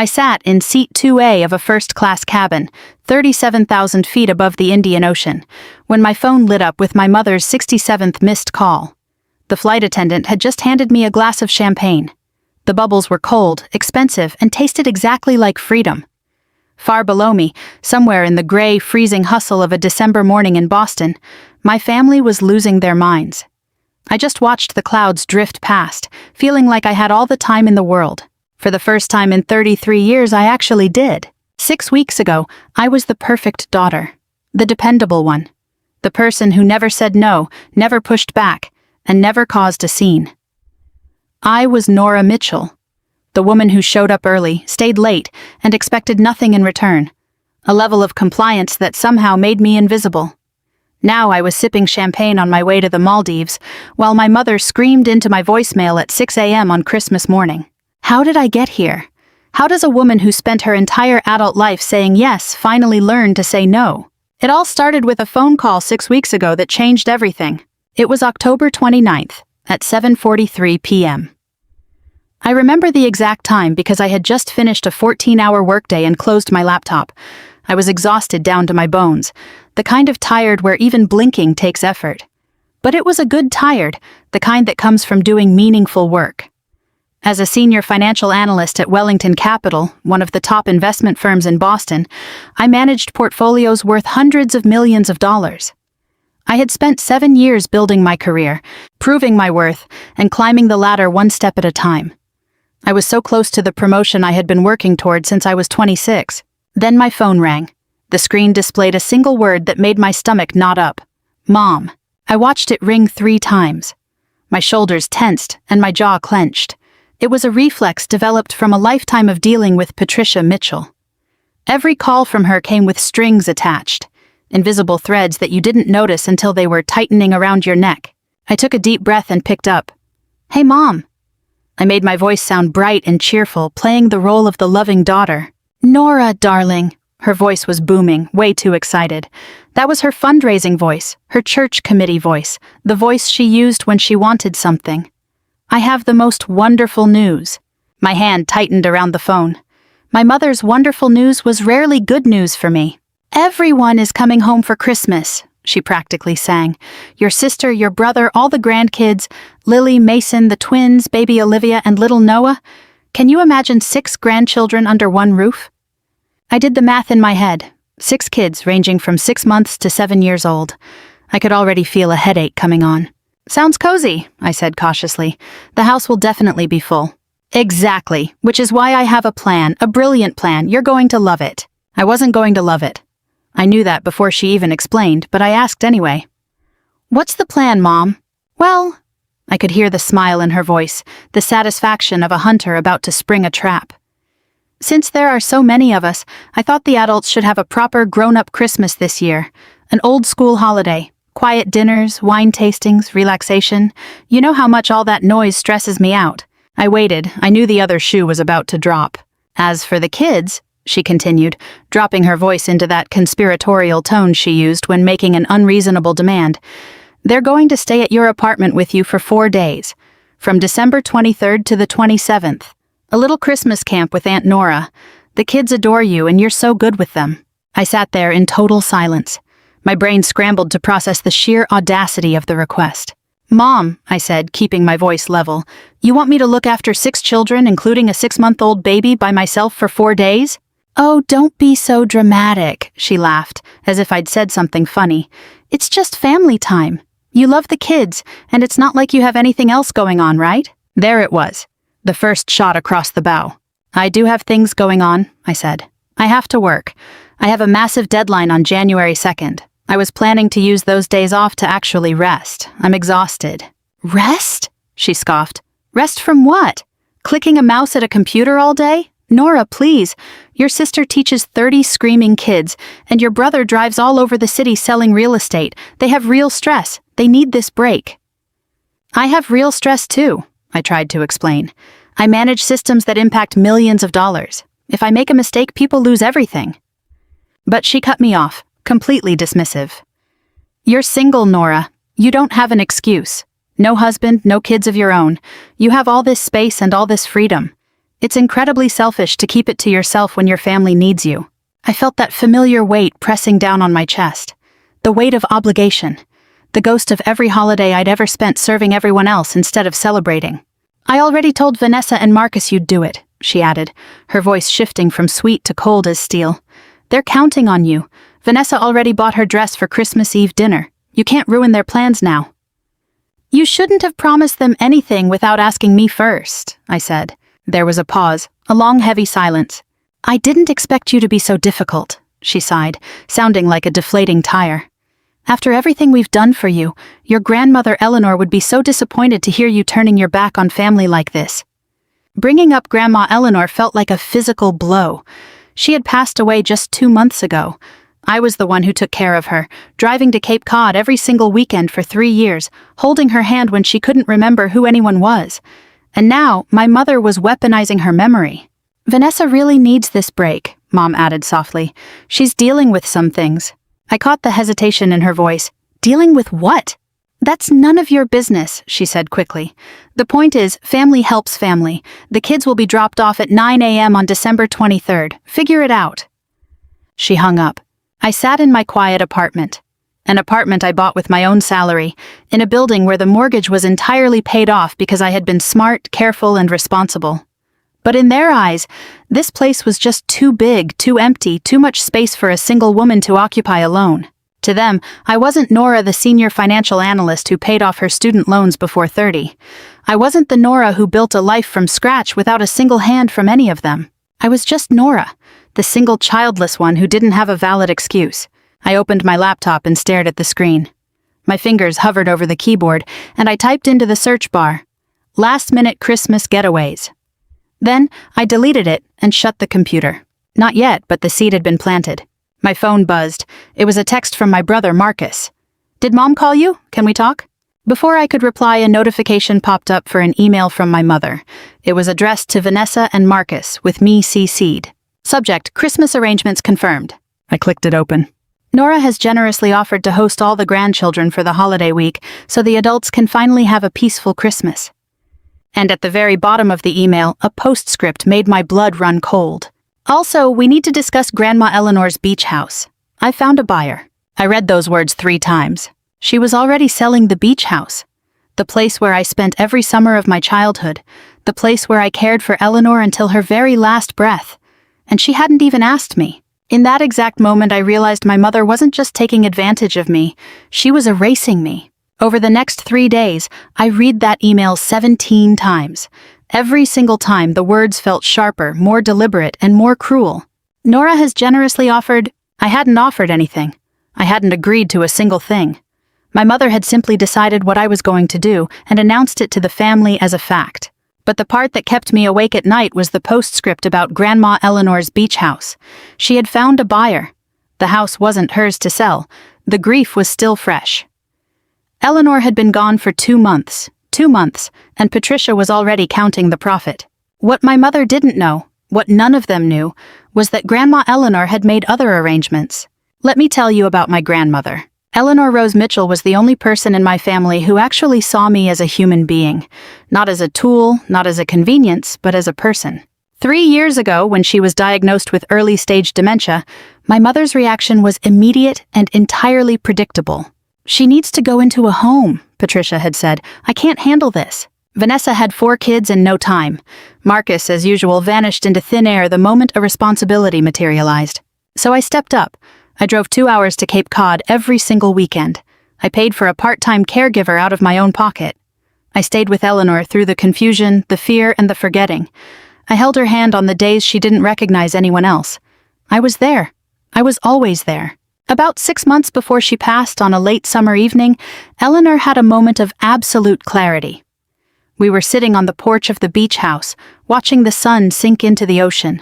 I sat in seat 2A of a first-class cabin, 37,000 feet above the Indian Ocean, when my phone lit up with my mother's 67th missed call. The flight attendant had just handed me a glass of champagne. The bubbles were cold, expensive, and tasted exactly like freedom. Far below me, somewhere in the gray, freezing hustle of a December morning in Boston, my family was losing their minds. I just watched the clouds drift past, feeling like I had all the time in the world. For the first time in 33 years, I actually did. 6 weeks ago, I was the perfect daughter. The dependable one. The person who never said no, never pushed back, and never caused a scene. I was Nora Mitchell. The woman who showed up early, stayed late, and expected nothing in return. A level of compliance that somehow made me invisible. Now I was sipping champagne on my way to the Maldives, while my mother screamed into my voicemail at 6 a.m. on Christmas morning. How did I get here? How does a woman who spent her entire adult life saying yes finally learn to say no? It all started with a phone call 6 weeks ago that changed everything. It was October 29th, at 7:43 p.m. I remember the exact time because I had just finished a 14-hour workday and closed my laptop. I was exhausted down to my bones, the kind of tired where even blinking takes effort. But it was a good tired, the kind that comes from doing meaningful work. As a senior financial analyst at Wellington Capital, one of the top investment firms in Boston, I managed portfolios worth hundreds of millions of dollars. I had spent 7 years building my career, proving my worth, and climbing the ladder one step at a time. I was so close to the promotion I had been working toward since I was 26. Then my phone rang. The screen displayed a single word that made my stomach knot up. Mom. I watched it ring 3 times. My shoulders tensed and my jaw clenched. It was a reflex developed from a lifetime of dealing with Patricia Mitchell. Every call from her came with strings attached, invisible threads that you didn't notice until they were tightening around your neck. I took a deep breath and picked up. Hey, Mom. I made my voice sound bright and cheerful, playing the role of the loving daughter. Nora, darling. Her voice was booming, way too excited. That was her fundraising voice, her church committee voice, the voice she used when she wanted something. I have the most wonderful news. My hand tightened around the phone. My mother's wonderful news was rarely good news for me. Everyone is coming home for Christmas, she practically sang. Your sister, your brother, all the grandkids, Lily, Mason, the twins, baby Olivia, and little Noah. Can you imagine 6 grandchildren under one roof? I did the math in my head. 6 kids ranging from 6 months to 7 years old. I could already feel a headache coming on. Sounds cozy, I said cautiously. The house will definitely be full. Exactly, which is why I have a plan, a brilliant plan. You're going to love it. I wasn't going to love it. I knew that before she even explained, but I asked anyway. What's the plan, Mom? Well, I could hear the smile in her voice, the satisfaction of a hunter about to spring a trap. Since there are so many of us, I thought the adults should have a proper grown-up Christmas this year, an old-school holiday. Quiet dinners, wine tastings, relaxation. You know how much all that noise stresses me out. I waited. I knew the other shoe was about to drop. As for the kids, she continued, dropping her voice into that conspiratorial tone she used when making an unreasonable demand, they're going to stay at your apartment with you for 4 days, from December 23rd to the 27th. A little Christmas camp with Aunt Nora. The kids adore you and you're so good with them. I sat there in total silence. My brain scrambled to process the sheer audacity of the request. Mom, I said, keeping my voice level, you want me to look after 6 children, including a 6-month-old baby, by myself for 4 days? Oh, don't be so dramatic, she laughed, as if I'd said something funny. It's just family time. You love the kids, and it's not like you have anything else going on, right? There it was, the first shot across the bow. I do have things going on, I said. I have to work. I have a massive deadline on January 2nd. I was planning to use those days off to actually rest. I'm exhausted. Rest? She scoffed. Rest from what? Clicking a mouse at a computer all day? Nora, please. Your sister teaches 30 screaming kids, and your brother drives all over the city selling real estate. They have real stress. They need this break. I have real stress too, I tried to explain. I manage systems that impact millions of dollars. If I make a mistake, people lose everything. But she cut me off. Completely dismissive. You're single, Nora. You don't have an excuse. No husband, no kids of your own. You have all this space and all this freedom. It's incredibly selfish to keep it to yourself when your family needs you. I felt that familiar weight pressing down on my chest. The weight of obligation. The ghost of every holiday I'd ever spent serving everyone else instead of celebrating. I already told Vanessa and Marcus you'd do it, she added, her voice shifting from sweet to cold as steel. They're counting on you. Vanessa already bought her dress for Christmas Eve dinner. You can't ruin their plans now. You shouldn't have promised them anything without asking me first, I said. There was a pause, a long heavy silence. I didn't expect you to be so difficult, she sighed, sounding like a deflating tire. After everything we've done for you, your grandmother Eleanor would be so disappointed to hear you turning your back on family like this. Bringing up Grandma Eleanor felt like a physical blow. She had passed away just 2 months ago. I was the one who took care of her, driving to Cape Cod every single weekend for 3 years, holding her hand when she couldn't remember who anyone was. And now, my mother was weaponizing her memory. Vanessa really needs this break, Mom added softly. She's dealing with some things. I caught the hesitation in her voice. Dealing with what? That's none of your business, she said quickly. The point is, family helps family. The kids will be dropped off at 9 a.m. on December 23rd. Figure it out. She hung up. I sat in my quiet apartment. An apartment I bought with my own salary, in a building where the mortgage was entirely paid off because I had been smart, careful, and responsible. But in their eyes, this place was just too big, too empty, too much space for a single woman to occupy alone. To them, I wasn't Nora, the senior financial analyst who paid off her student loans before 30. I wasn't the Nora who built a life from scratch without a single hand from any of them. I was just Nora, the single childless one who didn't have a valid excuse. I opened my laptop and stared at the screen. My fingers hovered over the keyboard, and I typed into the search bar, "Last-minute Christmas getaways." Then, I deleted it and shut the computer. Not yet, but the seed had been planted. My phone buzzed. It was a text from my brother, Marcus. "Did Mom call you? Can we talk?" Before I could reply, a notification popped up for an email from my mother. It was addressed to Vanessa and Marcus, with me CC'd. Subject, Christmas arrangements confirmed. I clicked it open. Nora has generously offered to host all the grandchildren for the holiday week so the adults can finally have a peaceful Christmas. And at the very bottom of the email, a postscript made my blood run cold. Also, we need to discuss Grandma Eleanor's beach house. I found a buyer. I read those words 3 times. She was already selling the beach house. The place where I spent every summer of my childhood. The place where I cared for Eleanor until her very last breath. And she hadn't even asked me. In that exact moment, I realized my mother wasn't just taking advantage of me. She was erasing me. Over the next 3 days, I read that email 17 times. Every single time, the words felt sharper, more deliberate, and more cruel. Nora has generously offered. I hadn't offered anything. I hadn't agreed to a single thing. My mother had simply decided what I was going to do and announced it to the family as a fact. But the part that kept me awake at night was the postscript about Grandma Eleanor's beach house. She had found a buyer. The house wasn't hers to sell. The grief was still fresh. Eleanor had been gone for 2 months. 2 months, and Patricia was already counting the profit. What my mother didn't know, what none of them knew, was that Grandma Eleanor had made other arrangements. Let me tell you about my grandmother. Eleanor Rose Mitchell was the only person in my family who actually saw me as a human being. Not as a tool, not as a convenience, but as a person. 3 years ago, when she was diagnosed with early-stage dementia, my mother's reaction was immediate and entirely predictable. "She needs to go into a home," Patricia had said. "I can't handle this." Vanessa had 4 kids in no time. Marcus, as usual, vanished into thin air the moment a responsibility materialized. So I stepped up. I drove 2 hours to Cape Cod every single weekend. I paid for a part-time caregiver out of my own pocket. I stayed with Eleanor through the confusion, the fear, and the forgetting. I held her hand on the days she didn't recognize anyone else. I was there. I was always there. About 6 months before she passed on a late summer evening, Eleanor had a moment of absolute clarity. We were sitting on the porch of the beach house, watching the sun sink into the ocean.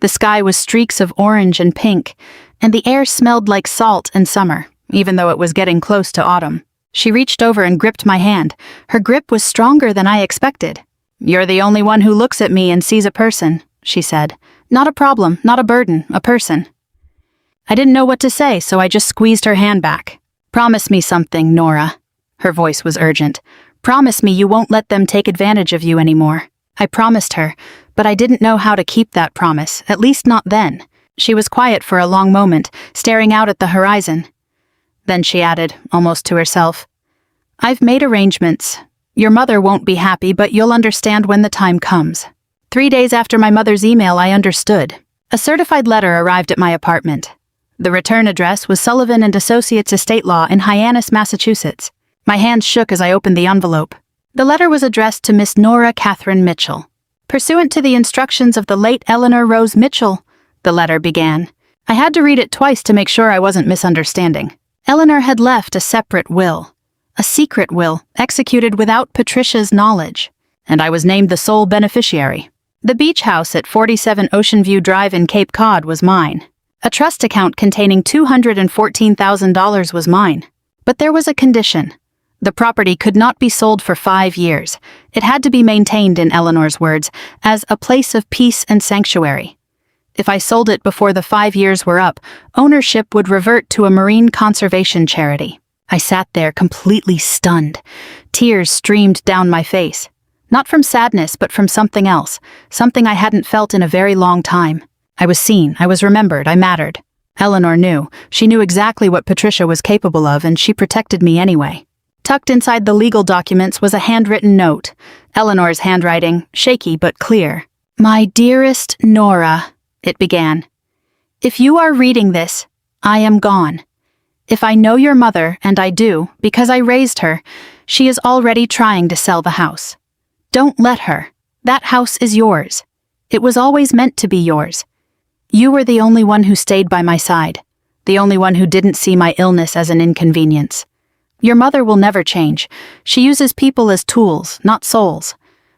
The sky was streaks of orange and pink, and the air smelled like salt and summer, even though it was getting close to autumn. She reached over and gripped my hand. Her grip was stronger than I expected. "You're the only one who looks at me and sees a person," she said. "Not a problem, not a burden, a person." I didn't know what to say, so I just squeezed her hand back. "Promise me something, Nora." Her voice was urgent. "Promise me you won't let them take advantage of you anymore." I promised her, but I didn't know how to keep that promise, at least not then. She was quiet for a long moment, staring out at the horizon. Then she added, almost to herself, "I've made arrangements. Your mother won't be happy, but you'll understand when the time comes." 3 days after my mother's email, I understood. A certified letter arrived at my apartment. The return address was Sullivan and Associates Estate Law in Hyannis, Massachusetts. My hands shook as I opened the envelope. The letter was addressed to Miss Nora Catherine Mitchell. "Pursuant to the instructions of the late Eleanor Rose Mitchell," the letter began. I had to read it twice to make sure I wasn't misunderstanding. Eleanor had left a separate will, a secret will, executed without Patricia's knowledge, and I was named the sole beneficiary. The beach house at 47 Ocean View Drive in Cape Cod was mine. A trust account containing $214,000 was mine. But there was a condition. The property could not be sold for 5 years. It had to be maintained, in Eleanor's words, as a place of peace and sanctuary. If I sold it before the 5 years were up, ownership would revert to a marine conservation charity. I sat there completely stunned. Tears streamed down my face. Not from sadness, but from something else, something I hadn't felt in a very long time. I was seen, I was remembered, I mattered. Eleanor knew. She knew exactly what Patricia was capable of, and she protected me anyway. Tucked inside the legal documents was a handwritten note, Eleanor's handwriting, shaky but clear. "My dearest Nora," it began. "If you are reading this, I am gone. If I know your mother, and I do, because I raised her, she is already trying to sell the house. Don't let her. That house is yours. It was always meant to be yours. You were the only one who stayed by my side, the only one who didn't see my illness as an inconvenience. Your mother will never change. She uses people as tools, not souls.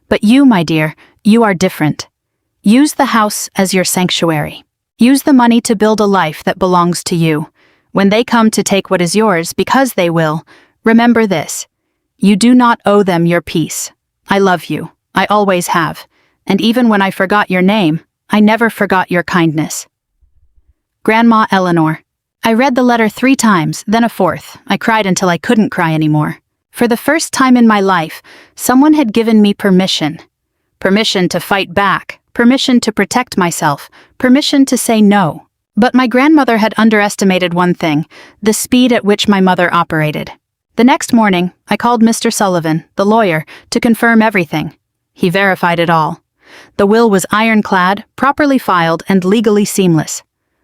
But you, my dear, you are different. Use the house as your sanctuary. Use the money to build a life that belongs to you. When they come to take what is yours, because they will, remember this. You do not owe them your peace. I love you. I always have. And even when I forgot your name, I never forgot your kindness. Grandma Eleanor." I read the letter 3 times, then a 4th. I cried until I couldn't cry anymore. For the first time in my life, someone had given me permission. Permission to fight back, permission to protect myself, permission to say no. But my grandmother had underestimated one thing, the speed at which my mother operated. The next morning, I called Mr. Sullivan, the lawyer, to confirm everything. He verified it all. The will was ironclad, properly filed, and legally seamless.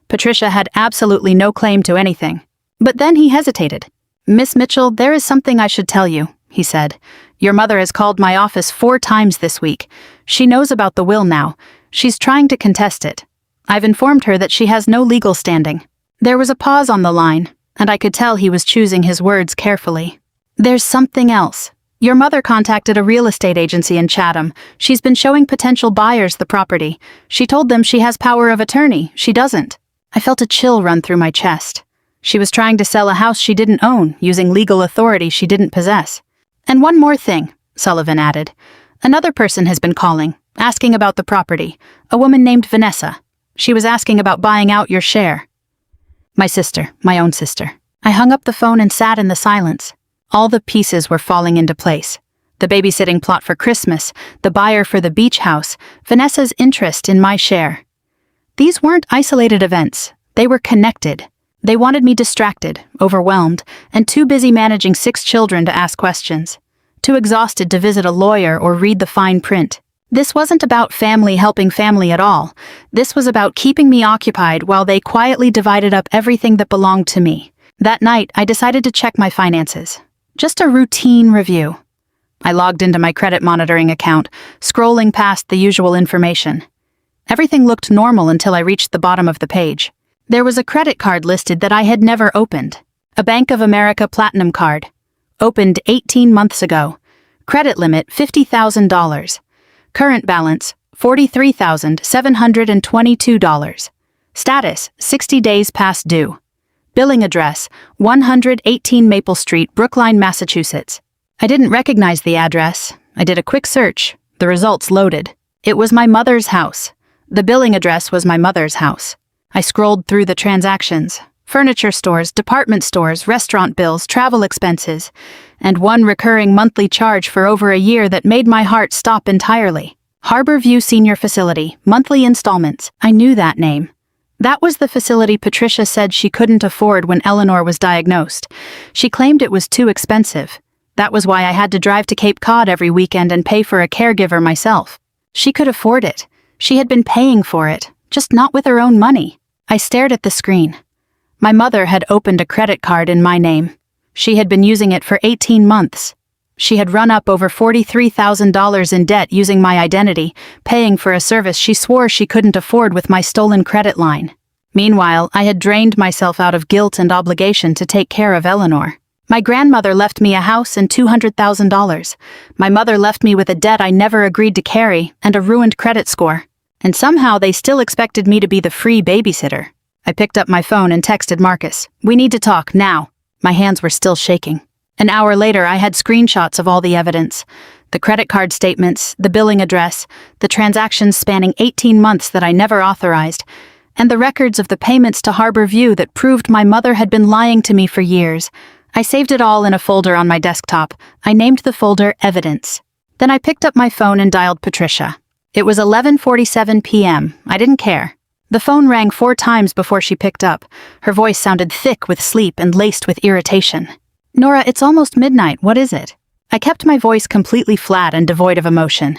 Patricia had absolutely no claim to anything. But then he hesitated. "Miss Mitchell, there is something I should tell you," he said. "Your mother has called my office 4 times this week. She knows about the will now. She's trying to contest it. I've informed her that she has no legal standing." There was a pause on the line, and I could tell he was choosing his words carefully. "There's something else. Your mother contacted a real estate agency in Chatham. She's been showing potential buyers the property. She told them she has power of attorney. She doesn't." I felt a chill run through my chest. She was trying to sell a house she didn't own, using legal authority she didn't possess. "And one more thing," Sullivan added. "Another person has been calling, asking about the property. A woman named Vanessa. She was asking about buying out your share." My sister, my own sister. I hung up the phone and sat in the silence. All the pieces were falling into place. The babysitting plot for Christmas, the buyer for the beach house, Vanessa's interest in my share. These weren't isolated events. They were connected. They wanted me distracted, overwhelmed, and too busy managing 6 children to ask questions. Too exhausted to visit a lawyer or read the fine print. This wasn't about family helping family at all. This was about keeping me occupied while they quietly divided up everything that belonged to me. That night, I decided to check my finances. Just a routine review. I logged into my credit monitoring account, scrolling past the usual information. Everything looked normal until I reached the bottom of the page. There was a credit card listed that I had never opened. A Bank of America Platinum card. Opened 18 months ago. Credit limit $50,000. Current balance $43,722. Status 60 days past due. Billing address 118 Maple Street, Brookline, Massachusetts. I didn't recognize the address. I did a quick search. The results loaded. It was my mother's house. The billing address was my mother's house. I scrolled through the transactions. Furniture stores, department stores, restaurant bills, travel expenses, and one recurring monthly charge for over a year that made my heart stop entirely. Harborview Senior Facility, monthly installments. I knew that name. That was the facility Patricia said she couldn't afford when Eleanor was diagnosed. She claimed it was too expensive. That was why I had to drive to Cape Cod every weekend and pay for a caregiver myself. She could afford it. She had been paying for it, just not with her own money. I stared at the screen. My mother had opened a credit card in my name. She had been using it for 18 months. She had run up over $43,000 in debt using my identity, paying for a service she swore she couldn't afford with my stolen credit line. Meanwhile, I had drained myself out of guilt and obligation to take care of Eleanor. My grandmother left me a house and $200,000. My mother left me with a debt I never agreed to carry and a ruined credit score. And somehow they still expected me to be the free babysitter. I picked up my phone and texted Marcus. "We need to talk, now." My hands were still shaking. An hour later, I had screenshots of all the evidence. The credit card statements, the billing address, the transactions spanning 18 months that I never authorized, and the records of the payments to Harborview that proved my mother had been lying to me for years. I saved it all in a folder on my desktop. I named the folder Evidence. Then I picked up my phone and dialed Patricia. It was 11:47 p.m. I didn't care. The phone rang 4 times before she picked up. Her voice sounded thick with sleep and laced with irritation. "Nora, it's almost midnight. What is it?" I kept my voice completely flat and devoid of emotion.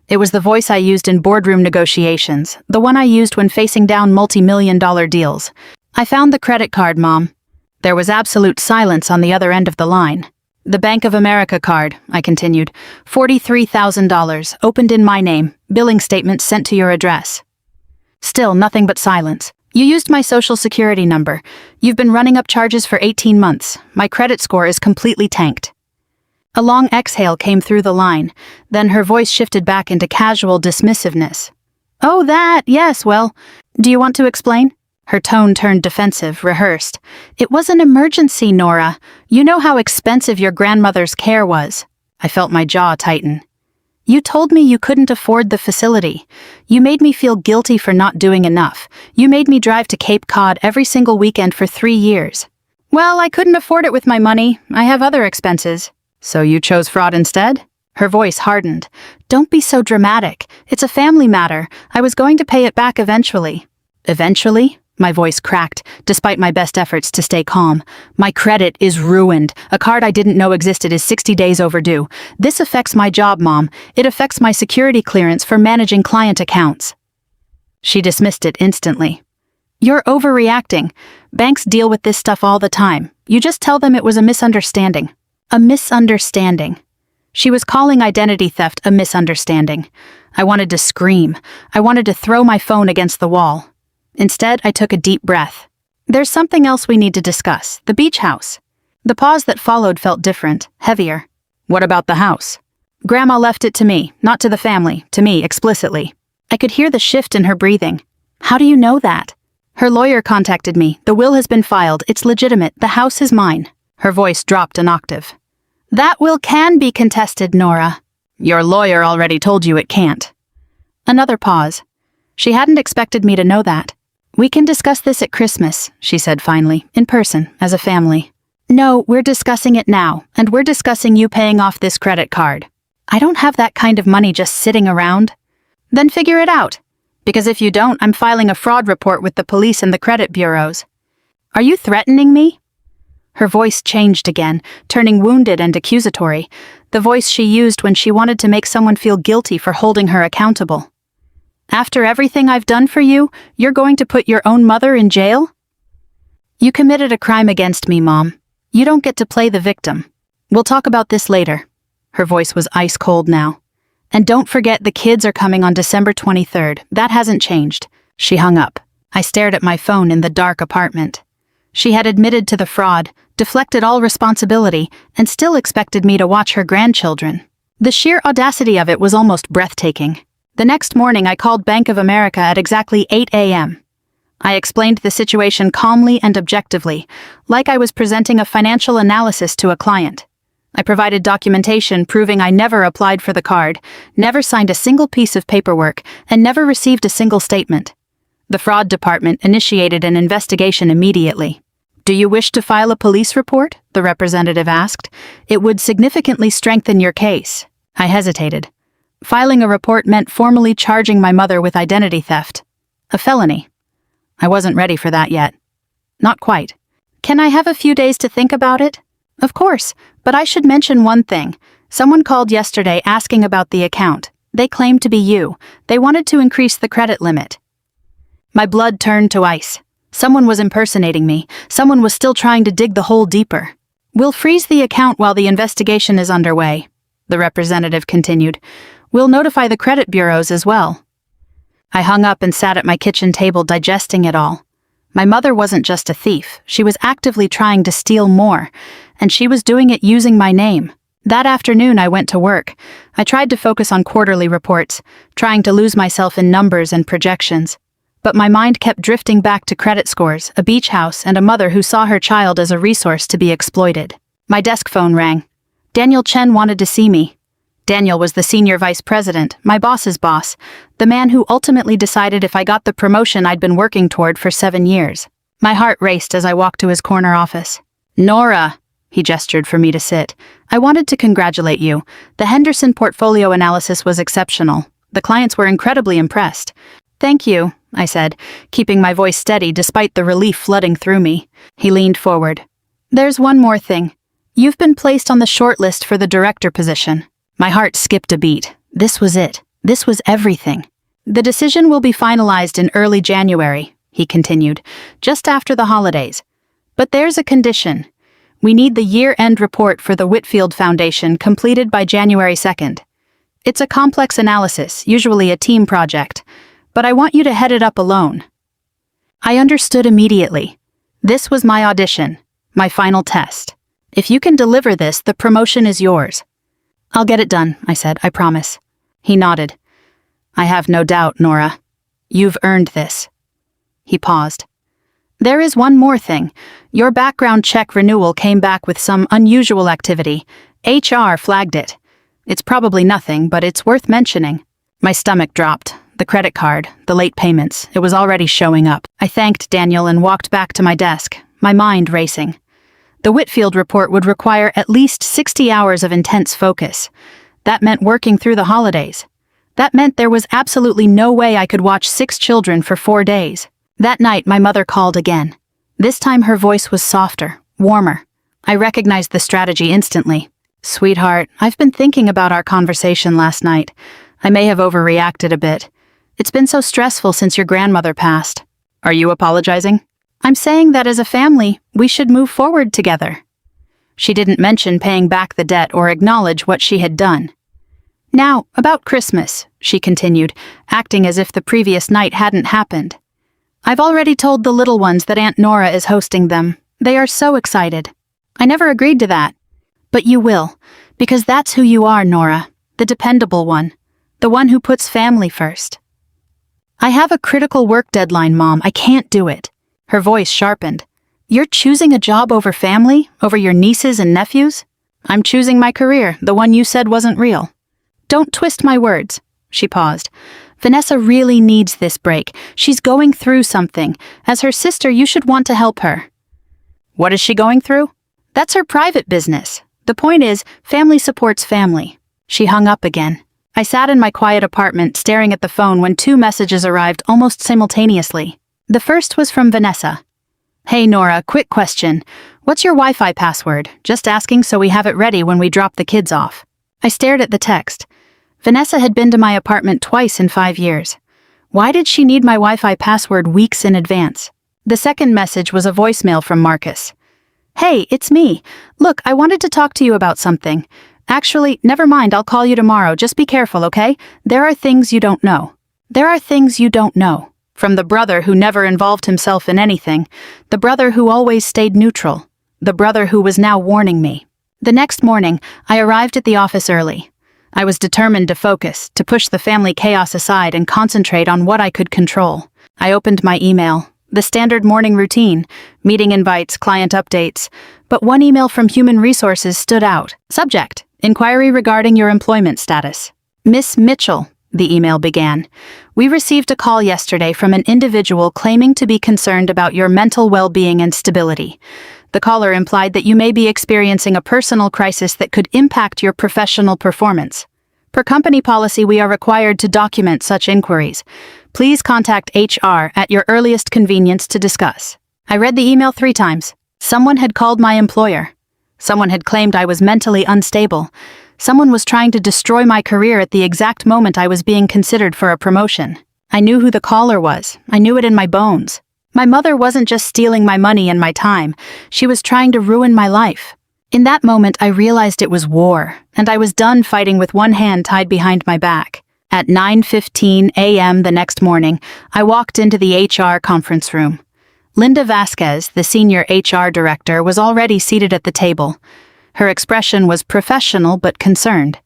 It was the voice I used in boardroom negotiations, the one I used when facing down multi-million-dollar deals. "I found the credit card, Mom." There was absolute silence on the other end of the line. "The Bank of America card," I continued. $43,000, opened in my name, billing statement sent to your address. Still nothing but silence. "You used my social security number. You've been running up charges for 18 months. My credit score is completely tanked." A long exhale came through the line. Then her voice shifted back into casual dismissiveness. "Oh, that, yes, well, do you want to explain?" Her tone turned defensive, rehearsed. "It was an emergency, Nora. You know how expensive your grandmother's care was." I felt my jaw tighten. "You told me you couldn't afford the facility. You made me feel guilty for not doing enough. You made me drive to Cape Cod every single weekend for 3 years." "Well, I couldn't afford it with my money. I have other expenses." "So you chose fraud instead?" Her voice hardened. "Don't be so dramatic. It's a family matter. I was going to pay it back eventually." "Eventually?" My voice cracked, despite my best efforts to stay calm. "My credit is ruined. A card I didn't know existed is 60 days overdue. This affects my job, Mom. It affects my security clearance for managing client accounts." She dismissed it instantly. "You're overreacting. Banks deal with this stuff all the time. You just tell them it was a misunderstanding." A misunderstanding. She was calling identity theft a misunderstanding. I wanted to scream. I wanted to throw my phone against the wall. Instead, I took a deep breath. "There's something else we need to discuss. The beach house." The pause that followed felt different, heavier. "What about the house?" "Grandma left it to me, not to the family, to me explicitly." I could hear the shift in her breathing. "How do you know that?" "Her lawyer contacted me. The will has been filed. It's legitimate. The house is mine." Her voice dropped an octave. "That will can be contested, Nora." "Your lawyer already told you it can't." Another pause. She hadn't expected me to know that. "We can discuss this at Christmas," she said finally, "in person, as a family." "No, we're discussing it now, and we're discussing you paying off this credit card." "I don't have that kind of money just sitting around." "Then figure it out. Because if you don't, I'm filing a fraud report with the police and the credit bureaus." "Are you threatening me?" Her voice changed again, turning wounded and accusatory, the voice she used when she wanted to make someone feel guilty for holding her accountable. "After everything I've done for you, you're going to put your own mother in jail?" "You committed a crime against me, Mom. You don't get to play the victim. We'll talk about this later." Her voice was ice cold now. "And don't forget the kids are coming on December 23rd. That hasn't changed." She hung up. I stared at my phone in the dark apartment. She had admitted to the fraud, deflected all responsibility, and still expected me to watch her grandchildren. The sheer audacity of it was almost breathtaking. The next morning, I called Bank of America at exactly 8 a.m. I explained the situation calmly and objectively, like I was presenting a financial analysis to a client. I provided documentation proving I never applied for the card, never signed a single piece of paperwork, and never received a single statement. The fraud department initiated an investigation immediately. "Do you wish to file a police report?" the representative asked. "It would significantly strengthen your case." I hesitated. Filing a report meant formally charging my mother with identity theft. A felony. I wasn't ready for that yet. Not quite. Can I have a few days to think about it? Of course, but I should mention one thing. Someone called yesterday asking about the account. They claimed to be you. They wanted to increase the credit limit. My blood turned to ice. Someone was impersonating me. Someone was still trying to dig the hole deeper. We'll freeze the account while the investigation is underway, the representative continued. We'll notify the credit bureaus as well. I hung up and sat at my kitchen table digesting it all. My mother wasn't just a thief. She was actively trying to steal more, and she was doing it using my name. That afternoon I went to work. I tried to focus on quarterly reports, trying to lose myself in numbers and projections. But my mind kept drifting back to credit scores, a beach house, and a mother who saw her child as a resource to be exploited. My desk phone rang. Daniel Chen wanted to see me. Daniel was the senior vice president, my boss's boss, the man who ultimately decided if I got the promotion I'd been working toward for 7 years. My heart raced as I walked to his corner office. Nora, he gestured for me to sit. I wanted to congratulate you. The Henderson portfolio analysis was exceptional. The clients were incredibly impressed. Thank you, I said, keeping my voice steady despite the relief flooding through me. He leaned forward. There's one more thing. You've been placed on the shortlist for the director position. My heart skipped a beat. This was it. This was everything. The decision will be finalized in early January, he continued, just after the holidays. But there's a condition. We need the year-end report for the Whitfield Foundation completed by January 2nd. It's a complex analysis, usually a team project, but I want you to head it up alone. I understood immediately. This was my audition, my final test. If you can deliver this, the promotion is yours. I'll get it done, I said, I promise. He nodded. I have no doubt, Nora. You've earned this. He paused. There is one more thing. Your background check renewal came back with some unusual activity. HR flagged it. It's probably nothing, but it's worth mentioning. My stomach dropped. The credit card, the late payments, it was already showing up. I thanked Daniel and walked back to my desk, my mind racing. The Whitfield report would require at least 60 hours of intense focus. That meant working through the holidays. That meant there was absolutely no way I could watch 6 children for 4 days. That night, my mother called again. This time her voice was softer, warmer. I recognized the strategy instantly. Sweetheart, I've been thinking about our conversation last night. I may have overreacted a bit. It's been so stressful since your grandmother passed. Are you apologizing? I'm saying that as a family, we should move forward together. She didn't mention paying back the debt or acknowledge what she had done. Now, about Christmas, she continued, acting as if the previous night hadn't happened. I've already told the little ones that Aunt Nora is hosting them. They are so excited. I never agreed to that. But you will, because that's who you are, Nora, the dependable one, the one who puts family first. I have a critical work deadline, Mom. I can't do it. Her voice sharpened. You're choosing a job over family, over your nieces and nephews? I'm choosing my career, the one you said wasn't real. Don't twist my words. She paused. Vanessa really needs this break. She's going through something. As her sister, you should want to help her. What is she going through? That's her private business. The point is, family supports family. She hung up again. I sat in my quiet apartment staring at the phone when 2 messages arrived almost simultaneously. The first was from Vanessa. Hey Nora, quick question. What's your Wi-Fi password? Just asking so we have it ready when we drop the kids off. I stared at the text. Vanessa had been to my apartment twice in 5 years. Why did she need my Wi-Fi password weeks in advance? The second message was a voicemail from Marcus. Hey, it's me. Look, I wanted to talk to you about something. Actually, never mind, I'll call you tomorrow. Just be careful, okay? There are things you don't know. There are things you don't know. From the brother who never involved himself in anything, the brother who always stayed neutral, the brother who was now warning me. The next morning, I arrived at the office early. I was determined to focus, to push the family chaos aside and concentrate on what I could control. I opened my email, the standard morning routine, meeting invites, client updates, but one email from Human Resources stood out. Subject: Inquiry regarding your employment status. Miss Mitchell, the email began. We received a call yesterday from an individual claiming to be concerned about your mental well-being and stability. The caller implied that you may be experiencing a personal crisis that could impact your professional performance. Per company policy, we are required to document such inquiries. Please contact HR at your earliest convenience to discuss. I read the email 3 times. Someone had called my employer. Someone had claimed I was mentally unstable. Someone was trying to destroy my career at the exact moment I was being considered for a promotion. I knew who the caller was. I knew it in my bones. My mother wasn't just stealing my money and my time. She was trying to ruin my life. In that moment, I realized it was war, and I was done fighting with one hand tied behind my back. At 9:15 a.m. the next morning, I walked into the HR conference room. Linda Vasquez, the senior HR director, was already seated at the table. Her expression was professional but concerned.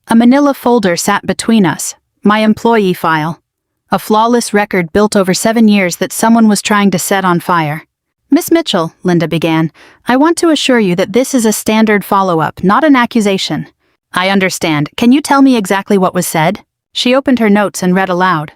A manila folder sat between us, my employee file. A flawless record built over 7 years that someone was trying to set on fire. Miss Mitchell, Linda began, I want to assure you that this is a standard follow-up, not an accusation. I understand. Can you tell me exactly what was said? She opened her notes and read aloud.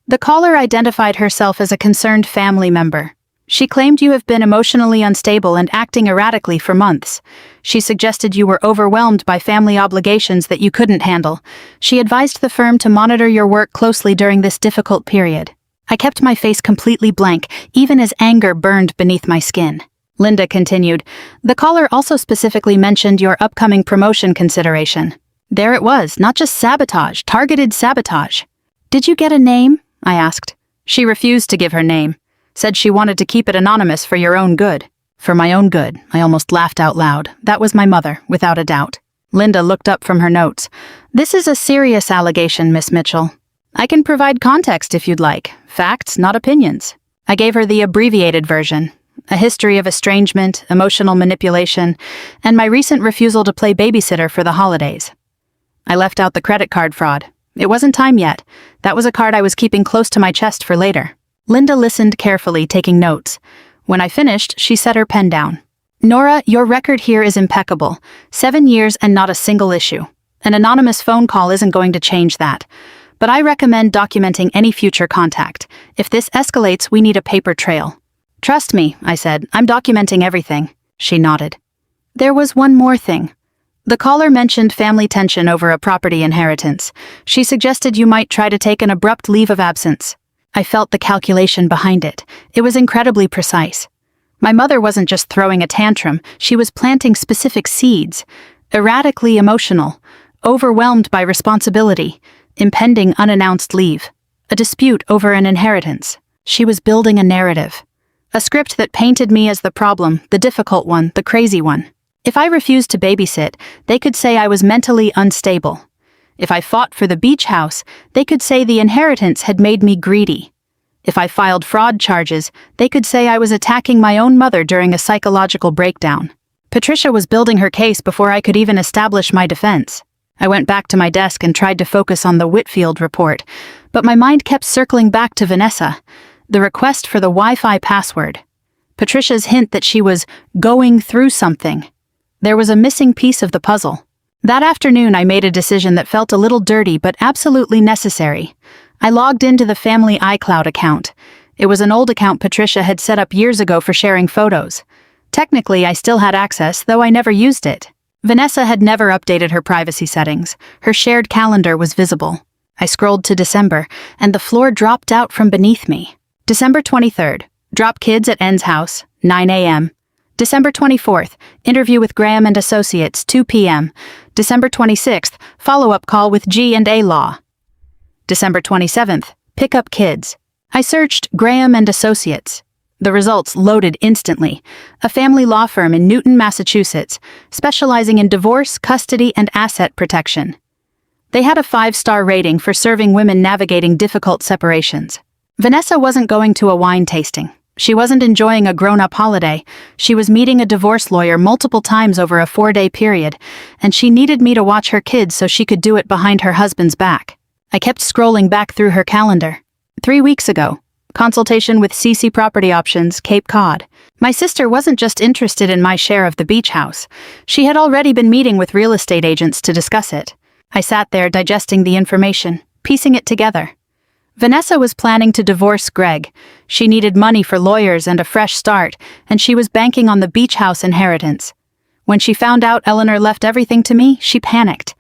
The caller identified herself as a concerned family member. She claimed you have been emotionally unstable and acting erratically for months. She suggested you were overwhelmed by family obligations that you couldn't handle. She advised the firm to monitor your work closely during this difficult period. I kept my face completely blank, even as anger burned beneath my skin. Linda continued, the caller also specifically mentioned your upcoming promotion consideration. There it was, not just sabotage, targeted sabotage. Did you get a name? I asked. She refused to give her name. Said she wanted to keep it anonymous for your own good. For my own good, I almost laughed out loud. That was my mother, without a doubt. Linda looked up from her notes. This is a serious allegation, Miss Mitchell. I can provide context if you'd like. Facts, not opinions. I gave her the abbreviated version. A history of estrangement, emotional manipulation, and my recent refusal to play babysitter for the holidays. I left out the credit card fraud. It wasn't time yet. That was a card I was keeping close to my chest for later. Linda listened carefully, taking notes. When I finished, she set her pen down. Nora, your record here is impeccable. 7 years and not a single issue. An anonymous phone call isn't going to change that. But I recommend documenting any future contact. If this escalates, we need a paper trail. Trust me, I said. I'm documenting everything. She nodded. There was one more thing. The caller mentioned family tension over a property inheritance. She suggested you might try to take an abrupt leave of absence. I felt the calculation behind it. It was incredibly precise. My mother wasn't just throwing a tantrum, she was planting specific seeds. Erratically emotional, overwhelmed by responsibility, impending unannounced leave, a dispute over an inheritance. She was building a narrative. A script that painted me as the problem, the difficult one, the crazy one. If I refused to babysit, they could say I was mentally unstable. If I fought for the beach house, they could say the inheritance had made me greedy. If I filed fraud charges, they could say I was attacking my own mother during a psychological breakdown. Patricia was building her case before I could even establish my defense. I went back to my desk and tried to focus on the Whitfield report, but my mind kept circling back to Vanessa, the request for the Wi-Fi password. Patricia's hint that she was going through something. There was a missing piece of the puzzle. That afternoon, I made a decision that felt a little dirty but absolutely necessary. I logged into the family iCloud account. It was an old account Patricia had set up years ago for sharing photos. Technically, I still had access, though I never used it. Vanessa had never updated her privacy settings. Her shared calendar was visible. I scrolled to December, and the floor dropped out from beneath me. December 23rd, drop kids at N's house, 9 a.m. December 24th, interview with Graham and Associates, 2 p.m. December 26th, follow-up call with G&A Law. December 27th, pick up kids. I searched Graham and Associates. The results loaded instantly. A family law firm in Newton, Massachusetts, specializing in divorce, custody, and asset protection. They had a 5-star rating for serving women navigating difficult separations. Vanessa wasn't going to a wine tasting. She wasn't enjoying a grown-up holiday. She was meeting a divorce lawyer multiple times over a 4-day period, and she needed me to watch her kids so she could do it behind her husband's back. I kept scrolling back through her calendar. 3 weeks ago, consultation with CC Property Options, Cape Cod. My sister wasn't just interested in my share of the beach house. She had already been meeting with real estate agents to discuss it. I sat there digesting the information, piecing it together. Vanessa was planning to divorce Greg. She needed money for lawyers and a fresh start, and she was banking on the beach house inheritance. When she found out Eleanor left everything to me, she panicked.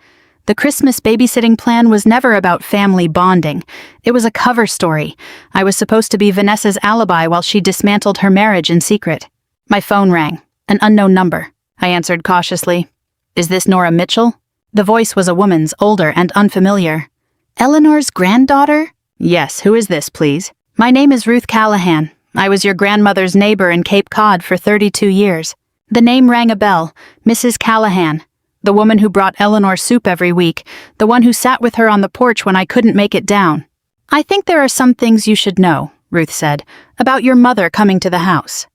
The Christmas babysitting plan was never about family bonding. It was a cover story. I was supposed to be Vanessa's alibi while she dismantled her marriage in secret. My phone rang. An unknown number. I answered cautiously. Is this Nora Mitchell? The voice was a woman's, older and unfamiliar. Eleanor's granddaughter? Yes, who is this, please? My name is Ruth Callahan. I was your grandmother's neighbor in Cape Cod for 32 years. The name rang a bell. Mrs. Callahan. The woman who brought Eleanor soup every week, the one who sat with her on the porch when I couldn't make it down. I think there are some things you should know, Ruth said, about your mother coming to the house.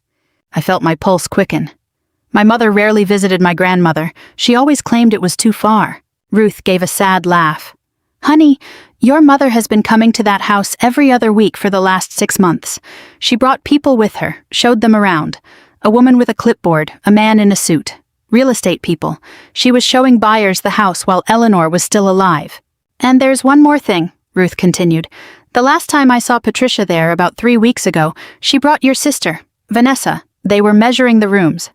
I felt my pulse quicken. My mother rarely visited my grandmother. She always claimed it was too far. Ruth gave a sad laugh. Honey, your mother has been coming to that house every other week for the last 6 months. She brought people with her, showed them around. A woman with a clipboard, a man in a suit. Real estate people. She was showing buyers the house while Eleanor was still alive. And there's one more thing, Ruth continued. The last time I saw Patricia there, about 3 weeks ago, she brought your sister, Vanessa. They were measuring the rooms.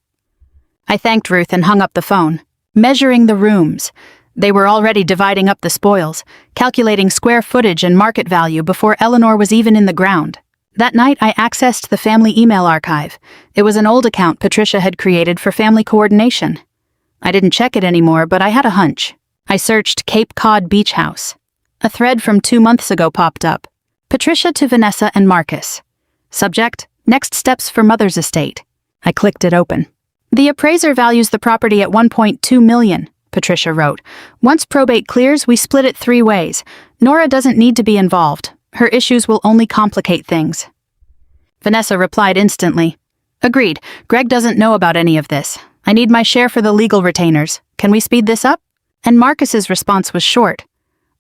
I thanked Ruth and hung up the phone. Measuring the rooms. They were already dividing up the spoils, calculating square footage and market value before Eleanor was even in the ground. That night, I accessed the family email archive. It was an old account Patricia had created for family coordination. I didn't check it anymore, but I had a hunch. I searched Cape Cod Beach House. A thread from 2 months ago popped up. Patricia to Vanessa and Marcus. Subject, next steps for mother's estate. I clicked it open. The appraiser values the property at $1.2 million, Patricia wrote. Once probate clears, we split it 3 ways. Nora doesn't need to be involved. Her issues will only complicate things. Vanessa replied instantly. Agreed. Greg doesn't know about any of this. I need my share for the legal retainers. Can we speed this up? And Marcus's response was short.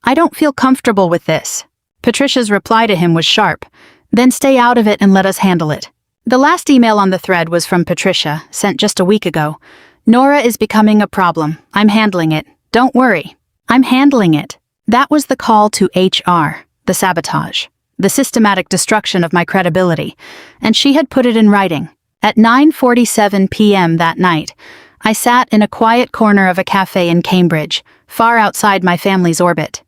I don't feel comfortable with this. Patricia's reply to him was sharp. Then stay out of it and let us handle it. The last email on the thread was from Patricia, sent just a week ago. Nora is becoming a problem. I'm handling it. Don't worry. I'm handling it. That was the call to HR. The sabotage, the systematic destruction of my credibility, and she had put it in writing. At 9:47 p.m. that night, I sat in a quiet corner of a cafe in Cambridge, far outside my family's orbit.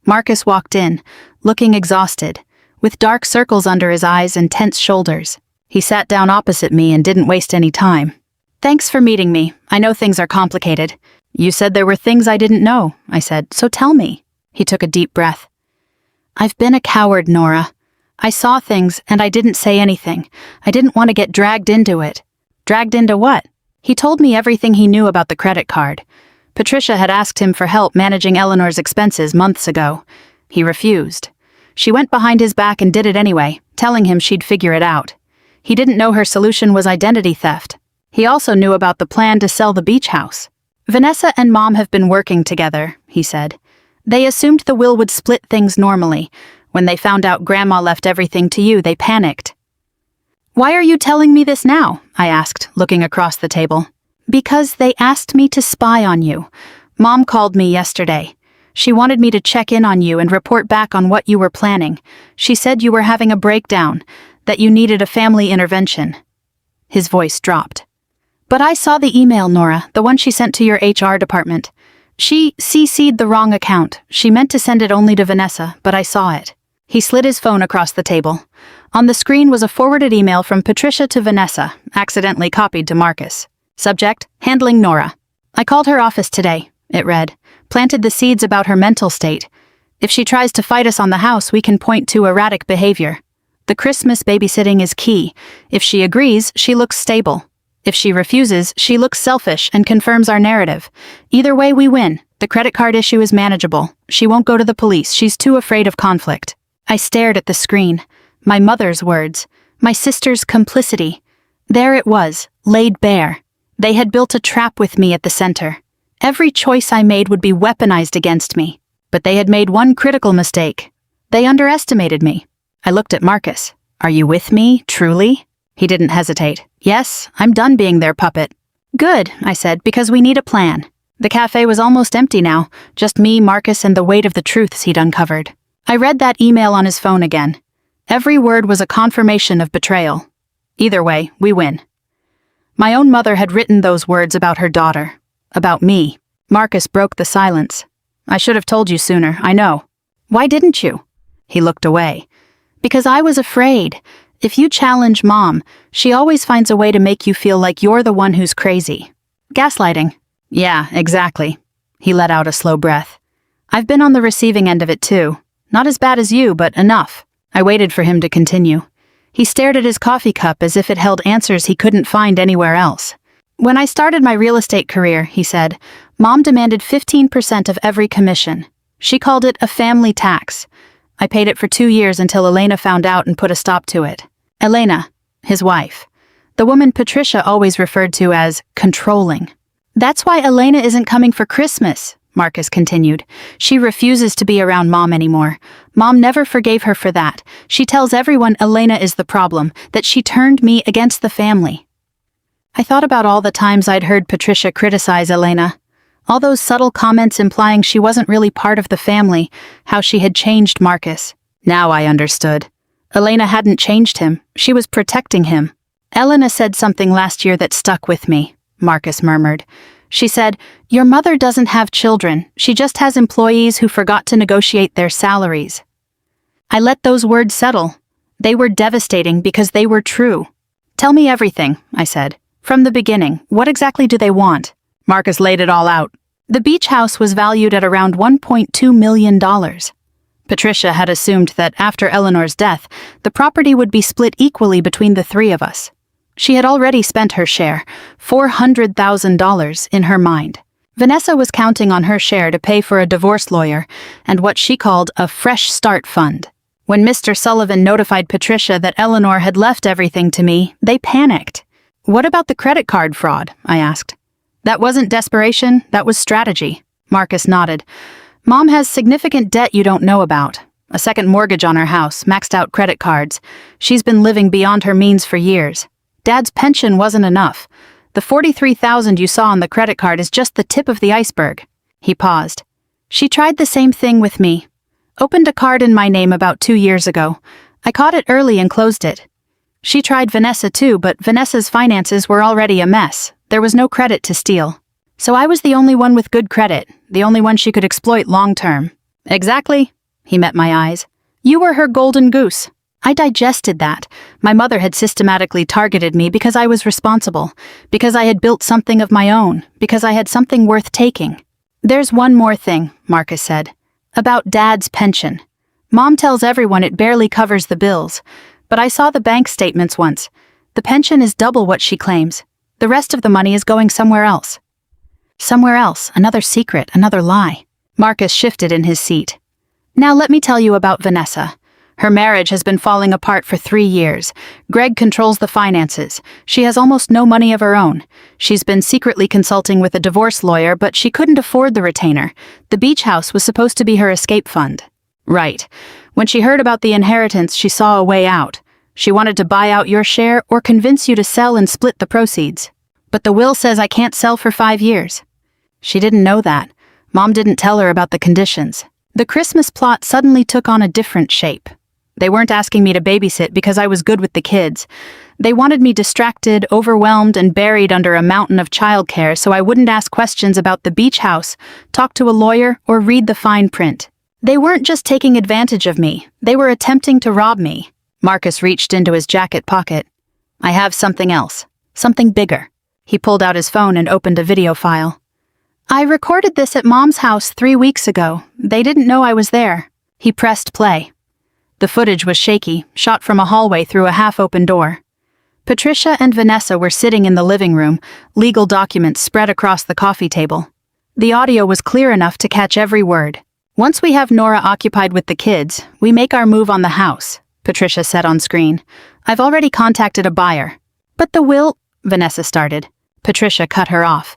Marcus walked in, looking exhausted, with dark circles under his eyes and tense shoulders. He sat down opposite me and didn't waste any time. Thanks for meeting me. I know things are complicated. You said there were things I didn't know, I said, so tell me. He took a deep breath. I've been a coward, Nora. I saw things and I didn't say anything. I didn't want to get dragged into it. Dragged into what? He told me everything he knew about the credit card. Patricia had asked him for help managing Eleanor's expenses months ago. He refused. She went behind his back and did it anyway, telling him she'd figure it out. He didn't know her solution was identity theft. He also knew about the plan to sell the beach house. Vanessa and Mom have been working together, he said. They assumed the will would split things normally. When they found out Grandma left everything to you, they panicked. Why are you telling me this now? I asked, looking across the table. Because they asked me to spy on you. Mom called me yesterday. She wanted me to check in on you and report back on what you were planning. She said you were having a breakdown, that you needed a family intervention. His voice dropped. But I saw the email, Nora, the one she sent to your HR department. She CC'd the wrong account. She meant to send it only to Vanessa, but I saw it. He slid his phone across the table. On the screen was a forwarded email from Patricia to Vanessa, accidentally copied to Marcus. Subject, handling Nora. I called her office today, it read. Planted the seeds about her mental state. If she tries to fight us on the house, we can point to erratic behavior. The Christmas babysitting is key. If she agrees, she looks stable. If she refuses, she looks selfish and confirms our narrative. Either way, we win. The credit card issue is manageable. She won't go to the police. She's too afraid of conflict. I stared at the screen. My mother's words. My sister's complicity. There it was, laid bare. They had built a trap with me at the center. Every choice I made would be weaponized against me. But they had made one critical mistake. They underestimated me. I looked at Marcus. Are you with me, truly? He didn't hesitate. Yes, I'm done being their puppet. Good, I said, because we need a plan. The cafe was almost empty now, just me, Marcus, and the weight of the truths he'd uncovered. I read that email on his phone again. Every word was a confirmation of betrayal. Either way, we win. My own mother had written those words about her daughter. About me. Marcus broke the silence. I should have told you sooner, I know. Why didn't you? He looked away. Because I was afraid. If you challenge Mom, she always finds a way to make you feel like you're the one who's crazy. Gaslighting. Yeah, exactly. He let out a slow breath. I've been on the receiving end of it too. Not as bad as you, but enough. I waited for him to continue. He stared at his coffee cup as if it held answers he couldn't find anywhere else. When I started my real estate career, he said, Mom demanded 15% of every commission. She called it a family tax. I paid it for 2 years until Elena found out and put a stop to it. Elena, his wife. The woman Patricia always referred to as controlling. That's why Elena isn't coming for Christmas, Marcus continued. She refuses to be around Mom anymore. Mom never forgave her for that. She tells everyone Elena is the problem, that she turned me against the family. I thought about all the times I'd heard Patricia criticize Elena. All those subtle comments implying she wasn't really part of the family, how she had changed Marcus. Now I understood. Elena hadn't changed him. She was protecting him. Elena said something last year that stuck with me, Marcus murmured. She said, Your mother doesn't have children. She just has employees who forgot to negotiate their salaries. I let those words settle. They were devastating because they were true. Tell me everything, I said. From the beginning, what exactly do they want? Marcus laid it all out. The beach house was valued at around $1.2 million. Patricia had assumed that after Eleanor's death, the property would be split equally between the three of us. She had already spent her share, $400,000 in her mind. Vanessa was counting on her share to pay for a divorce lawyer and what she called a fresh start fund. When Mr. Sullivan notified Patricia that Eleanor had left everything to me, they panicked. What about the credit card fraud? I asked. That wasn't desperation, that was strategy. Marcus nodded. Mom has significant debt you don't know about. A second mortgage on her house, maxed out credit cards. She's been living beyond her means for years. Dad's pension wasn't enough. The $43,000 you saw on the credit card is just the tip of the iceberg. He paused. She tried the same thing with me. Opened a card in my name about 2 years ago. I caught it early and closed it. She tried Vanessa too, but Vanessa's finances were already a mess. There was no credit to steal. So I was the only one with good credit, the only one she could exploit long term. Exactly. He met my eyes. You were her golden goose. I digested that. My mother had systematically targeted me because I was responsible, because I had built something of my own, because I had something worth taking. There's one more thing, Marcus said. About Dad's pension. Mom tells everyone it barely covers the bills, but I saw the bank statements once. The pension is double what she claims. The rest of the money is going somewhere else. Somewhere else, another secret, another lie. Marcus shifted in his seat. Now let me tell you about Vanessa. Her marriage has been falling apart for 3 years. Greg controls the finances. She has almost no money of her own. She's been secretly consulting with a divorce lawyer, but she couldn't afford the retainer. The beach house was supposed to be her escape fund. Right. When she heard about the inheritance, she saw a way out. She wanted to buy out your share or convince you to sell and split the proceeds. But the will says I can't sell for 5 years. She didn't know that. Mom didn't tell her about the conditions. The Christmas plot suddenly took on a different shape. They weren't asking me to babysit because I was good with the kids. They wanted me distracted, overwhelmed, and buried under a mountain of childcare so I wouldn't ask questions about the beach house, talk to a lawyer, or read the fine print. They weren't just taking advantage of me. They were attempting to rob me. Marcus reached into his jacket pocket. I have something else. Something bigger. He pulled out his phone and opened a video file. I recorded this at Mom's house 3 weeks ago. They didn't know I was there. He pressed play. The footage was shaky, shot from a hallway through a half-open door. Patricia and Vanessa were sitting in the living room, legal documents spread across the coffee table. The audio was clear enough to catch every word. Once we have Nora occupied with the kids, we make our move on the house, Patricia said on screen. I've already contacted a buyer. But the will... Vanessa started. Patricia cut her off.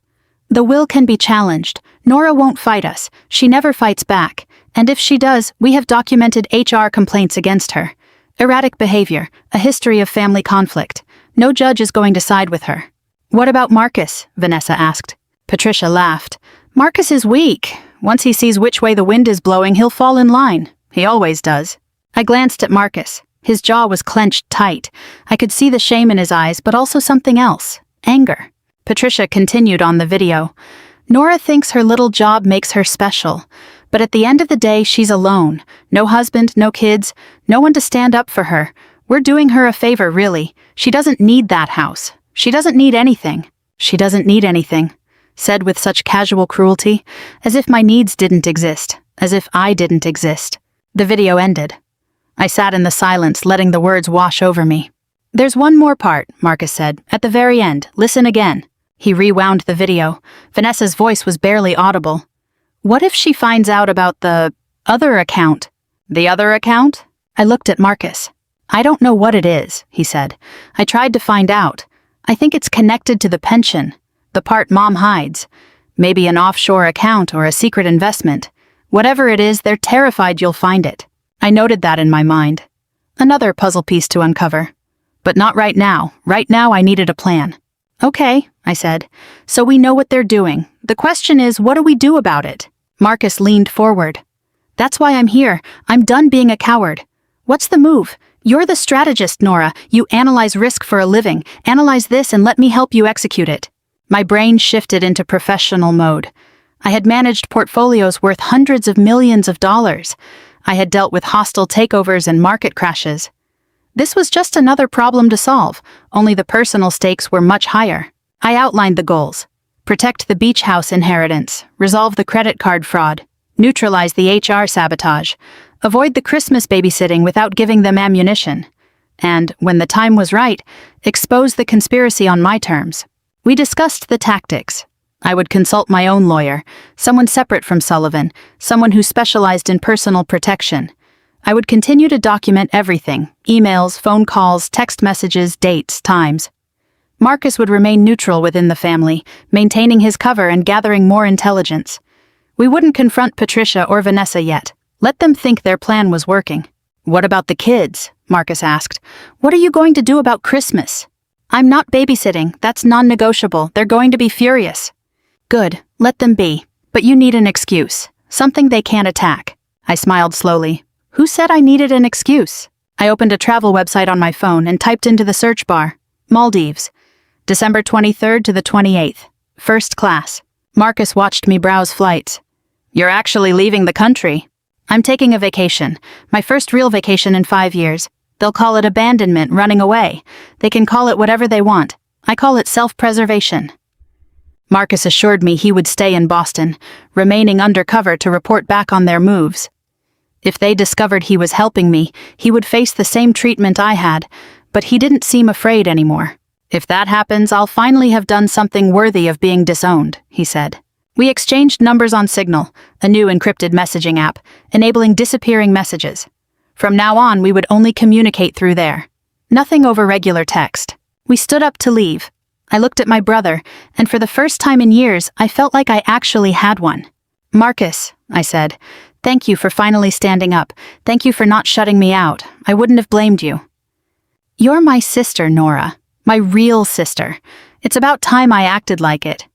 The will can be challenged. Nora won't fight us. She never fights back. And if she does, we have documented HR complaints against her. Erratic behavior, a history of family conflict. No judge is going to side with her. What about Marcus? Vanessa asked. Patricia laughed. Marcus is weak. Once he sees which way the wind is blowing, he'll fall in line. He always does. I glanced at Marcus. His jaw was clenched tight. I could see the shame in his eyes, but also something else. Anger. Patricia continued on the video. Nora thinks her little job makes her special. But at the end of the day, she's alone. No husband, no kids, no one to stand up for her. We're doing her a favor, really. She doesn't need that house. She doesn't need anything. She doesn't need anything. Said with such casual cruelty, as if my needs didn't exist, as if I didn't exist. The video ended. I sat in the silence, letting the words wash over me. "There's one more part," Marcus said, "at the very end. Listen again." He rewound the video. Vanessa's voice was barely audible. "What if she finds out about the other account?" "The other account?" I looked at Marcus. "I don't know what it is," he said. "I tried to find out. I think it's connected to the pension, the part Mom hides. Maybe an offshore account or a secret investment. Whatever it is, they're terrified you'll find it." I noted that in my mind. Another puzzle piece to uncover. But not right now. Right now I needed a plan. "Okay," I said. "So we know what they're doing. The question is, what do we do about it?" Marcus leaned forward. "That's why I'm here. I'm done being a coward. What's the move? You're the strategist, Nora. You analyze risk for a living. Analyze this and let me help you execute it." My brain shifted into professional mode. I had managed portfolios worth hundreds of millions of dollars. I had dealt with hostile takeovers and market crashes. This was just another problem to solve, only the personal stakes were much higher. I outlined the goals. Protect the beach house inheritance, resolve the credit card fraud, neutralize the HR sabotage, avoid the Christmas babysitting without giving them ammunition, and, when the time was right, expose the conspiracy on my terms. We discussed the tactics. I would consult my own lawyer, someone separate from Sullivan, someone who specialized in personal protection. I would continue to document everything: emails, phone calls, text messages, dates, times. Marcus would remain neutral within the family, maintaining his cover and gathering more intelligence. We wouldn't confront Patricia or Vanessa yet. Let them think their plan was working. "What about the kids?" Marcus asked. "What are you going to do about Christmas?" "I'm not babysitting. That's non-negotiable. They're going to be furious." "Good. Let them be. But you need an excuse. Something they can't attack." I smiled slowly. Who said I needed an excuse? I opened a travel website on my phone and typed into the search bar, Maldives, December 23rd to the 28th, first class. Marcus watched me browse flights. "You're actually leaving the country." "I'm taking a vacation, my first real vacation in 5 years. They'll call it abandonment, running away. They can call it whatever they want. I call it self-preservation." Marcus assured me he would stay in Boston, remaining undercover to report back on their moves. If they discovered he was helping me, he would face the same treatment I had, but he didn't seem afraid anymore. "If that happens, I'll finally have done something worthy of being disowned," he said. We exchanged numbers on Signal, a new encrypted messaging app, enabling disappearing messages. From now on, we would only communicate through there. Nothing over regular text. We stood up to leave. I looked at my brother, and for the first time in years, I felt like I actually had one. "Marcus," I said, "thank you for finally standing up. Thank you for not shutting me out. I wouldn't have blamed you." "You're my sister, Nora. My real sister. It's about time I acted like it."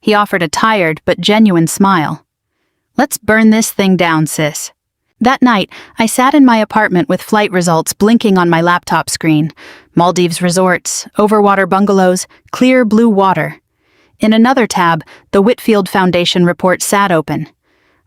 He offered a tired but genuine smile. "Let's burn this thing down, sis." That night, I sat in my apartment with flight results blinking on my laptop screen. Maldives resorts, overwater bungalows, clear blue water. In another tab, the Whitfield Foundation report sat open.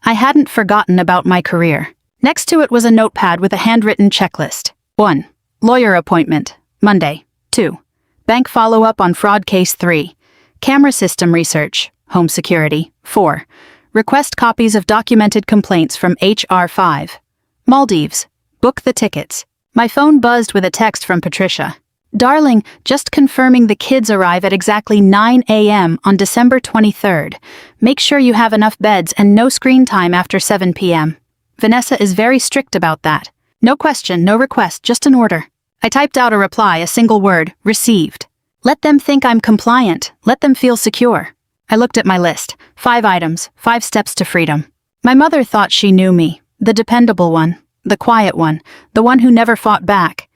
I hadn't forgotten about my career. Next to it was a notepad with a handwritten checklist. 1. Lawyer appointment, Monday. 2. Bank follow-up on fraud case 3. Camera system research, home security. 4. Request copies of documented complaints from HR 5. Maldives. Book the tickets. My phone buzzed with a text from Patricia. "Darling, just confirming the kids arrive at exactly 9 a.m. on December 23rd. Make sure you have enough beds and no screen time after 7 p.m. Vanessa is very strict about that. No question, no request, just an order." I typed out a reply, a single word, received. Let them think I'm compliant. Let them feel secure. I looked at my list. 5 items, 5 steps to freedom. My mother thought she knew me, the dependable one, the quiet one, the one who never fought back.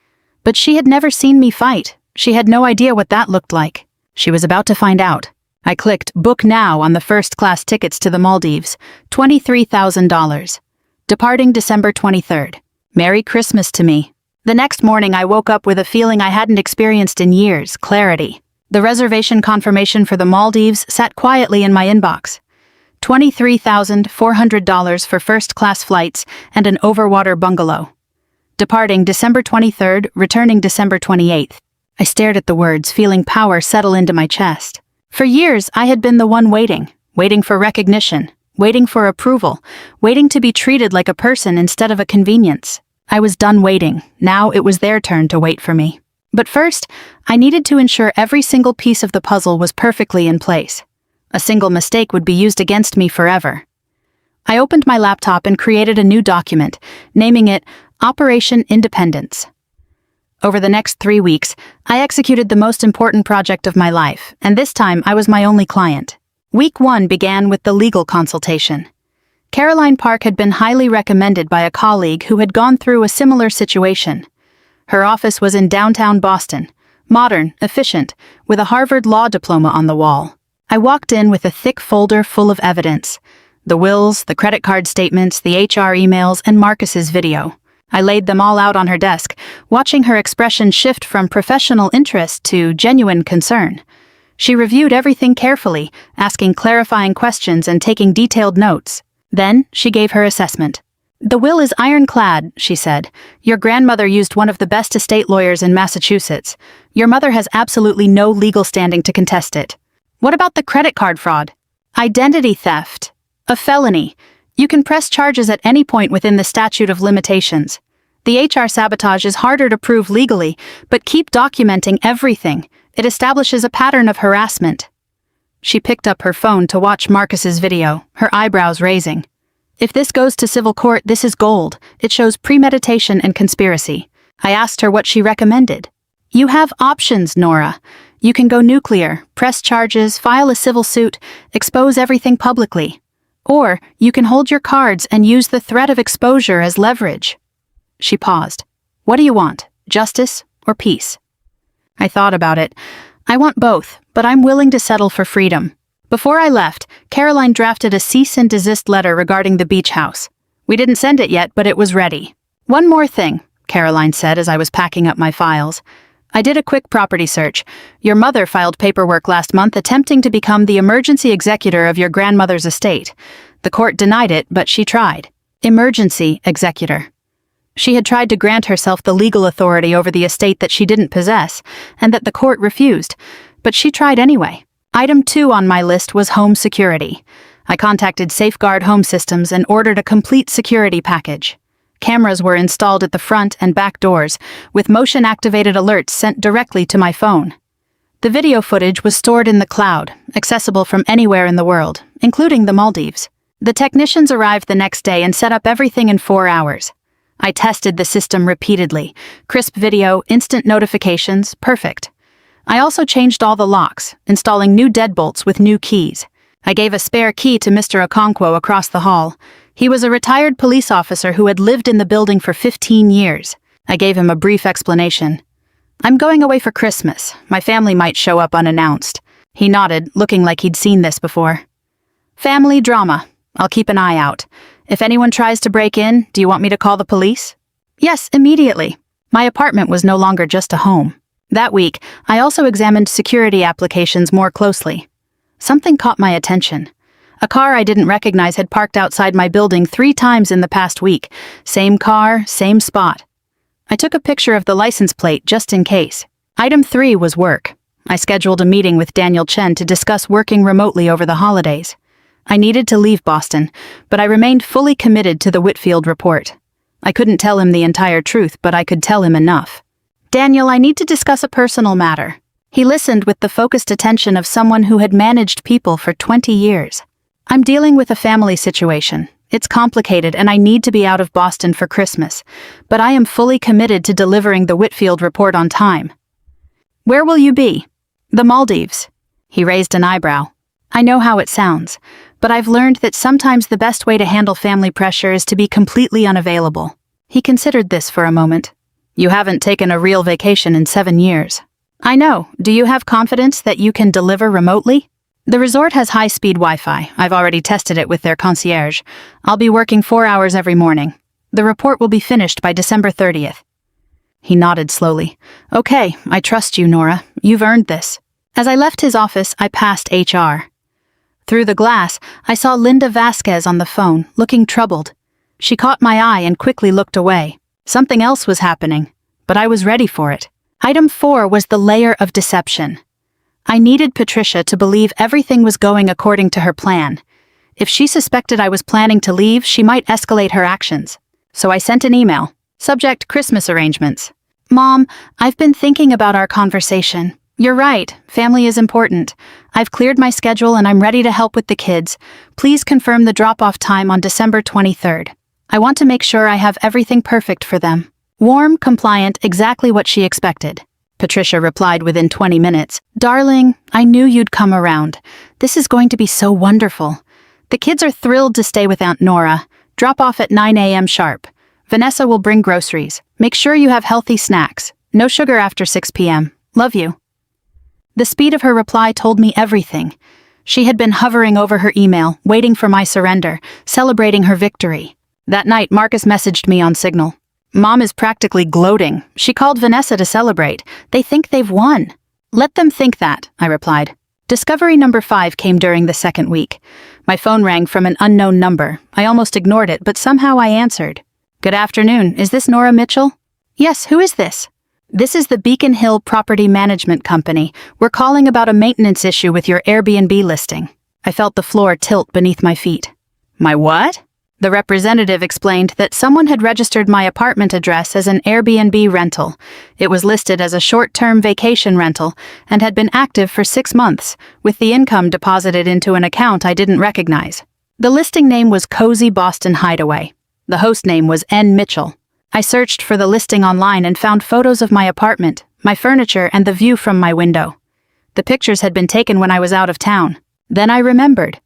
But she had never seen me fight. She had no idea what that looked like. She was about to find out. I clicked book now on the first-class tickets to the Maldives, $23,000. Departing December 23rd. Merry Christmas to me. The next morning I woke up with a feeling I hadn't experienced in years, clarity. The reservation confirmation for the Maldives sat quietly in my inbox. $23,400 for first-class flights and an overwater bungalow. Departing December 23rd, returning December 28th. I stared at the words, feeling power settle into my chest. For years, I had been the one waiting for recognition, waiting for approval, waiting to be treated like a person instead of a convenience. I was done waiting. Now it was their turn to wait for me. But first, I needed to ensure every single piece of the puzzle was perfectly in place. A single mistake would be used against me forever. I opened my laptop and created a new document, naming it Operation Independence. Over the next 3 weeks, I executed the most important project of my life, and this time I was my only client. Week 1 began with the legal consultation. Caroline Park had been highly recommended by a colleague who had gone through a similar situation. Her office was in downtown Boston, modern, efficient, with a Harvard Law diploma on the wall. I walked in with a thick folder full of evidence. The wills, the credit card statements, the HR emails, and Marcus's video. I laid them all out on her desk, watching her expression shift from professional interest to genuine concern. She reviewed everything carefully, asking clarifying questions and taking detailed notes. Then, she gave her assessment. "The will is ironclad," she said. "Your grandmother used one of the best estate lawyers in Massachusetts. Your mother has absolutely no legal standing to contest it. What about the credit card fraud? Identity theft. A felony. You can press charges at any point within the statute of limitations. The HR sabotage is harder to prove legally, but keep documenting everything. It establishes a pattern of harassment." She picked up her phone to watch Marcus's video, her eyebrows raising. "If this goes to civil court, this is gold. It shows premeditation and conspiracy." I asked her what she recommended. "You have options, Nora. You can go nuclear, press charges, file a civil suit, expose everything publicly. Or you can hold your cards and use the threat of exposure as leverage." She paused. "What do you want? Justice or peace?" I thought about it. I want both, but I'm willing to settle for freedom. Before I left, Caroline drafted a cease and desist letter regarding the beach house. We didn't send it yet, but it was ready. "One more thing," Caroline said as I was packing up my files. "I did a quick property search. Your mother filed paperwork last month attempting to become the emergency executor of your grandmother's estate. The court denied it, but she tried. Emergency executor. She had tried to grant herself the legal authority over the estate that she didn't possess, and that the court refused, but she tried anyway. Item 2 on my list was home security. I contacted Safeguard Home Systems and ordered a complete security package. Cameras were installed at the front and back doors, with motion-activated alerts sent directly to my phone. The video footage was stored in the cloud, accessible from anywhere in the world, including the Maldives. The technicians arrived the next day and set up everything in 4 hours. I tested the system repeatedly. Crisp video, instant notifications, perfect. I also changed all the locks, installing new deadbolts with new keys. I gave a spare key to Mr. Okonkwo across the hall. He was a retired police officer who had lived in the building for 15 years. I gave him a brief explanation. "I'm going away for Christmas. My family might show up unannounced." He nodded, looking like he'd seen this before. "Family drama. I'll keep an eye out. If anyone tries to break in, do you want me to call the police?" "Yes, immediately." My apartment was no longer just a home. That week, I also examined security applications more closely. Something caught my attention. A car I didn't recognize had parked outside my building 3 times in the past week. Same car, same spot. I took a picture of the license plate just in case. Item 3 was work. I scheduled a meeting with Daniel Chen to discuss working remotely over the holidays. I needed to leave Boston, but I remained fully committed to the Whitfield report. I couldn't tell him the entire truth, but I could tell him enough. "Daniel, I need to discuss a personal matter." He listened with the focused attention of someone who had managed people for 20 years. "I'm dealing with a family situation. It's complicated and I need to be out of Boston for Christmas, but I am fully committed to delivering the Whitfield report on time." "Where will you be?" "The Maldives." He raised an eyebrow. "I know how it sounds, but I've learned that sometimes the best way to handle family pressure is to be completely unavailable." He considered this for a moment. "You haven't taken a real vacation in 7 years." "I know. Do you have confidence that you can deliver remotely?" "The resort has high-speed Wi-Fi. I've already tested it with their concierge. I'll be working 4 hours every morning. The report will be finished by December 30th. He nodded slowly. "Okay, I trust you, Nora. You've earned this." As I left his office, I passed HR. Through the glass, I saw Linda Vasquez on the phone, looking troubled. She caught my eye and quickly looked away. Something else was happening, but I was ready for it. Item 4 was the layer of deception. I needed Patricia to believe everything was going according to her plan. If she suspected I was planning to leave, she might escalate her actions. So I sent an email. Subject: Christmas arrangements. Mom, I've been thinking about our conversation. You're right, family is important. I've cleared my schedule and I'm ready to help with the kids. Please confirm the drop-off time on December 23rd. I want to make sure I have everything perfect for them. Warm, compliant, exactly what she expected. Patricia replied within 20 minutes. Darling, I knew you'd come around. This is going to be so wonderful. The kids are thrilled to stay with Aunt Nora. Drop off at 9 a.m. sharp. Vanessa will bring groceries. Make sure you have healthy snacks. No sugar after 6 p.m. Love you. The speed of her reply told me everything. She had been hovering over her email, waiting for my surrender, celebrating her victory. That night, Marcus messaged me on Signal. Mom is practically gloating. She called Vanessa to celebrate. They think they've won. Let them think that, I replied. Discovery number 5 came during the second week. My phone rang from an unknown number. I almost ignored it, but somehow I answered. Good afternoon. Is this Nora Mitchell? Yes, who is this? This is the Beacon Hill Property Management Company. We're calling about a maintenance issue with your Airbnb listing. I felt the floor tilt beneath my feet. My what? The representative explained that someone had registered my apartment address as an Airbnb rental. It was listed as a short-term vacation rental and had been active for 6 months, with the income deposited into an account I didn't recognize. The listing name was Cozy Boston Hideaway. The host name was N. Mitchell. I searched for the listing online and found photos of my apartment, my furniture, and the view from my window. The pictures had been taken when I was out of town. Then I remembered.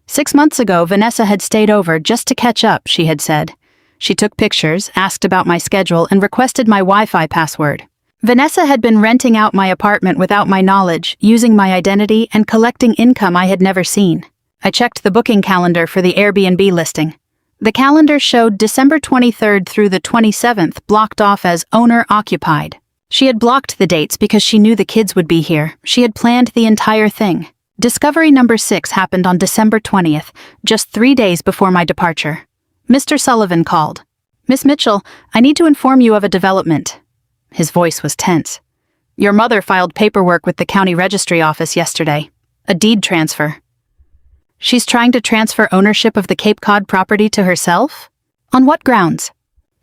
6 months ago, Vanessa had stayed over just to catch up, she had said. She took pictures, asked about my schedule, and requested my Wi-Fi password. Vanessa had been renting out my apartment without my knowledge, using my identity and collecting income I had never seen. I checked the booking calendar for the Airbnb listing. The calendar showed December 23rd through the 27th blocked off as owner-occupied. She had blocked the dates because she knew the kids would be here. She had planned the entire thing. Discovery number 6 happened on December 20th, just 3 days before my departure. Mr. Sullivan called. Miss Mitchell, I need to inform you of a development. His voice was tense. Your mother filed paperwork with the county registry office yesterday. A deed transfer. She's trying to transfer ownership of the Cape Cod property to herself? On what grounds?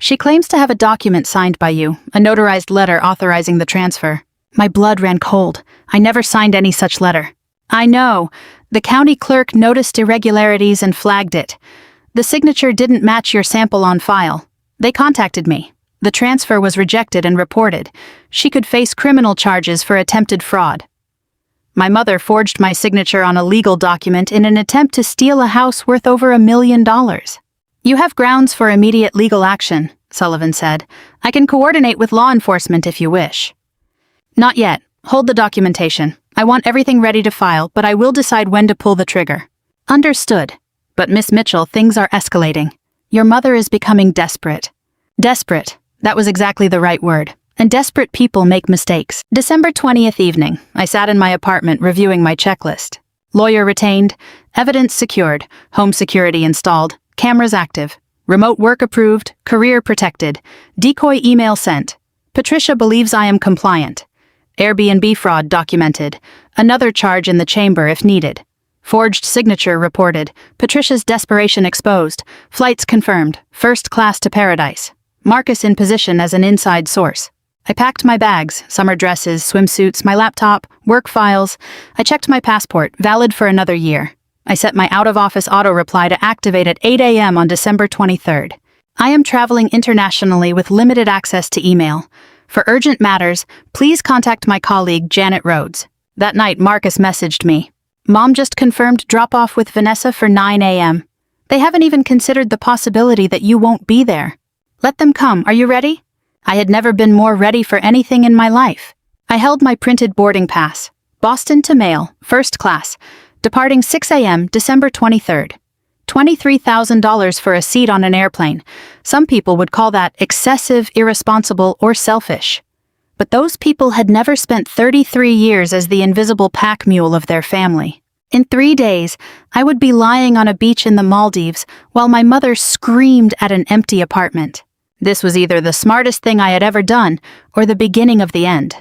She claims to have a document signed by you, a notarized letter authorizing the transfer. My blood ran cold. I never signed any such letter. I know. The county clerk noticed irregularities and flagged it. The signature didn't match your sample on file. They contacted me. The transfer was rejected and reported. She could face criminal charges for attempted fraud. My mother forged my signature on a legal document in an attempt to steal a house worth over $1 million. You have grounds for immediate legal action, Sullivan said. I can coordinate with law enforcement if you wish. Not yet. Hold the documentation. I want everything ready to file, but I will decide when to pull the trigger. Understood. But Miss Mitchell, things are escalating. Your mother is becoming desperate. Desperate. That was exactly the right word. And desperate people make mistakes. December 20th evening, I sat in my apartment reviewing my checklist. Lawyer retained, evidence secured, home security installed, cameras active, remote work approved, career protected, decoy email sent. Patricia believes I am compliant. Airbnb fraud documented. Another charge in the chamber if needed. Forged signature reported. Patricia's desperation exposed. Flights confirmed. First class to paradise. Marcus in position as an inside source. I packed my bags, summer dresses, swimsuits, my laptop, work files. I checked my passport, valid for another year. I set my out-of-office auto-reply to activate at 8 a.m. on December 23rd. I am traveling internationally with limited access to email. For urgent matters, please contact my colleague Janet Rhodes. That night, Marcus messaged me. Mom just confirmed drop-off with Vanessa for 9 a.m. They haven't even considered the possibility that you won't be there. Let them come. Are you ready? I had never been more ready for anything in my life. I held my printed boarding pass. Boston to Mail, first class. Departing 6 a.m., December 23rd. $23,000 for a seat on an airplane. Some people would call that excessive, irresponsible, or selfish. But those people had never spent 33 years as the invisible pack mule of their family. In 3 days, I would be lying on a beach in the Maldives while my mother screamed at an empty apartment. This was either the smartest thing I had ever done or the beginning of the end.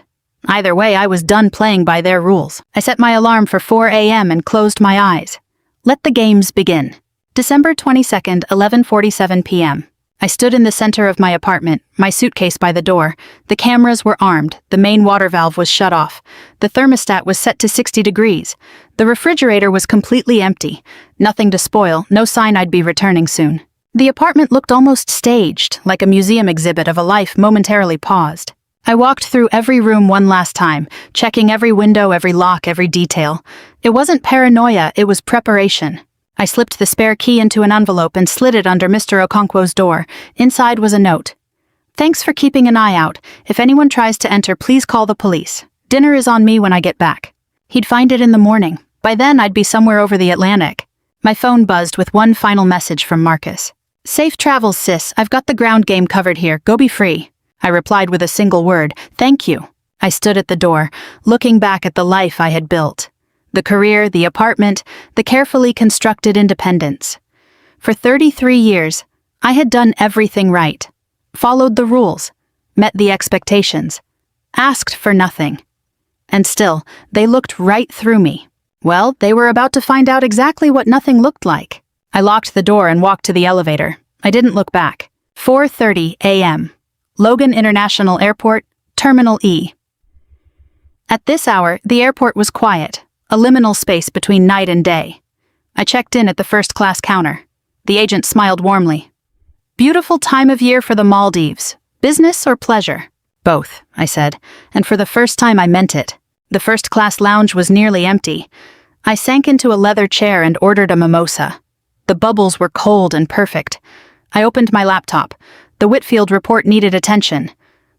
Either way, I was done playing by their rules. I set my alarm for 4 a.m. and closed my eyes. Let the games begin. December 22nd, 11:47 p.m. I stood in the center of my apartment, my suitcase by the door. The cameras were armed, the main water valve was shut off. The thermostat was set to 60 degrees. The refrigerator was completely empty. Nothing to spoil, no sign I'd be returning soon. The apartment looked almost staged, like a museum exhibit of a life momentarily paused. I walked through every room one last time, checking every window, every lock, every detail. It wasn't paranoia, it was preparation. I slipped the spare key into an envelope and slid it under Mr. Okonkwo's door. Inside was a note. "Thanks for keeping an eye out. If anyone tries to enter, please call the police. Dinner is on me when I get back." He'd find it in the morning. By then, I'd be somewhere over the Atlantic. My phone buzzed with one final message from Marcus. "Safe travels, sis. I've got the ground game covered here. Go be free." I replied with a single word, "Thank you." I stood at the door, looking back at the life I had built. The career, the apartment, the carefully constructed independence. For 33 years, I had done everything right. Followed the rules, met the expectations, asked for nothing. And still, they looked right through me. Well, they were about to find out exactly what nothing looked like. I locked the door and walked to the elevator. I didn't look back. 4:30 a.m. Logan International Airport, Terminal E. At this hour, the airport was quiet, a liminal space between night and day. I checked in at the first-class counter. The agent smiled warmly. "Beautiful time of year for the Maldives. Business or pleasure?" "Both," I said, and for the first time I meant it. The first-class lounge was nearly empty. I sank into a leather chair and ordered a mimosa. The bubbles were cold and perfect. I opened my laptop. The Whitfield report needed attention.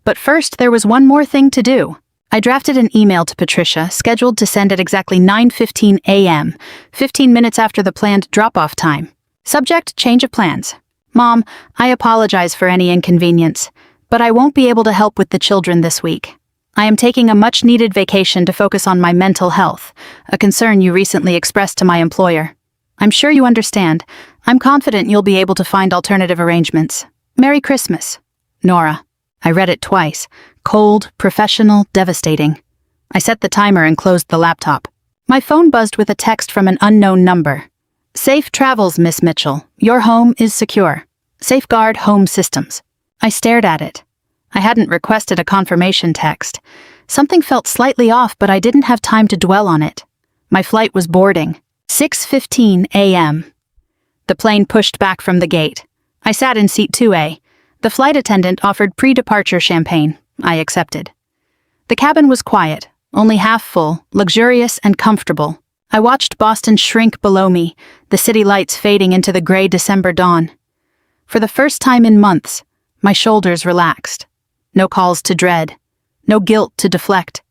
But first, there was one more thing to do. I drafted an email to Patricia, scheduled to send at exactly 9:15 a.m., 15 minutes after the planned drop-off time. Subject: change of plans. "Mom, I apologize for any inconvenience, but I won't be able to help with the children this week. I am taking a much-needed vacation to focus on my mental health, a concern you recently expressed to my employer. I'm sure you understand. I'm confident you'll be able to find alternative arrangements. Merry Christmas. Nora." I read it twice. Cold, professional, devastating. I set the timer and closed the laptop. My phone buzzed with a text from an unknown number. "Safe travels, Miss Mitchell. Your home is secure. Safeguard Home Systems." I stared at it. I hadn't requested a confirmation text. Something felt slightly off, but I didn't have time to dwell on it. My flight was boarding. 6:15 a.m. The plane pushed back from the gate. I sat in seat 2A. The flight attendant offered pre-departure champagne. I accepted. The cabin was quiet, only half full, luxurious and comfortable. I watched Boston shrink below me, the city lights fading into the gray December dawn. For the first time in months, my shoulders relaxed. No calls to dread. No guilt to deflect.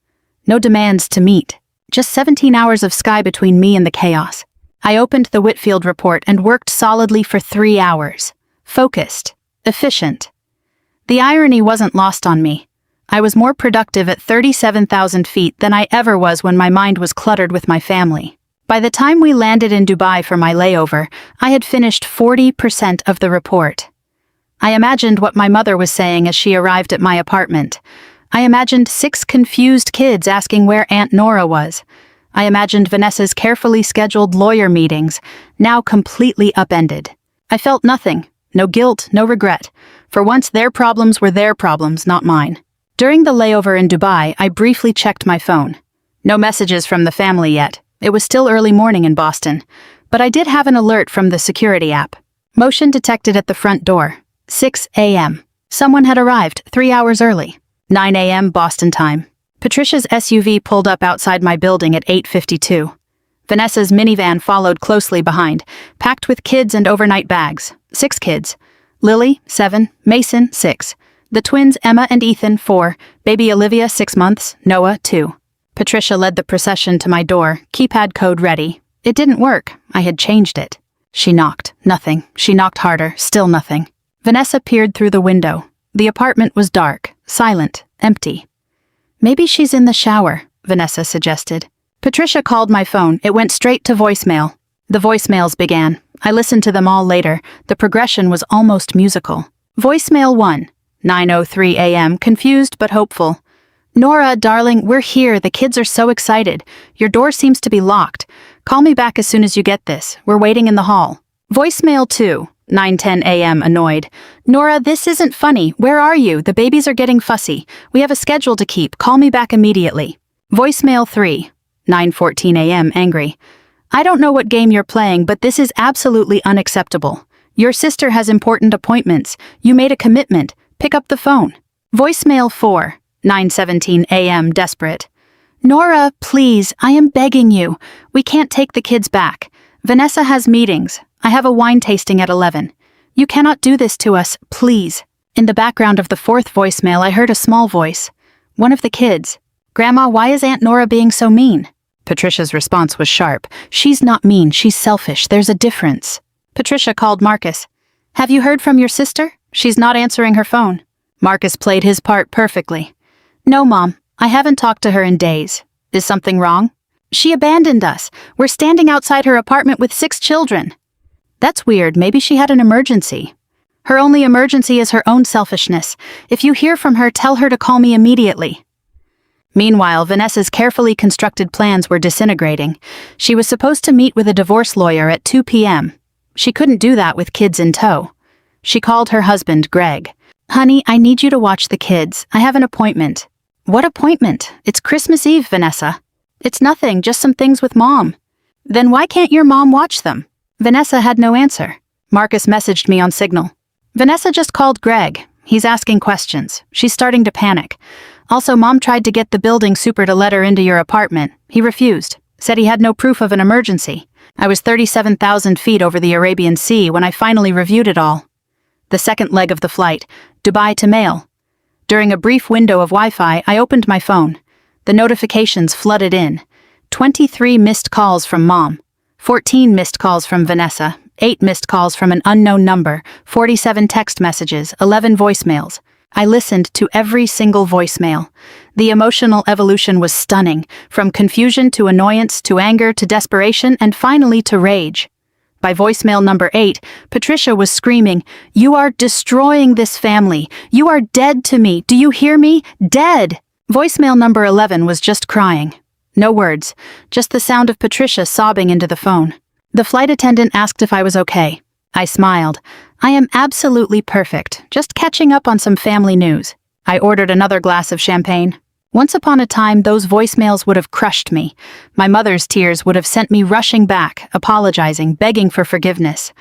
No demands to meet. Just 17 hours of sky between me and the chaos. I opened the Whitfield report and worked solidly for 3 hours. Focused. Efficient. The irony wasn't lost on me. I was more productive at 37,000 feet than I ever was when my mind was cluttered with my family. By the time we landed in Dubai for my layover, I had finished 40% of the report. I imagined what my mother was saying as she arrived at my apartment. I imagined 6 confused kids asking where Aunt Nora was. I imagined Vanessa's carefully scheduled lawyer meetings, now completely upended. I felt nothing. No guilt, no regret. For once, their problems were their problems, not mine. During the layover in Dubai, I briefly checked my phone. No messages from the family yet. It was still early morning in Boston. But I did have an alert from the security app. Motion detected at the front door. 6 a.m. Someone had arrived 3 hours early. 9 a.m. Boston time. Patricia's SUV pulled up outside my building at 8:52. Vanessa's minivan followed closely behind, packed with kids and overnight bags. 6 kids. Lily, 7, Mason, 6. The twins Emma and Ethan, 4, baby Olivia, 6 months, Noah, 2. Patricia led the procession to my door, keypad code ready. It didn't work. I had changed it. She knocked. Nothing. She knocked harder. Still nothing. Vanessa peered through the window. The apartment was dark, silent, empty. "Maybe she's in the shower," Vanessa suggested. Patricia called my phone. It went straight to voicemail. The voicemails began. I listened to them all later. The progression was almost musical. Voicemail 1, 9:03 a.m., confused but hopeful. Nora, darling, we're here. The kids are so excited. Your door seems to be locked. Call me back as soon as you get this. We're waiting in the hall. Voicemail 2, 9:10 a.m., annoyed. Nora, this isn't funny. Where are you? The babies are getting fussy. We have a schedule to keep. Call me back immediately. Voicemail 3, 9:14 a.m., angry. I don't know what game you're playing, but this is absolutely unacceptable. Your sister has important appointments. You made a commitment. Pick up the phone. Voicemail 4, 9:17 a.m., desperate. Nora, please, I am begging you. We can't take the kids back. Vanessa has meetings. I have a wine tasting at 11. You cannot do this to us, please. In the background of the fourth voicemail, I heard a small voice. One of the kids. Grandma, why is Aunt Nora being so mean? Patricia's response was sharp. She's not mean, she's selfish. There's a difference. Patricia called Marcus. Have you heard from your sister? She's not answering her phone. Marcus played his part perfectly. No, Mom. I haven't talked to her in days. Is something wrong? She abandoned us. We're standing outside her apartment with 6 children. That's weird. Maybe she had an emergency. Her only emergency is her own selfishness. If you hear from her, tell her to call me immediately. Meanwhile, Vanessa's carefully constructed plans were disintegrating. She was supposed to meet with a divorce lawyer at 2 p.m. She couldn't do that with kids in tow. She called her husband, Greg. Honey, I need you to watch the kids. I have an appointment. What appointment? It's Christmas Eve, Vanessa. It's nothing, just some things with Mom. Then why can't your mom watch them? Vanessa had no answer. Marcus messaged me on Signal. Vanessa just called Greg. He's asking questions. She's starting to panic. Also, Mom tried to get the building super to let her into your apartment. He refused. Said he had no proof of an emergency. I was 37,000 feet over the Arabian Sea when I finally reviewed it all. The second leg of the flight, Dubai to Mail. During a brief window of Wi-Fi, I opened my phone. The notifications flooded in. 23 missed calls from Mom. 14 missed calls from Vanessa. 8 missed calls from an unknown number. 47 text messages. 11 voicemails. I listened to every single voicemail. The emotional evolution was stunning, from confusion to annoyance to anger to desperation and finally to rage. By voicemail number 8, Patricia was screaming, "You are destroying this family. You are dead to me. Do you hear me? Dead!" Voicemail number 11 was just crying. No words, just the sound of Patricia sobbing into the phone. The flight attendant asked if I was okay. I smiled. I am absolutely perfect, just catching up on some family news. I ordered another glass of champagne. Once upon a time, those voicemails would have crushed me. My mother's tears would have sent me rushing back, apologizing, begging for forgiveness.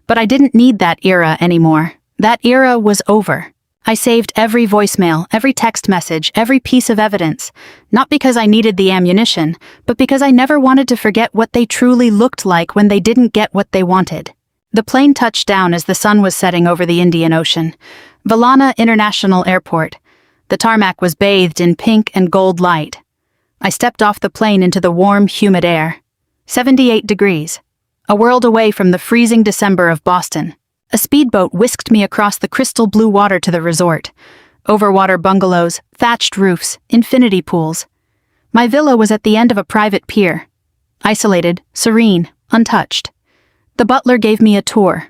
But I didn't need that era anymore. That era was over. I saved every voicemail, every text message, every piece of evidence. Not because I needed the ammunition, but because I never wanted to forget what they truly looked like when they didn't get what they wanted. The plane touched down as the sun was setting over the Indian Ocean. Valana International Airport. The tarmac was bathed in pink and gold light. I stepped off the plane into the warm, humid air. 78 degrees. A world away from the freezing December of Boston. A speedboat whisked me across the crystal blue water to the resort. Overwater bungalows, thatched roofs, infinity pools. My villa was at the end of a private pier. Isolated, serene, untouched. The butler gave me a tour.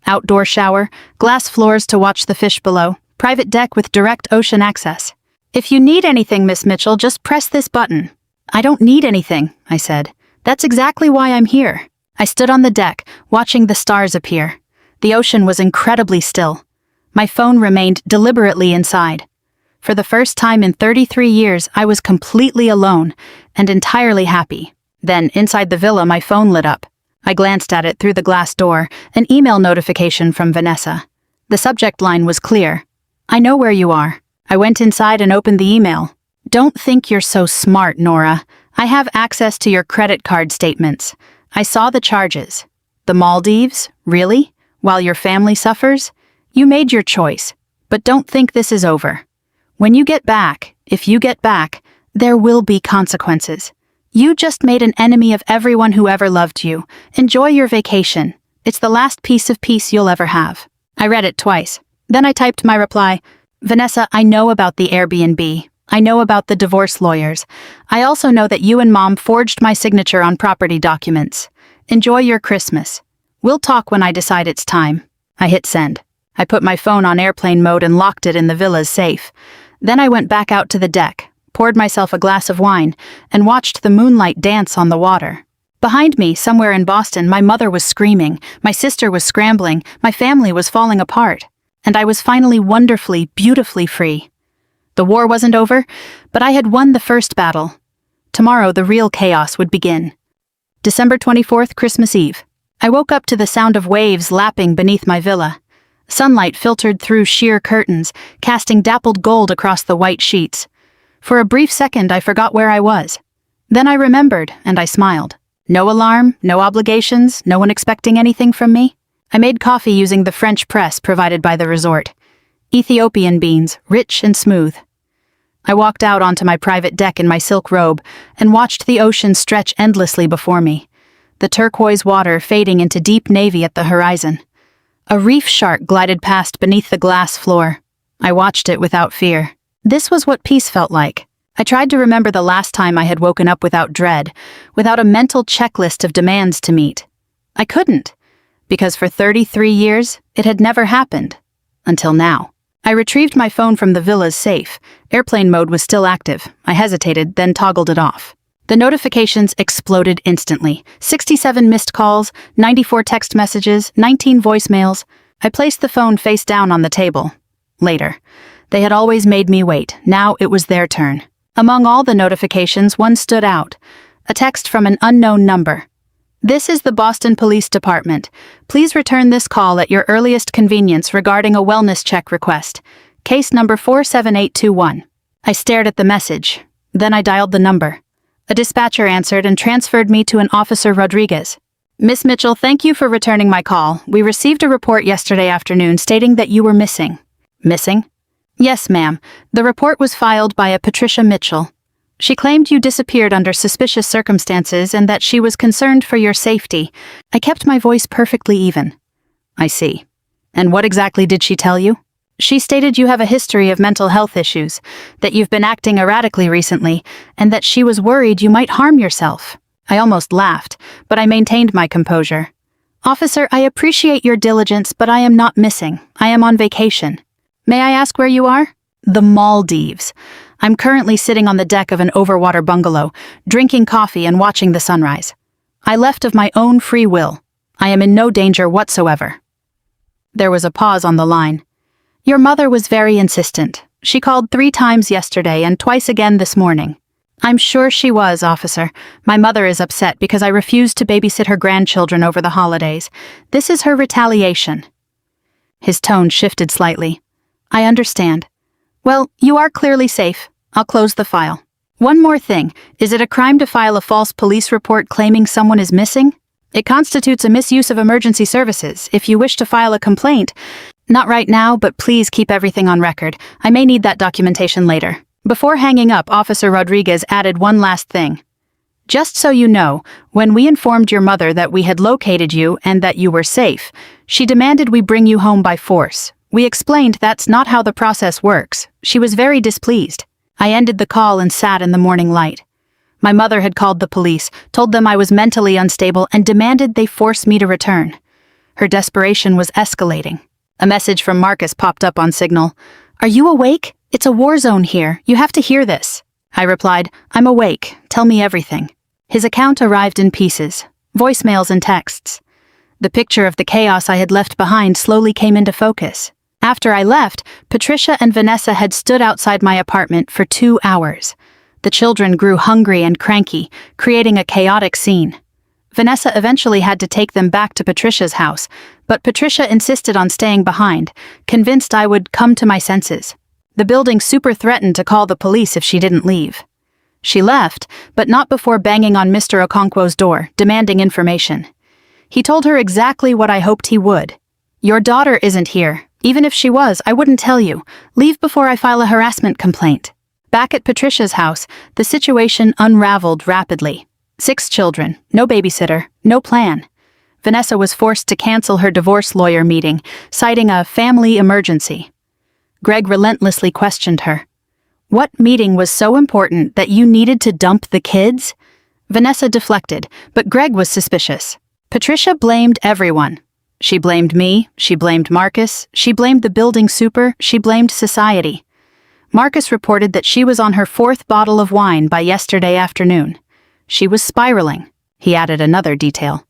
Outdoor shower, glass floors to watch the fish below, private deck with direct ocean access. If you need anything, Miss Mitchell, just press this button. I don't need anything, I said. That's exactly why I'm here. I stood on the deck, watching the stars appear. The ocean was incredibly still. My phone remained deliberately inside. For the first time in 33 years, I was completely alone and entirely happy. Then, inside the villa, my phone lit up. I glanced at it through the glass door, an email notification from Vanessa. The subject line was clear. I know where you are. I went inside and opened the email. Don't think you're so smart, Nora. I have access to your credit card statements. I saw the charges. The Maldives? Really? While your family suffers? You made your choice. But don't think this is over. When you get back, if you get back, there will be consequences. You just made an enemy of everyone who ever loved you. Enjoy your vacation. It's the last piece of peace you'll ever have. I read it twice. Then I typed my reply. Vanessa, I know about the Airbnb. I know about the divorce lawyers. I also know that you and Mom forged my signature on property documents. Enjoy your Christmas. We'll talk when I decide it's time. I hit send. I put my phone on airplane mode and locked it in the villa's safe. Then I went back out to the deck, poured myself a glass of wine, and watched the moonlight dance on the water. Behind me, somewhere in Boston, my mother was screaming, my sister was scrambling, my family was falling apart, and I was finally wonderfully, beautifully free. The war wasn't over, but I had won the first battle. Tomorrow, the real chaos would begin. December 24th, Christmas Eve. I woke up to the sound of waves lapping beneath my villa. Sunlight filtered through sheer curtains, casting dappled gold across the white sheets. For a brief second, I forgot where I was. Then I remembered, and I smiled. No alarm, no obligations, no one expecting anything from me. I made coffee using the French press provided by the resort. Ethiopian beans, rich and smooth. I walked out onto my private deck in my silk robe and watched the ocean stretch endlessly before me, the turquoise water fading into deep navy at the horizon. A reef shark glided past beneath the glass floor. I watched it without fear. This was what peace felt like. I tried to remember the last time I had woken up without dread, without a mental checklist of demands to meet. I couldn't, because for 33 years, it had never happened. Until now. I retrieved my phone from the villa's safe. Airplane mode was still active. I hesitated, then toggled it off. The notifications exploded instantly. 67 missed calls, 94 text messages, 19 voicemails. I placed the phone face down on the table. Later. They had always made me wait. Now it was their turn. Among all the notifications, one stood out. A text from an unknown number. This is the Boston Police Department. Please return this call at your earliest convenience regarding a wellness check request. Case number 47821. I stared at the message. Then I dialed the number. A dispatcher answered and transferred me to an Officer Rodriguez. Miss Mitchell, thank you for returning my call. We received a report yesterday afternoon stating that you were missing. Missing? Yes, ma'am. The report was filed by a Patricia Mitchell. She claimed you disappeared under suspicious circumstances and that she was concerned for your safety. I kept my voice perfectly even. I see. And what exactly did she tell you? She stated you have a history of mental health issues, that you've been acting erratically recently, and that she was worried you might harm yourself. I almost laughed, but I maintained my composure. Officer, I appreciate your diligence, but I am not missing. I am on vacation. May I ask where you are? The Maldives. I'm currently sitting on the deck of an overwater bungalow, drinking coffee and watching the sunrise. I left of my own free will. I am in no danger whatsoever. There was a pause on the line. Your mother was very insistent. She called 3 times yesterday and twice again this morning. I'm sure she was, officer. My mother is upset because I refused to babysit her grandchildren over the holidays. This is her retaliation. His tone shifted slightly. I understand. Well, you are clearly safe. I'll close the file. One more thing. Is it a crime to file a false police report claiming someone is missing? It constitutes a misuse of emergency services. If you wish to file a complaint, not right now, but please keep everything on record. I may need that documentation later. Before hanging up, Officer Rodriguez added one last thing. Just so you know, when we informed your mother that we had located you and that you were safe, she demanded we bring you home by force. We explained that's not how the process works. She was very displeased. I ended the call and sat in the morning light. My mother had called the police, told them I was mentally unstable, and demanded they force me to return. Her desperation was escalating. A message from Marcus popped up on Signal. Are you awake? It's a war zone here. You have to hear this. I replied, I'm awake. Tell me everything. His account arrived in pieces, voicemails and texts. The picture of the chaos I had left behind slowly came into focus. After I left, Patricia and Vanessa had stood outside my apartment for 2 hours. The children grew hungry and cranky, creating a chaotic scene. Vanessa eventually had to take them back to Patricia's house, but Patricia insisted on staying behind, convinced I would come to my senses. The building super threatened to call the police if she didn't leave. She left, but not before banging on Mr. Okonkwo's door, demanding information. He told her exactly what I hoped he would. Your daughter isn't here. Even if she was, I wouldn't tell you. Leave before I file a harassment complaint. Back at Patricia's house, the situation unraveled rapidly. 6 children, no babysitter, no plan. Vanessa was forced to cancel her divorce lawyer meeting, citing a family emergency. Greg relentlessly questioned her. What meeting was so important that you needed to dump the kids? Vanessa deflected, but Greg was suspicious. Patricia blamed everyone. She blamed me, she blamed Marcus, she blamed the building super, she blamed society. Marcus reported that she was on her 4th bottle of wine by yesterday afternoon. She was spiraling. He added another detail.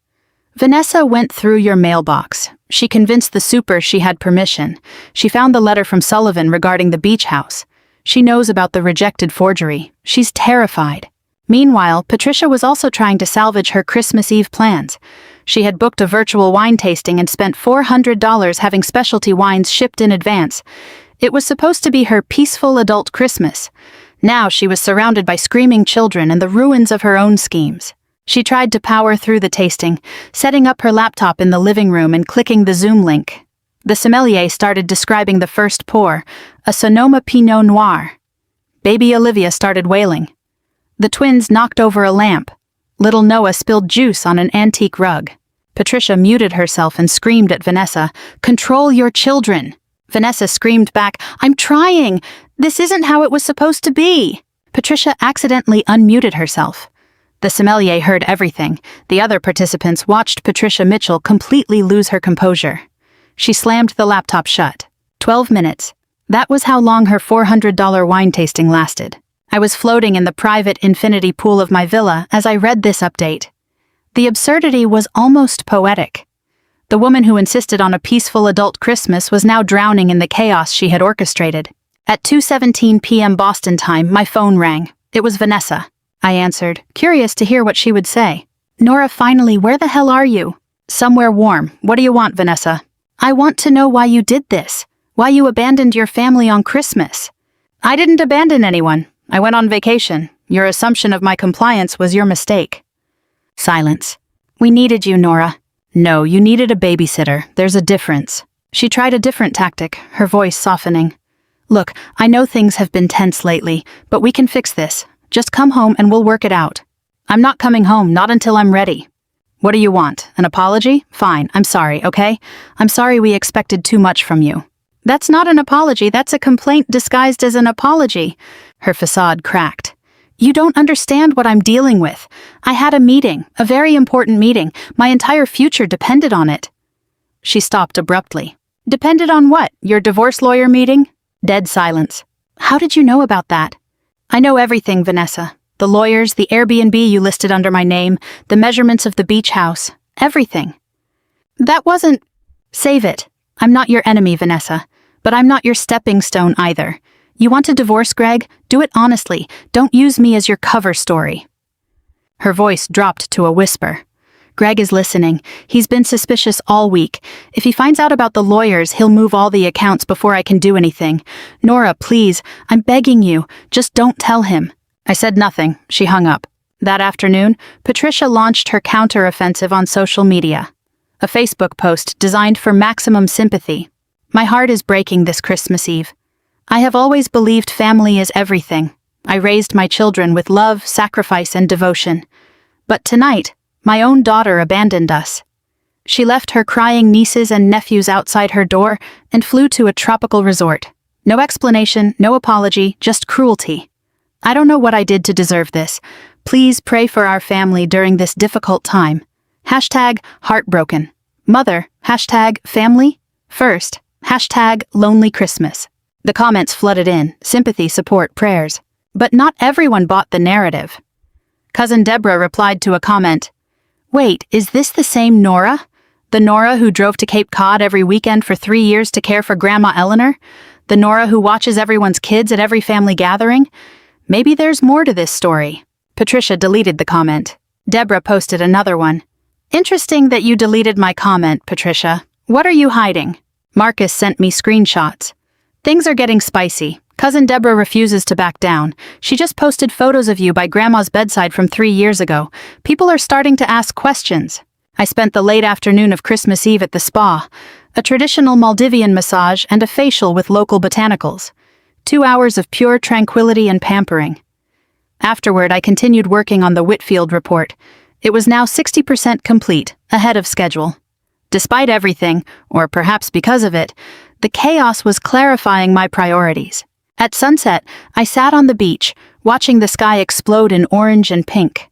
Vanessa went through your mailbox. She convinced the super she had permission. She found the letter from Sullivan regarding the beach house. She knows about the rejected forgery. She's terrified. Meanwhile, Patricia was also trying to salvage her Christmas Eve plans. She had booked a virtual wine tasting and spent $400 having specialty wines shipped in advance. It was supposed to be her peaceful adult Christmas. Now she was surrounded by screaming children and the ruins of her own schemes. She tried to power through the tasting, setting up her laptop in the living room and clicking the Zoom link. The sommelier started describing the first pour, a Sonoma Pinot Noir. Baby Olivia started wailing. The twins knocked over a lamp. Little Noah spilled juice on an antique rug. Patricia muted herself and screamed at Vanessa, "Control your children!" Vanessa screamed back, "I'm trying! This isn't how it was supposed to be!" Patricia accidentally unmuted herself. The sommelier heard everything. The other participants watched Patricia Mitchell completely lose her composure. She slammed the laptop shut. 12 minutes. That was how long her $400 wine tasting lasted. I was floating in the private infinity pool of my villa as I read this update. The absurdity was almost poetic. The woman who insisted on a peaceful adult Christmas was now drowning in the chaos she had orchestrated. At 2:17 p.m. Boston time, my phone rang. It was Vanessa. I answered, curious to hear what she would say. "Nora, finally, where the hell are you?" "Somewhere warm. What do you want, Vanessa?" "I want to know why you did this. Why you abandoned your family on Christmas." "I didn't abandon anyone. I went on vacation. Your assumption of my compliance was your mistake." Silence. "We needed you, Nora." "No, you needed a babysitter. There's a difference." She tried a different tactic, her voice softening. "Look, I know things have been tense lately, but we can fix this. Just come home and we'll work it out." "I'm not coming home, not until I'm ready." "What do you want? An apology? Fine, I'm sorry, okay? I'm sorry we expected too much from you." "That's not an apology, that's a complaint disguised as an apology." Her facade cracked. "You don't understand what I'm dealing with. I had a meeting, a very important meeting. My entire future depended on it." She stopped abruptly. "Depended on what? Your divorce lawyer meeting?" Dead silence. "How did you know about that?" "I know everything, Vanessa. The lawyers, the Airbnb you listed under my name, the measurements of the beach house, everything." "That wasn't—" "Save it. I'm not your enemy, Vanessa. But I'm not your stepping stone either. You want to divorce Greg? Do it honestly. Don't use me as your cover story." Her voice dropped to a whisper. "Greg is listening. He's been suspicious all week. If he finds out about the lawyers, he'll move all the accounts before I can do anything. Nora, please, I'm begging you, just don't tell him." I said nothing. She hung up. That afternoon, Patricia launched her counter-offensive on social media. A Facebook post designed for maximum sympathy. "My heart is breaking this Christmas Eve. I have always believed family is everything. I raised my children with love, sacrifice, and devotion. But tonight, my own daughter abandoned us. She left her crying nieces and nephews outside her door and flew to a tropical resort. No explanation, no apology, just cruelty. I don't know what I did to deserve this. Please pray for our family during this difficult time. #heartbroken. Mother, #family. First, #lonely Christmas." The comments flooded in, sympathy, support, prayers. But not everyone bought the narrative. Cousin Deborah replied to a comment, "Wait, is this the same Nora? The Nora who drove to Cape Cod every weekend for 3 years to care for Grandma Eleanor? The Nora who watches everyone's kids at every family gathering? Maybe there's more to this story." Patricia deleted the comment. Deborah posted another one. "Interesting that you deleted my comment, Patricia. What are you hiding?" Marcus sent me screenshots. "Things are getting spicy. Cousin Deborah refuses to back down. She just posted photos of you by Grandma's bedside from 3 years ago. People are starting to ask questions." I spent the late afternoon of Christmas Eve at the spa, a traditional Maldivian massage and a facial with local botanicals. 2 hours of pure tranquility and pampering. Afterward, I continued working on the Whitfield report. It was now 60% complete, ahead of schedule. Despite everything, or perhaps because of it, the chaos was clarifying my priorities. At sunset, I sat on the beach, watching the sky explode in orange and pink.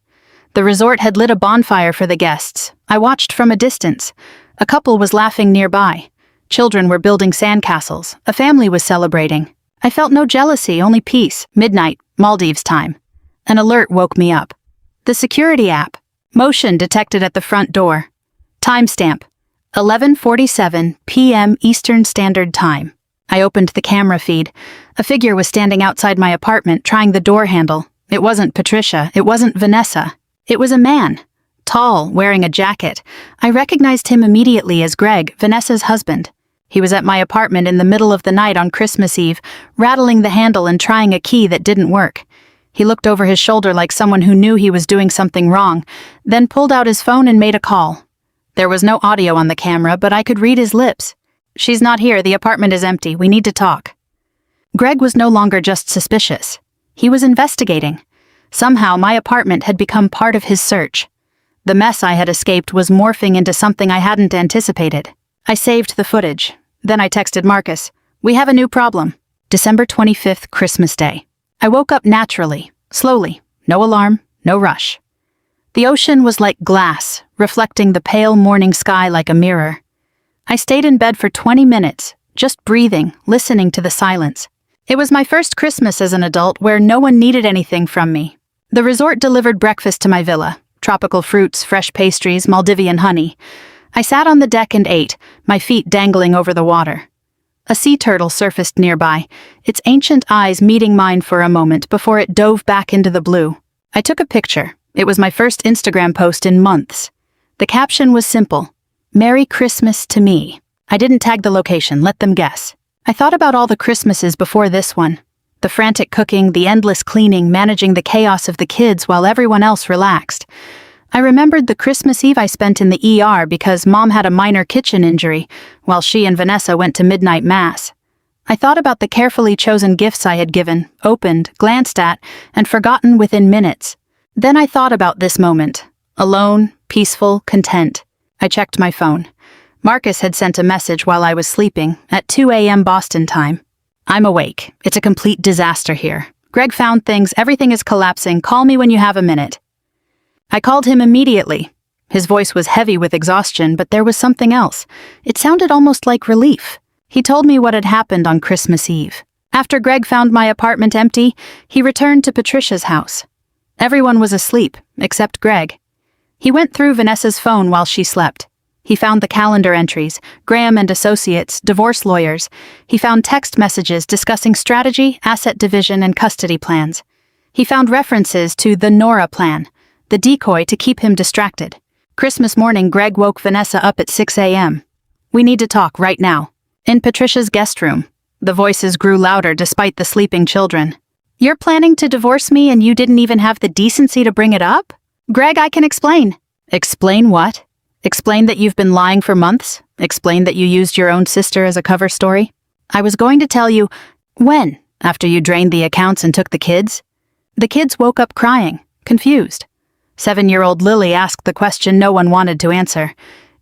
The resort had lit a bonfire for the guests. I watched from a distance. A couple was laughing nearby. Children were building sandcastles. A family was celebrating. I felt no jealousy, only peace. Midnight, Maldives time. An alert woke me up. The security app. Motion detected at the front door. Timestamp. 11:47 p.m. Eastern Standard Time. I opened the camera feed. A figure was standing outside my apartment, trying the door handle. It wasn't Patricia. It wasn't Vanessa. It was a man. Tall, wearing a jacket. I recognized him immediately as Greg, Vanessa's husband. He was at my apartment in the middle of the night on Christmas Eve, rattling the handle and trying a key that didn't work. He looked over his shoulder like someone who knew he was doing something wrong, then pulled out his phone and made a call. There was no audio on the camera, but I could read his lips. "She's not here, the apartment is empty, we need to talk." Greg was no longer just suspicious. He was investigating. Somehow my apartment had become part of his search. The mess I had escaped was morphing into something I hadn't anticipated. I saved the footage. Then I texted Marcus. "We have a new problem." December 25th, Christmas Day. I woke up naturally, slowly, no alarm, no rush. The ocean was like glass, reflecting the pale morning sky like a mirror. I stayed in bed for 20 minutes, just breathing, listening to the silence. It was my first Christmas as an adult where no one needed anything from me. The resort delivered breakfast to my villa, tropical fruits, fresh pastries, Maldivian honey. I sat on the deck and ate, my feet dangling over the water. A sea turtle surfaced nearby, its ancient eyes meeting mine for a moment before it dove back into the blue. I took a picture. It was my first Instagram post in months. The caption was simple: "Merry Christmas to me." I didn't tag the location, let them guess. I thought about all the Christmases before this one. The frantic cooking, the endless cleaning, managing the chaos of the kids while everyone else relaxed. I remembered the Christmas Eve I spent in the ER because Mom had a minor kitchen injury, while she and Vanessa went to midnight mass. I thought about the carefully chosen gifts I had given, opened, glanced at, and forgotten within minutes. Then I thought about this moment. Alone, peaceful, content. I checked my phone. Marcus had sent a message while I was sleeping, at 2 a.m. Boston time. "I'm awake. It's a complete disaster here. Greg found things, everything is collapsing. Call me when you have a minute." I called him immediately. His voice was heavy with exhaustion, but there was something else. It sounded almost like relief. He told me what had happened on Christmas Eve. After Greg found my apartment empty, he returned to Patricia's house. Everyone was asleep, except Greg. He went through Vanessa's phone while she slept. He found the calendar entries, Graham and Associates, divorce lawyers. He found text messages discussing strategy, asset division, and custody plans. He found references to the Nora plan, the decoy to keep him distracted. Christmas morning, Greg woke Vanessa up at 6 a.m. "We need to talk right now." In Patricia's guest room, the voices grew louder despite the sleeping children. "You're planning to divorce me and you didn't even have the decency to bring it up? Greg, I can explain." "Explain what?" "Explain that you've been lying for months? Explain that you used your own sister as a cover story?" "I was going to tell you." "When? After you drained the accounts and took the kids?" The kids woke up crying, confused. 7-year-old Lily asked the question no one wanted to answer.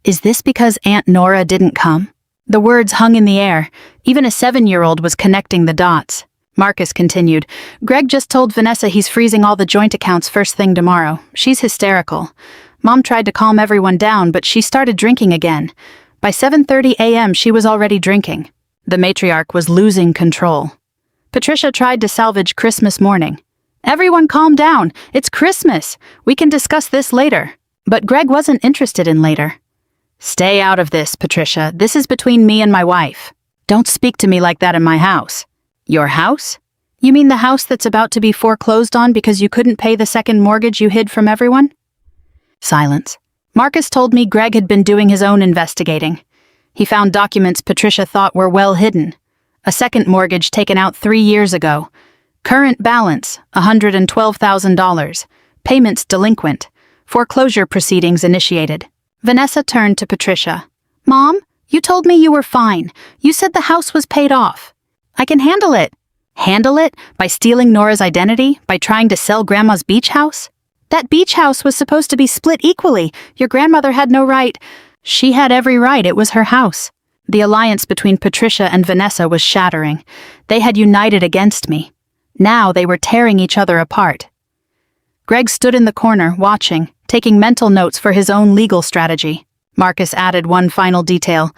"Is this because Aunt Nora didn't come?" The words hung in the air. Even a 7-year-old was connecting the dots. Marcus continued. "Greg just told Vanessa he's freezing all the joint accounts first thing tomorrow. She's hysterical. Mom tried to calm everyone down, but she started drinking again. By 7:30 a.m. she was already drinking. The matriarch was losing control. Patricia tried to salvage Christmas morning. "Everyone calm down. It's Christmas. We can discuss this later." But Greg wasn't interested in later. "Stay out of this, Patricia. This is between me and my wife. Don't speak to me like that in my house." "Your house? You mean the house that's about to be foreclosed on because you couldn't pay the second mortgage you hid from everyone?" Silence. Marcus told me Greg had been doing his own investigating. He found documents Patricia thought were well hidden. A second mortgage taken out 3 years ago. Current balance, $112,000. Payments delinquent. Foreclosure proceedings initiated. Vanessa turned to Patricia. "Mom, you told me you were fine. You said the house was paid off. I can handle it." "Handle it? By stealing Nora's identity? By trying to sell Grandma's beach house?" "That beach house was supposed to be split equally. Your grandmother had no right." "She had every right. It was her house." The alliance between Patricia and Vanessa was shattering. They had united against me. Now they were tearing each other apart. Greg stood in the corner, watching, taking mental notes for his own legal strategy. Marcus added one final detail.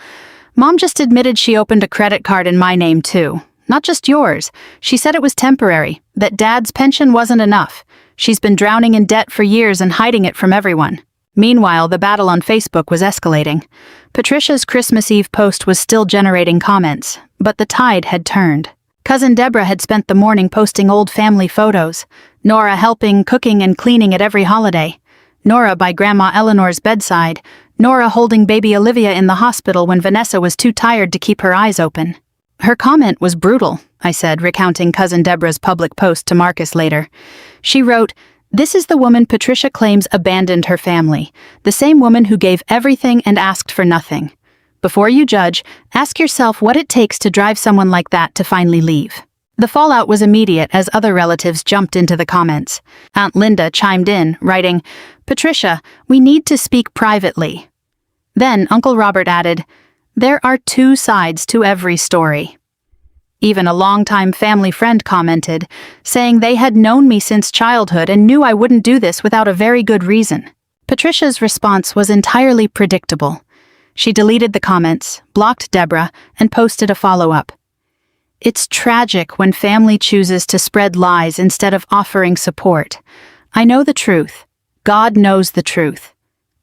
Mom just admitted she opened a credit card in my name too. Not just yours. She said it was temporary, that Dad's pension wasn't enough. She's been drowning in debt for years and hiding it from everyone. Meanwhile, the battle on Facebook was escalating. Patricia's Christmas Eve post was still generating comments, but the tide had turned. Cousin Deborah had spent the morning posting old family photos. Nora helping, cooking and cleaning at every holiday. Nora by Grandma Eleanor's bedside. Nora holding baby Olivia in the hospital when Vanessa was too tired to keep her eyes open. Her comment was brutal, I said, recounting Cousin Deborah's public post to Marcus later. She wrote, "This is the woman Patricia claims abandoned her family, the same woman who gave everything and asked for nothing. Before you judge, ask yourself what it takes to drive someone like that to finally leave." The fallout was immediate as other relatives jumped into the comments. Aunt Linda chimed in, writing, "Patricia, we need to speak privately." Then Uncle Robert added, "There are two sides to every story." Even a longtime family friend commented, saying they had known me since childhood and knew I wouldn't do this without a very good reason. Patricia's response was entirely predictable. She deleted the comments, blocked Deborah, and posted a follow-up. "It's tragic when family chooses to spread lies instead of offering support. I know the truth. God knows the truth.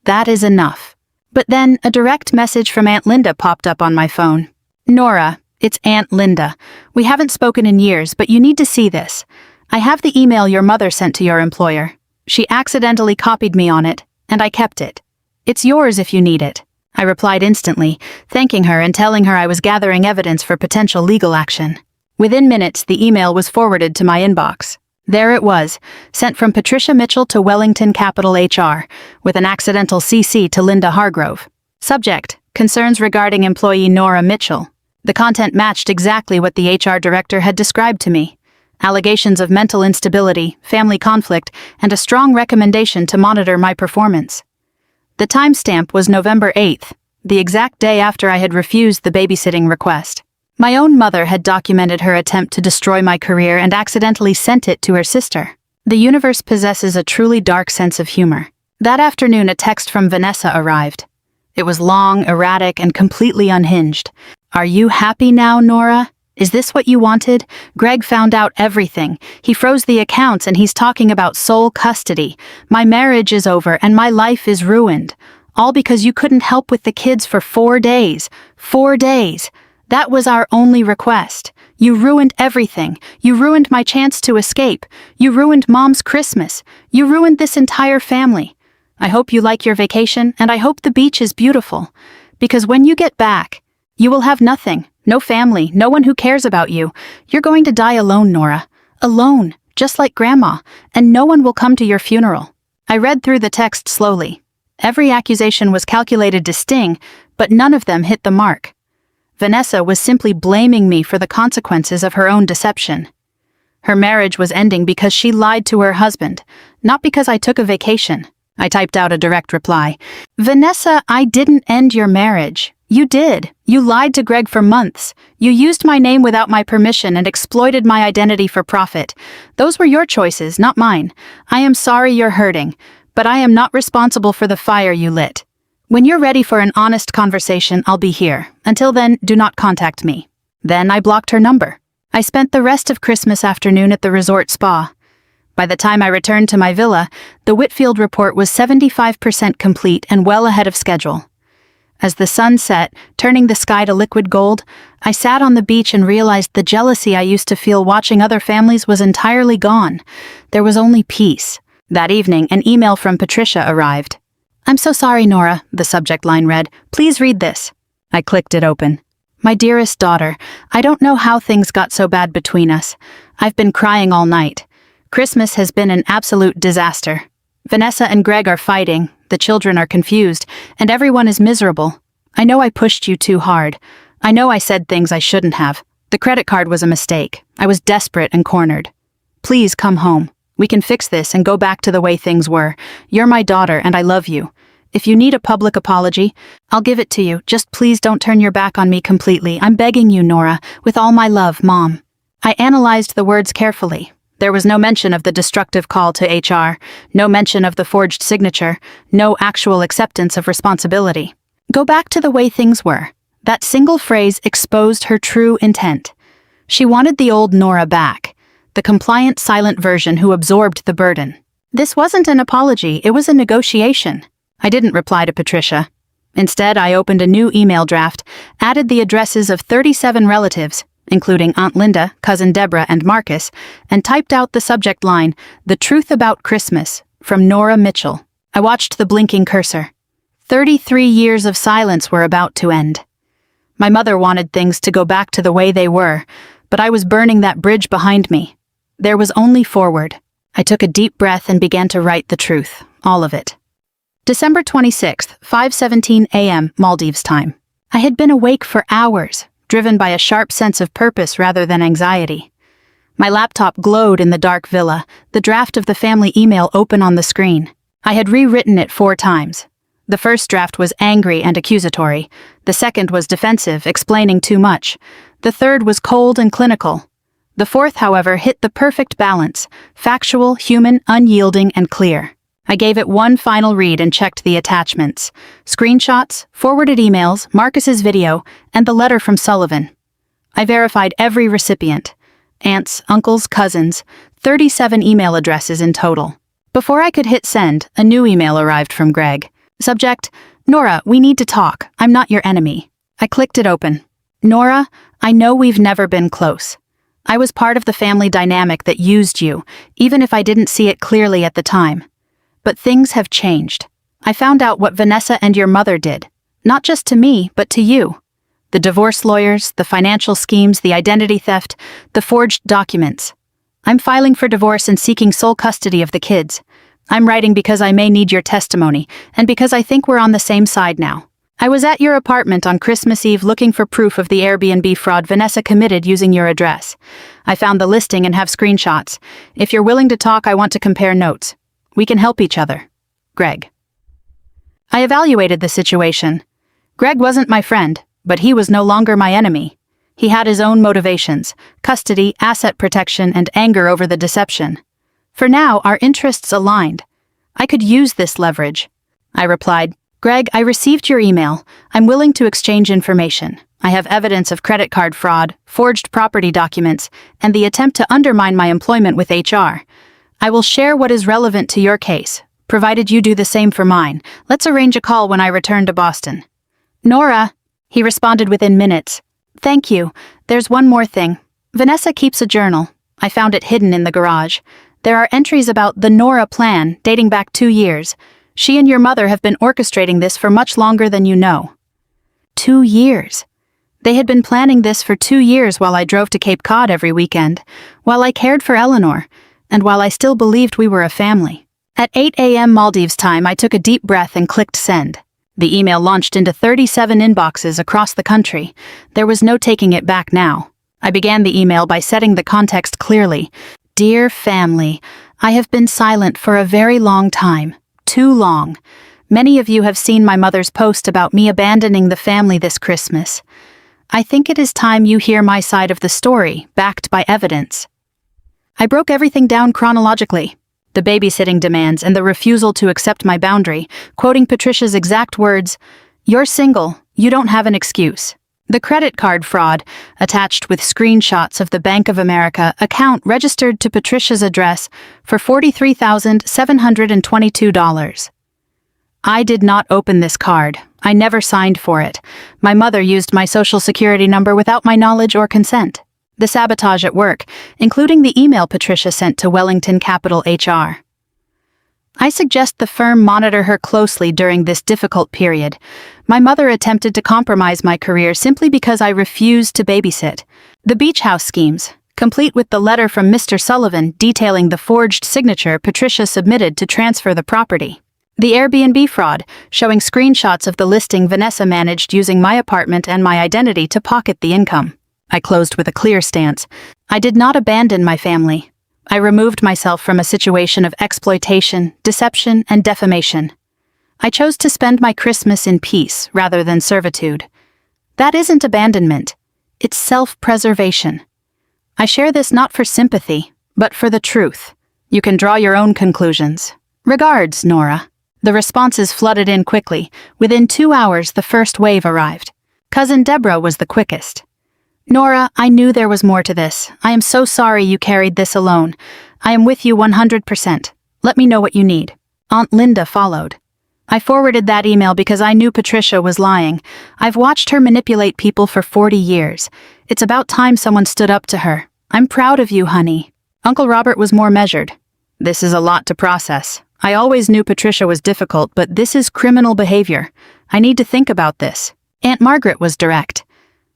That is enough." But then a direct message from Aunt Linda popped up on my phone. "Nora, it's Aunt Linda. We haven't spoken in years, but you need to see this. I have the email your mother sent to your employer. She accidentally copied me on it, and I kept it. It's yours if you need it." I replied instantly, thanking her and telling her I was gathering evidence for potential legal action. Within minutes, the email was forwarded to my inbox. There it was, sent from Patricia Mitchell to Wellington Capital HR, with an accidental CC to Linda Hargrove. Subject: Concerns regarding employee Nora Mitchell. The content matched exactly what the HR director had described to me. Allegations of mental instability, family conflict, and a strong recommendation to monitor my performance. The timestamp was November 8th, the exact day after I had refused the babysitting request. My own mother had documented her attempt to destroy my career and accidentally sent it to her sister. The universe possesses a truly dark sense of humor. That afternoon, a text from Vanessa arrived. It was long, erratic, and completely unhinged. "Are you happy now, Nora? Is this what you wanted? Greg found out everything. He froze the accounts and he's talking about sole custody. My marriage is over and my life is ruined. All because you couldn't help with the kids for 4 days. 4 days. That was our only request. You ruined everything. You ruined my chance to escape. You ruined Mom's Christmas. You ruined this entire family. I hope you like your vacation and I hope the beach is beautiful. Because when you get back, you will have nothing. No family, no one who cares about you. You're going to die alone, Nora. Alone, just like Grandma, and no one will come to your funeral." I read through the text slowly. Every accusation was calculated to sting, but none of them hit the mark. Vanessa was simply blaming me for the consequences of her own deception. Her marriage was ending because she lied to her husband, not because I took a vacation. I typed out a direct reply. "Vanessa, I didn't end your marriage. You did. You lied to Greg for months. You used my name without my permission and exploited my identity for profit. Those were your choices, not mine. I am sorry you're hurting, but I am not responsible for the fire you lit. When you're ready for an honest conversation, I'll be here. Until then, do not contact me." Then I blocked her number. I spent the rest of Christmas afternoon at the resort spa. By the time I returned to my villa, the Whitfield report was 75% complete and well ahead of schedule. As the sun set, turning the sky to liquid gold, I sat on the beach and realized the jealousy I used to feel watching other families was entirely gone. There was only peace. That evening, an email from Patricia arrived. "I'm so sorry, Nora," the subject line read. "Please read this." I clicked it open. "My dearest daughter, I don't know how things got so bad between us. I've been crying all night. Christmas has been an absolute disaster. Vanessa and Greg are fighting, the children are confused, and everyone is miserable. I know I pushed you too hard. I know I said things I shouldn't have. The credit card was a mistake. I was desperate and cornered. Please come home. We can fix this and go back to the way things were. You're my daughter and I love you. If you need a public apology, I'll give it to you. Just please don't turn your back on me completely. I'm begging you, Nora, with all my love, Mom." I analyzed the words carefully. There was no mention of the destructive call to HR, no mention of the forged signature, no actual acceptance of responsibility. Go back to the way things were. That single phrase exposed her true intent. She wanted the old Nora back, the compliant, silent version who absorbed the burden. This wasn't an apology, it was a negotiation. I didn't reply to Patricia. Instead, I opened a new email draft, added the addresses of 37 relatives, including Aunt Linda, Cousin Deborah, and Marcus, and typed out the subject line, "The Truth About Christmas," from Nora Mitchell. I watched the blinking cursor. 33 years of silence were about to end. My mother wanted things to go back to the way they were, but I was burning that bridge behind me. There was only forward. I took a deep breath and began to write the truth, all of it. December 26th, 5:17 a.m. Maldives time. I had been awake for hours, driven by a sharp sense of purpose rather than anxiety. My laptop glowed in the dark villa, the draft of the family email open on the screen. I had rewritten it 4 times. The first draft was angry and accusatory. The second was defensive, explaining too much. The third was cold and clinical. The fourth, however, hit the perfect balance, factual, human, unyielding, and clear. I gave it one final read and checked the attachments. Screenshots, forwarded emails, Marcus's video, and the letter from Sullivan. I verified every recipient. Aunts, uncles, cousins, 37 email addresses in total. Before I could hit send, a new email arrived from Greg. Subject, "Nora, we need to talk. I'm not your enemy." I clicked it open. "Nora, I know we've never been close. I was part of the family dynamic that used you, even if I didn't see it clearly at the time. But things have changed. I found out what Vanessa and your mother did, not just to me, but to you. The divorce lawyers, the financial schemes, the identity theft, the forged documents. I'm filing for divorce and seeking sole custody of the kids. I'm writing because I may need your testimony, and because I think we're on the same side now. I was at your apartment on Christmas Eve looking for proof of the Airbnb fraud Vanessa committed using your address. I found the listing and have screenshots. If you're willing to talk, I want to compare notes. We can help each other. Greg." I evaluated the situation. Greg wasn't my friend, but he was no longer my enemy. He had his own motivations: custody, asset protection, and anger over the deception. For now, our interests aligned. I could use this leverage. I replied, "Greg, I received your email. I'm willing to exchange information. I have evidence of credit card fraud, forged property documents, and the attempt to undermine my employment with HR. I will share what is relevant to your case, provided you do the same for mine. Let's arrange a call when I return to Boston." "Nora," he responded within minutes. "Thank you. There's one more thing. Vanessa keeps a journal. I found it hidden in the garage. There are entries about the Nora plan dating back 2 years. She and your mother have been orchestrating this for much longer than you know." 2 years. They had been planning this for 2 years while I drove to Cape Cod every weekend, while I cared for Eleanor, and while I still believed we were a family. At 8 a.m. Maldives time, I took a deep breath and clicked send. The email launched into 37 inboxes across the country. There was no taking it back now. I began the email by setting the context clearly. "Dear family, I have been silent for a very long time. Too long. Many of you have seen my mother's post about me abandoning the family this Christmas. I think it is time you hear my side of the story, backed by evidence." I broke everything down chronologically. The babysitting demands and the refusal to accept my boundary, quoting Patricia's exact words, "You're single, you don't have an excuse." The credit card fraud, attached with screenshots of the Bank of America account registered to Patricia's address for $43,722. I did not open this card. I never signed for it. My mother used my social security number without my knowledge or consent. The sabotage at work, including the email Patricia sent to Wellington Capital HR. I suggest the firm monitor her closely during this difficult period. My mother attempted to compromise my career simply because I refused to babysit. The beach house schemes, complete with the letter from Mr. Sullivan detailing the forged signature Patricia submitted to transfer the property. The Airbnb fraud, showing screenshots of the listing Vanessa managed using my apartment and my identity to pocket the income. I closed with a clear stance. I did not abandon my family. I removed myself from a situation of exploitation, deception, and defamation. I chose to spend my Christmas in peace rather than servitude. That isn't abandonment. It's self-preservation. I share this not for sympathy, but for the truth. You can draw your own conclusions. Regards, Nora. The responses flooded in quickly. Within 2 hours, the first wave arrived. Cousin Deborah was the quickest. Nora, I knew there was more to this. I am so sorry you carried this alone. I am with you 100%. Let me know what you need. Aunt Linda followed. I forwarded that email because I knew Patricia was lying. I've watched her manipulate people for 40 years. It's about time someone stood up to her. I'm proud of you, honey. Uncle Robert was more measured. This is a lot to process. I always knew Patricia was difficult, but this is criminal behavior. I need to think about this. Aunt Margaret was direct.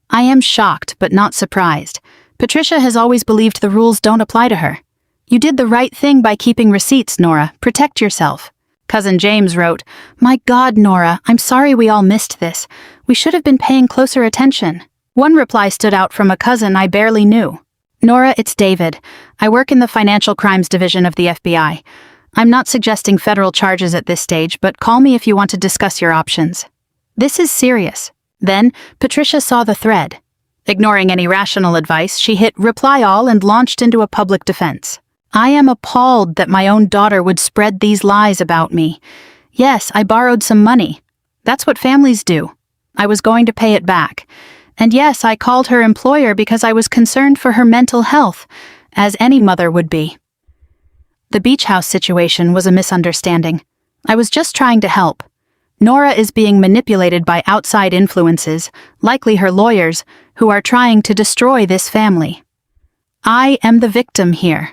I am shocked, but not surprised. Patricia has always believed the rules don't apply to her. You did the right thing by keeping receipts, Nora. Protect yourself. Cousin James wrote, My God, Nora, I'm sorry we all missed this. We should have been paying closer attention. One reply stood out from a cousin I barely knew. Nora, it's David. I work in the Financial Crimes Division of the FBI. I'm not suggesting federal charges at this stage, but call me if you want to discuss your options. This is serious. Then, Patricia saw the thread. Ignoring any rational advice, she hit reply all and launched into a public defense. I am appalled that my own daughter would spread these lies about me. Yes, I borrowed some money. That's what families do. I was going to pay it back. And yes, I called her employer because I was concerned for her mental health, as any mother would be. The beach house situation was a misunderstanding. I was just trying to help. Nora is being manipulated by outside influences, likely her lawyers, who are trying to destroy this family. I am the victim here.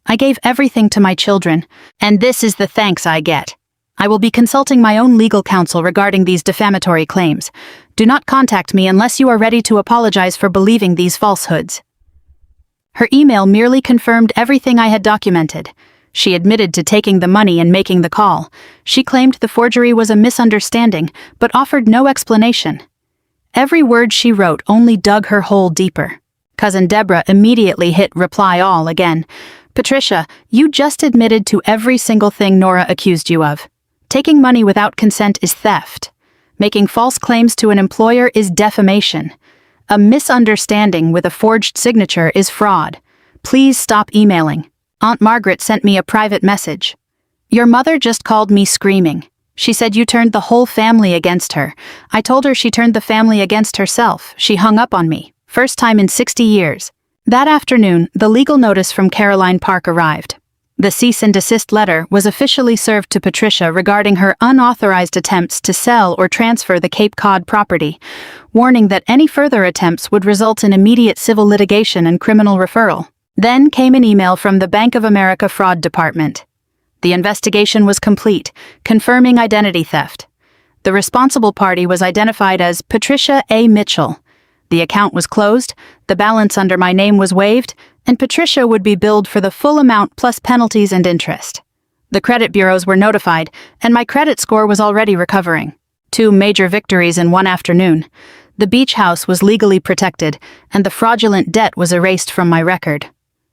I gave everything to my children, and this is the thanks I get. I will be consulting my own legal counsel regarding these defamatory claims. Do not contact me unless you are ready to apologize for believing these falsehoods. Her email merely confirmed everything I had documented. She admitted to taking the money and making the call. She claimed the forgery was a misunderstanding, but offered no explanation. Every word she wrote only dug her hole deeper. Cousin Deborah immediately hit reply all again. Patricia, you just admitted to every single thing Nora accused you of. Taking money without consent is theft. Making false claims to an employer is defamation. A misunderstanding with a forged signature is fraud. Please stop emailing. Aunt Margaret sent me a private message. Your mother just called me screaming. She said you turned the whole family against her. I told her she turned the family against herself. She hung up on me. First time in 60 years. That afternoon, the legal notice from Caroline Park arrived. The cease and desist letter was officially served to Patricia regarding her unauthorized attempts to sell or transfer the Cape Cod property, warning that any further attempts would result in immediate civil litigation and criminal referral. Then came an email from the Bank of America Fraud Department. The investigation was complete, confirming identity theft. The responsible party was identified as Patricia A. Mitchell. The account was closed, the balance under my name was waived, and Patricia would be billed for the full amount plus penalties and interest. The credit bureaus were notified, and my credit score was already recovering. 2 major victories in one afternoon. The beach house was legally protected, and the fraudulent debt was erased from my record.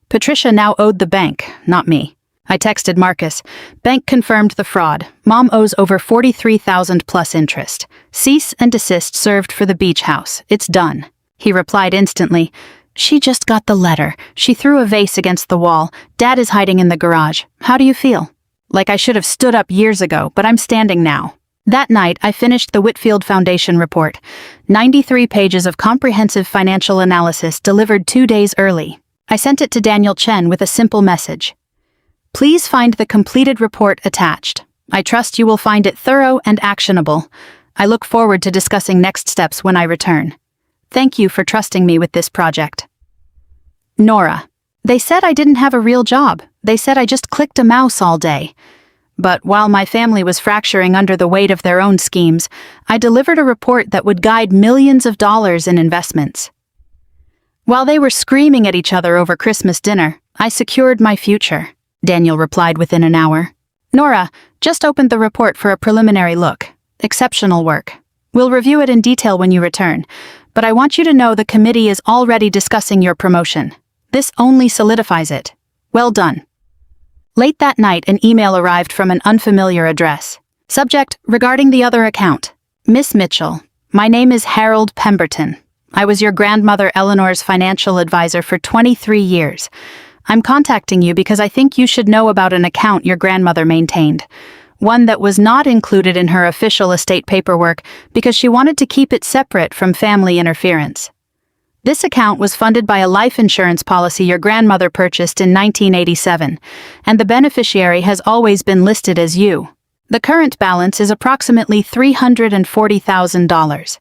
Patricia now owed the bank, not me. I texted Marcus. Bank confirmed the fraud. Mom owes over $43,000 plus interest. Cease and desist served for the beach house. It's done. He replied instantly. She just got the letter. She threw a vase against the wall. Dad is hiding in the garage. How do you feel? Like I should have stood up years ago, but I'm standing now. That night, I finished the Whitfield Foundation report. 93 pages of comprehensive financial analysis delivered 2 days early. I sent it to Daniel Chen with a simple message. Please find the completed report attached. I trust you will find it thorough and actionable. I look forward to discussing next steps when I return. Thank you for trusting me with this project. Nora. They said I didn't have a real job. They said I just clicked a mouse all day. But while my family was fracturing under the weight of their own schemes, I delivered a report that would guide millions of dollars in investments. While they were screaming at each other over Christmas dinner, I secured my future, Daniel replied within an hour. Nora, just opened the report for a preliminary look. Exceptional work. We'll review it in detail when you return, but I want you to know the committee is already discussing your promotion. This only solidifies it. Well done. Late that night, an email arrived from an unfamiliar address. Subject, regarding the other account. Miss Mitchell, my name is Harold Pemberton. I was your grandmother Eleanor's financial advisor for 23 years. I'm contacting you because I think you should know about an account your grandmother maintained. One that was not included in her official estate paperwork because she wanted to keep it separate from family interference. This account was funded by a life insurance policy your grandmother purchased in 1987, and the beneficiary has always been listed as you. The current balance is approximately $340,000.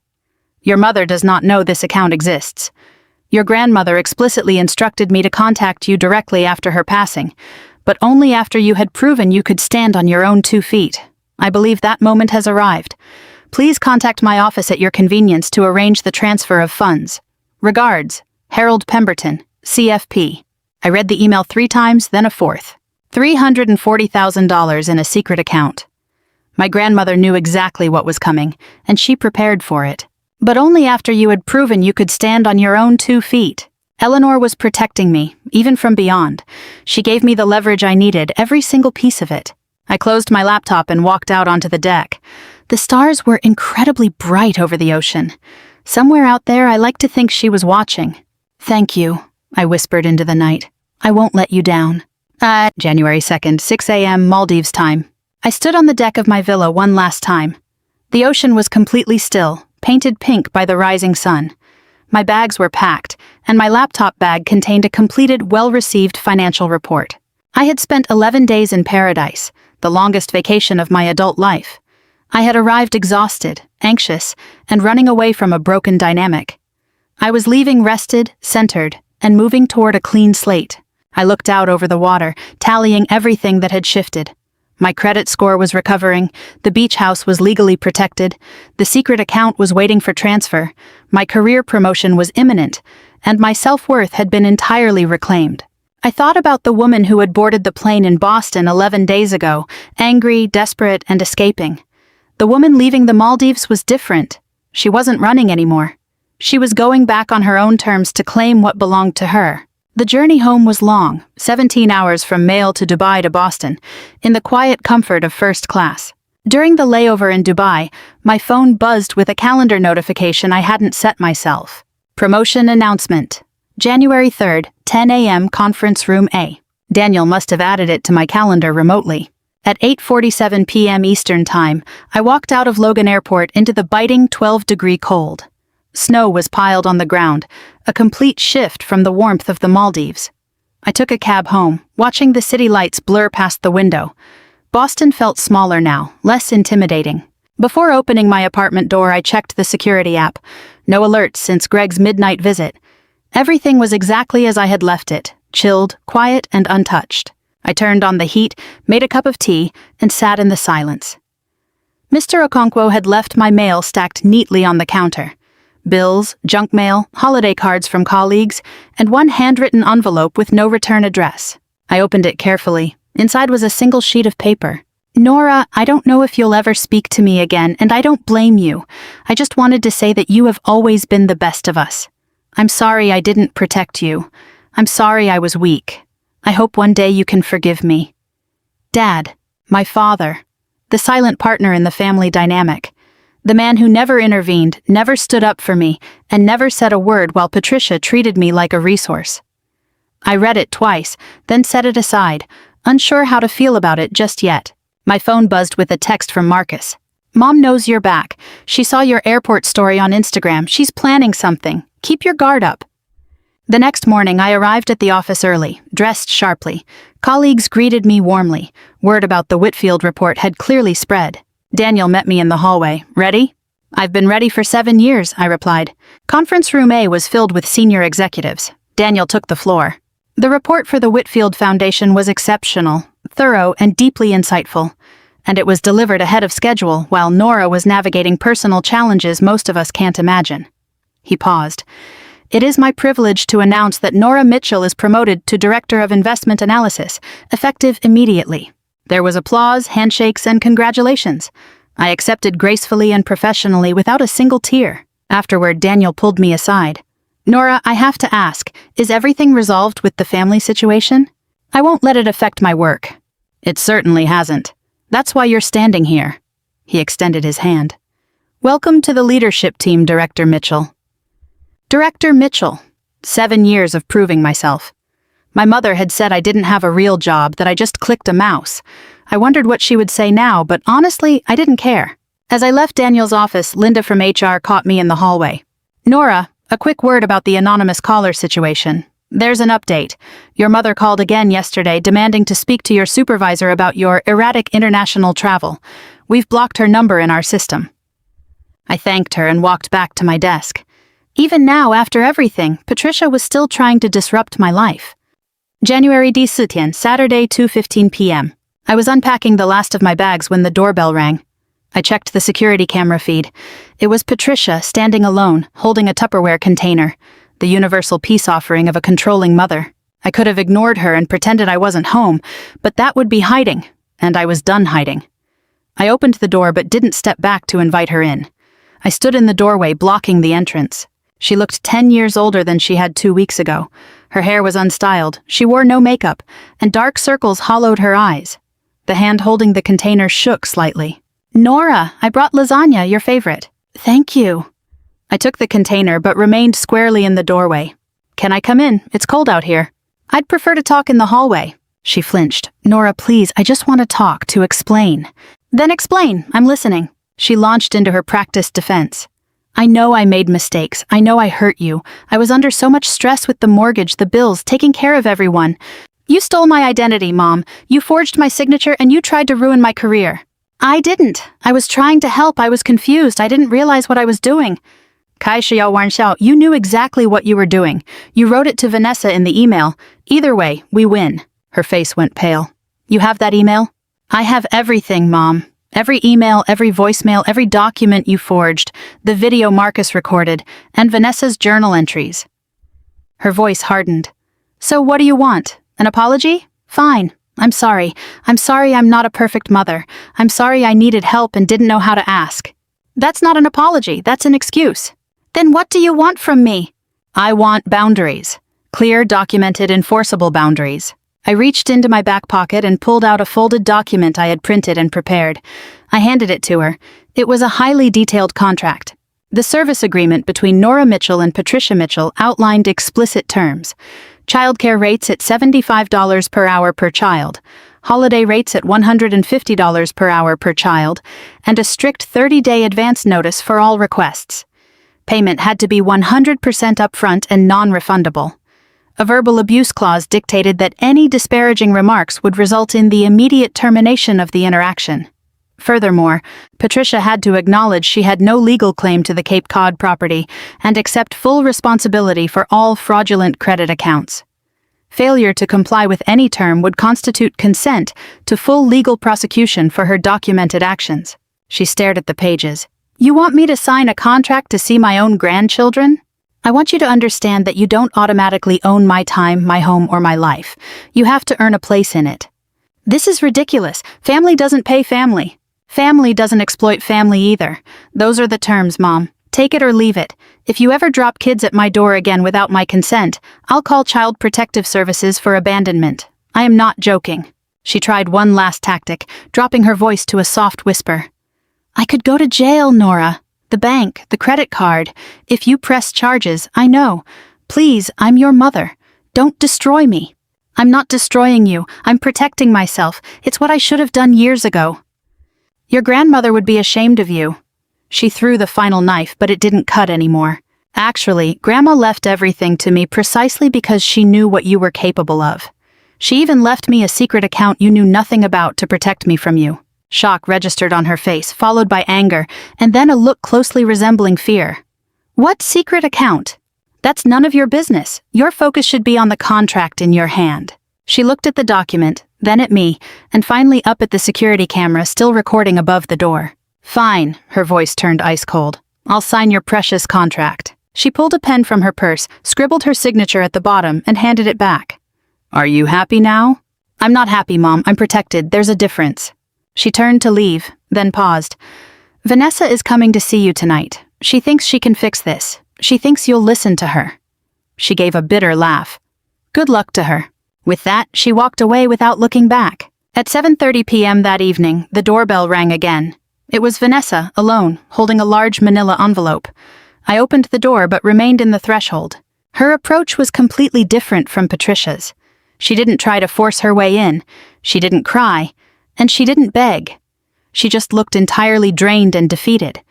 Your mother does not know this account exists. Your grandmother explicitly instructed me to contact you directly after her passing, but only after you had proven you could stand on your own 2 feet. I believe that moment has arrived. Please contact my office at your convenience to arrange the transfer of funds. Regards, Harold Pemberton, CFP. I read the email 3 times, then a 4th. $340,000 in a secret account. My grandmother knew exactly what was coming, and she prepared for it. But only after you had proven you could stand on your own 2 feet. Eleanor was protecting me, even from beyond. She gave me the leverage I needed, every single piece of it. I closed my laptop and walked out onto the deck. The stars were incredibly bright over the ocean. Somewhere out there, I like to think she was watching. "Thank you," I whispered into the night. "I won't let you down." January 2nd, 6 a.m. Maldives time. I stood on the deck of my villa one last time. The ocean was completely still, painted pink by the rising sun. My bags were packed, and my laptop bag contained a completed, well-received financial report. I had spent 11 days in paradise, the longest vacation of my adult life. I had arrived exhausted, anxious, and running away from a broken dynamic. I was leaving rested, centered, and moving toward a clean slate. I looked out over the water, tallying everything that had shifted. My credit score was recovering, the beach house was legally protected, the secret account was waiting for transfer, my career promotion was imminent, and my self-worth had been entirely reclaimed. I thought about the woman who had boarded the plane in Boston 11 days ago, angry, desperate, and escaping. The woman leaving the Maldives was different. She wasn't running anymore. She was going back on her own terms to claim what belonged to her. The journey home was long, 17 hours from Mail to Dubai to Boston, in the quiet comfort of first class. During the layover in Dubai, my phone buzzed with a calendar notification I hadn't set myself. Promotion announcement. January 3rd, 10 a.m. Conference Room A. Daniel must have added it to my calendar remotely. At 8:47 p.m. Eastern Time, I walked out of Logan Airport into the biting 12-degree cold. Snow was piled on the ground, a complete shift from the warmth of the Maldives. I took a cab home, watching the city lights blur past the window. Boston felt smaller now, less intimidating. Before opening my apartment door, I checked the security app. No alerts since Greg's midnight visit. Everything was exactly as I had left it, chilled, quiet, and untouched. I turned on the heat, made a cup of tea, and sat in the silence. Mr. Okonkwo had left my mail stacked neatly on the counter. Bills, junk mail, holiday cards from colleagues, and one handwritten envelope with no return address. I opened it carefully. Inside was a single sheet of paper. "Nora, I don't know if you'll ever speak to me again, and I don't blame you. I just wanted to say that you have always been the best of us. I'm sorry I didn't protect you. I'm sorry I was weak. I hope one day you can forgive me. Dad, my father, the silent partner in the family dynamic, the man who never intervened, never stood up for me, and never said a word while Patricia treated me like a resource." I read it twice, then set it aside, unsure how to feel about it just yet. My phone buzzed with a text from Marcus. "Mom knows you're back. She saw your airport story on Instagram. She's planning something. Keep your guard up." The next morning, I arrived at the office early, dressed sharply. Colleagues greeted me warmly. Word about the Whitfield report had clearly spread. Daniel met me in the hallway. "Ready?" "I've been ready for 7 years," I replied. Conference Room A was filled with senior executives. Daniel took the floor. The report for the Whitfield Foundation was exceptional, thorough, and deeply insightful. And it was delivered ahead of schedule while Nora was navigating personal challenges most of us can't imagine. He paused. "It is my privilege to announce that Nora Mitchell is promoted to Director of Investment Analysis, effective immediately." There was applause, handshakes, and congratulations. I accepted gracefully and professionally without a single tear. Afterward, Daniel pulled me aside. "Nora, I have to ask, is everything resolved with the family situation? I won't let it affect my work." "It certainly hasn't. That's why you're standing here." He extended his hand. "Welcome to the leadership team, Director Mitchell." Director Mitchell. 7 years of proving myself. My mother had said I didn't have a real job, that I just clicked a mouse. I wondered what she would say now, but honestly, I didn't care. As I left Daniel's office, Linda from HR caught me in the hallway. Nora, a quick word about the anonymous caller situation. There's an update. Your mother called again yesterday demanding to speak to your supervisor about your erratic international travel. We've blocked her number in our system. I thanked her and walked back to my desk. Even now, after everything, Patricia was still trying to disrupt my life. January 14, Saturday, 2:15 p.m. I was unpacking the last of my bags when the doorbell rang. I checked the security camera feed. It was Patricia, standing alone, holding a Tupperware container, the universal peace offering of a controlling mother. I could have ignored her and pretended I wasn't home, but that would be hiding, and I was done hiding. I opened the door but didn't step back to invite her in. I stood in the doorway, blocking the entrance. She looked 10 years older than she had 2 weeks ago. Her hair was unstyled, she wore no makeup, and dark circles hollowed her eyes. The hand holding the container shook slightly. "Nora, I brought lasagna, your favorite." "Thank you." I took the container but remained squarely in the doorway. "Can I come in? It's cold out here." "I'd prefer to talk in the hallway." She flinched. "Nora, please, I just want to talk, to explain." "Then explain, I'm listening." She launched into her practiced defense. "I know I made mistakes. I know I hurt you. I was under so much stress with the mortgage, the bills, taking care of everyone. You stole my identity, Mom. You forged my signature and you tried to ruin my career." "I didn't. I was trying to help. I was confused. I didn't realize what I was doing." "Kai Xiao Wan Xiao, you knew exactly what you were doing. You wrote it to Vanessa in the email. Either way, we win." Her face went pale. "You have that email?" "I have everything, Mom. Every email, every voicemail, every document you forged, the video Marcus recorded, and Vanessa's journal entries." Her voice hardened. "So what do you want? An apology? Fine. I'm sorry. I'm sorry I'm not a perfect mother. I'm sorry I needed help and didn't know how to ask." "That's not an apology. That's an excuse." "Then what do you want from me?" "I want boundaries. Clear, documented, enforceable boundaries." I reached into my back pocket and pulled out a folded document I had printed and prepared. I handed it to her. It was a highly detailed contract. The service agreement between Nora Mitchell and Patricia Mitchell outlined explicit terms. Childcare rates at $75 per hour per child, holiday rates at $150 per hour per child, and a strict 30-day advance notice for all requests. Payment had to be 100% upfront and non-refundable. A verbal abuse clause dictated that any disparaging remarks would result in the immediate termination of the interaction. Furthermore, Patricia had to acknowledge she had no legal claim to the Cape Cod property and accept full responsibility for all fraudulent credit accounts. Failure to comply with any term would constitute consent to full legal prosecution for her documented actions. She stared at the pages. "You want me to sign a contract to see my own grandchildren? I want you to understand that you don't automatically own my time, my home, or my life. You have to earn a place in it." "This is ridiculous. Family doesn't pay family. Family doesn't exploit family either. Those are the terms, Mom. Take it or leave it. If you ever drop kids at my door again without my consent, I'll call Child Protective Services for abandonment. I am not joking." She tried one last tactic, dropping her voice to a soft whisper. "I could go to jail, Nora. The bank, the credit card. If you press charges, I know. Please, I'm your mother. Don't destroy me." "I'm not destroying you. I'm protecting myself. It's what I should have done years ago." "Your grandmother would be ashamed of you." She threw the final knife, but it didn't cut anymore. "Actually, Grandma left everything to me precisely because she knew what you were capable of. She even left me a secret account you knew nothing about to protect me from you." Shock registered on her face, followed by anger, and then a look closely resembling fear. "What secret account? That's none of your business. Your focus should be on the contract in your hand." She looked at the document, then at me, and finally up at the security camera still recording above the door. "Fine," her voice turned ice cold. "I'll sign your precious contract." She pulled a pen from her purse, scribbled her signature at the bottom, and handed it back. "Are you happy now?" "I'm not happy, Mom. I'm protected. There's a difference." She turned to leave, then paused. "Vanessa is coming to see you tonight. She thinks she can fix this. She thinks you'll listen to her." She gave a bitter laugh. "Good luck to her." With that, she walked away without looking back. At 7:30 p.m. that evening, the doorbell rang again. It was Vanessa, alone, holding a large manila envelope. I opened the door but remained in the threshold. Her approach was completely different from Patricia's. She didn't try to force her way in, she didn't cry, and she didn't beg. She just looked entirely drained and defeated.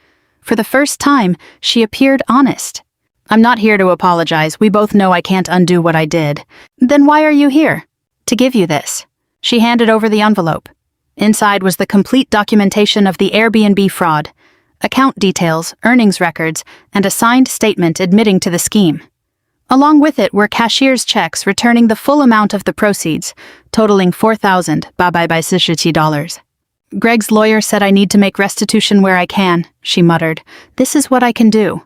For the first time, she appeared honest. "I'm not here to apologize. We both know I can't undo what I did." "Then why are you here?" "To give you this." She handed over the envelope. Inside was the complete documentation of the Airbnb fraud, account details, earnings records, and a signed statement admitting to the scheme. Along with it were cashier's checks returning the full amount of the proceeds, totaling $4,000. "Greg's lawyer said I need to make restitution where I can," she muttered. "This is what I can do."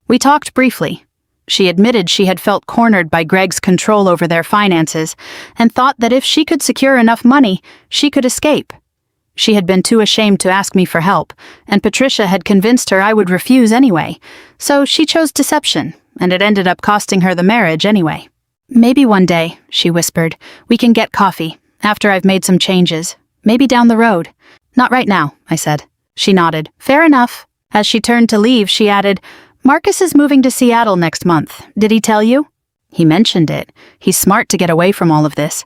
We talked briefly. She admitted she had felt cornered by Greg's control over their finances and thought that if she could secure enough money, she could escape. She had been too ashamed to ask me for help, and Patricia had convinced her I would refuse anyway, so she chose deception, and it ended up costing her the marriage anyway. "Maybe one day," she whispered, "we can get coffee, after I've made some changes. Maybe down the road." "Not right now," I said. She nodded. "Fair enough." As she turned to leave, she added, "Marcus is moving to Seattle next month. Did he tell you?" "He mentioned it. He's smart to get away from all of this."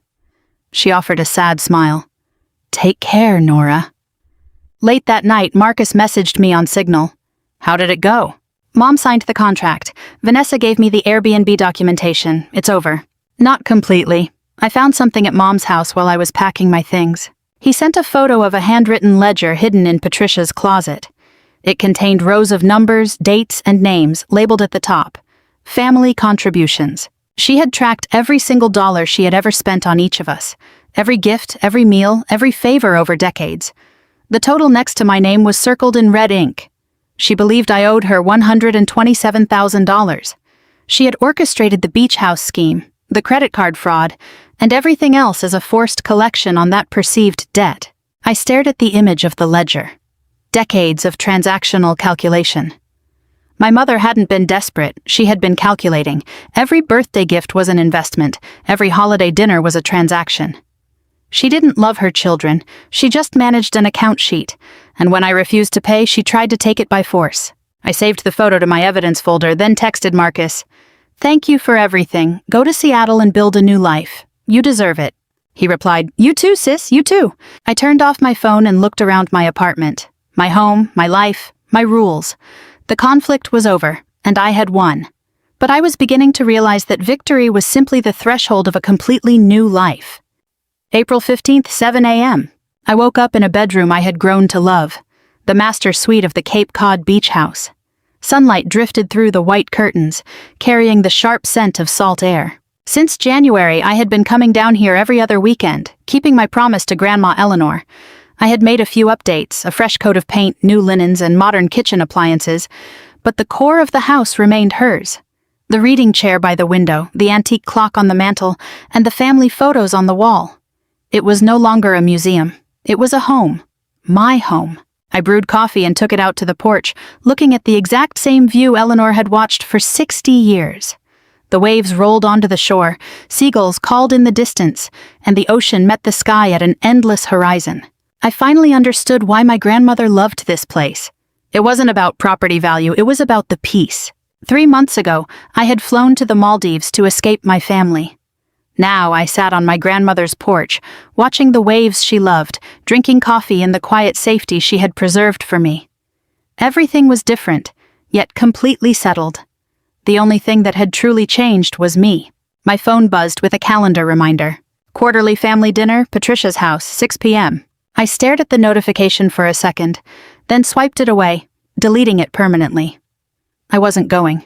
She offered a sad smile. "Take care, Nora." Late that night, Marcus messaged me on Signal. "How did it go?" "Mom signed the contract. Vanessa gave me the Airbnb documentation. It's over." "Not completely. I found something at Mom's house while I was packing my things." He sent a photo of a handwritten ledger hidden in Patricia's closet. It contained rows of numbers, dates, and names labeled at the top. Family contributions. She had tracked every single dollar she had ever spent on each of us. Every gift, every meal, every favor over decades. The total next to my name was circled in red ink. She believed I owed her $127,000. She had orchestrated the beach house scheme, the credit card fraud, and everything else as a forced collection on that perceived debt. I stared at the image of the ledger. Decades of transactional calculation. My mother hadn't been desperate, she had been calculating. Every birthday gift was an investment, every holiday dinner was a transaction. She didn't love her children, she just managed an account sheet, and when I refused to pay, she tried to take it by force. I saved the photo to my evidence folder, then texted Marcus, "Thank you for everything. Go to Seattle and build a new life. You deserve it." He replied, "You too, sis, you too." I turned off my phone and looked around my apartment. My home, my life, my rules. The conflict was over, and I had won. But I was beginning to realize that victory was simply the threshold of a completely new life. April 15th, 7 a.m. I woke up in a bedroom I had grown to love, the master suite of the Cape Cod beach house. Sunlight drifted through the white curtains, carrying the sharp scent of salt air. Since January, I had been coming down here every other weekend, keeping my promise to Grandma Eleanor. I had made a few updates, a fresh coat of paint, new linens, and modern kitchen appliances, but the core of the house remained hers. The reading chair by the window, the antique clock on the mantel, and the family photos on the wall. It was no longer a museum. It was a home. My home. I brewed coffee and took it out to the porch, looking at the exact same view Eleanor had watched for 60 years. The waves rolled onto the shore, seagulls called in the distance, and the ocean met the sky at an endless horizon. I finally understood why my grandmother loved this place. It wasn't about property value, it was about the peace. 3 months ago, I had flown to the Maldives to escape my family. Now I sat on my grandmother's porch, watching the waves she loved, drinking coffee in the quiet safety she had preserved for me. Everything was different, yet completely settled. The only thing that had truly changed was me. My phone buzzed with a calendar reminder. Quarterly family dinner, Patricia's house, 6 p.m. I stared at the notification for a second, then swiped it away, deleting it permanently. I wasn't going.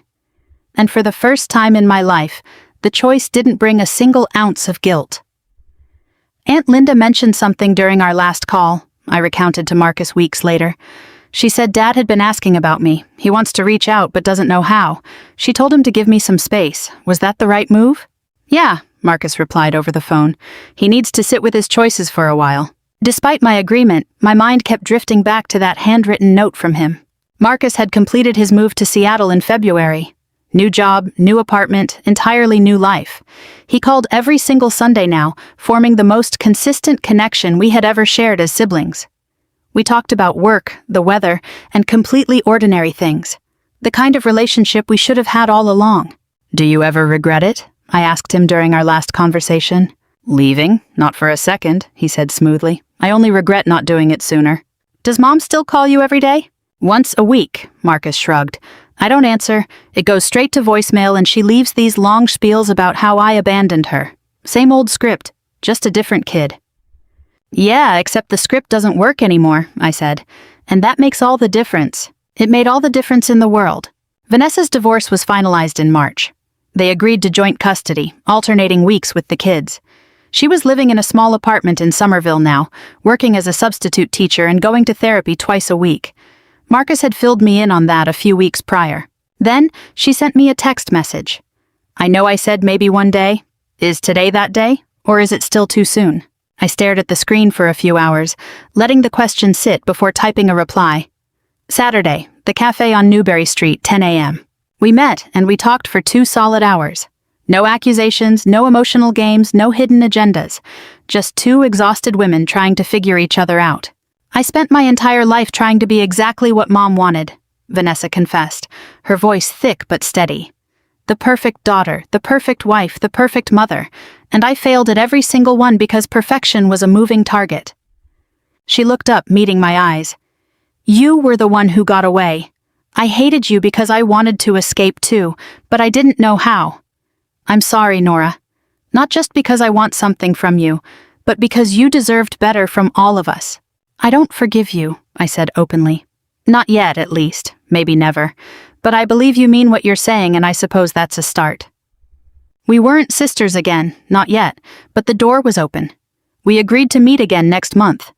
And for the first time in my life, the choice didn't bring a single ounce of guilt. Aunt Linda mentioned something during our last call, I recounted to Marcus weeks later. She said Dad had been asking about me. He wants to reach out but doesn't know how. She told him to give me some space. Was that the right move? "Yeah," Marcus replied over the phone. "He needs to sit with his choices for a while." Despite my agreement, my mind kept drifting back to that handwritten note from him. Marcus had completed his move to Seattle in February. New job, new apartment, entirely new life. He called every single Sunday now, forming the most consistent connection we had ever shared as siblings. We talked about work, the weather, and completely ordinary things. The kind of relationship we should have had all along. Do you ever regret it? I asked him during our last conversation. Leaving? Not for a second, he said smoothly. I only regret not doing it sooner. Does Mom still call you every day? Once a week, Marcus shrugged. I don't answer. It goes straight to voicemail and she leaves these long spiels about how I abandoned her. Same old script, just a different kid. Yeah, except the script doesn't work anymore, I said. And that makes all the difference. It made all the difference in the world. Vanessa's divorce was finalized in March. They agreed to joint custody, alternating weeks with the kids. She was living in a small apartment in Somerville now, working as a substitute teacher and going to therapy twice a week. Marcus had filled me in on that a few weeks prior. Then, she sent me a text message. I know I said maybe one day. Is today that day? Or is it still too soon? I stared at the screen for a few hours, letting the question sit before typing a reply. Saturday, the cafe on Newberry Street, 10 a.m. We met and we talked for 2 solid hours. No accusations, no emotional games, no hidden agendas. Just 2 exhausted women trying to figure each other out. I spent my entire life trying to be exactly what Mom wanted, Vanessa confessed, her voice thick but steady. The perfect daughter, the perfect wife, the perfect mother, and I failed at every single one because perfection was a moving target. She looked up, meeting my eyes. You were the one who got away. I hated you because I wanted to escape too, but I didn't know how. I'm sorry, Nora. Not just because I want something from you, but because you deserved better from all of us. I don't forgive you, I said openly. Not yet, at least. Maybe never. But I believe you mean what you're saying, and I suppose that's a start. We weren't sisters again, not yet, but the door was open. We agreed to meet again next month.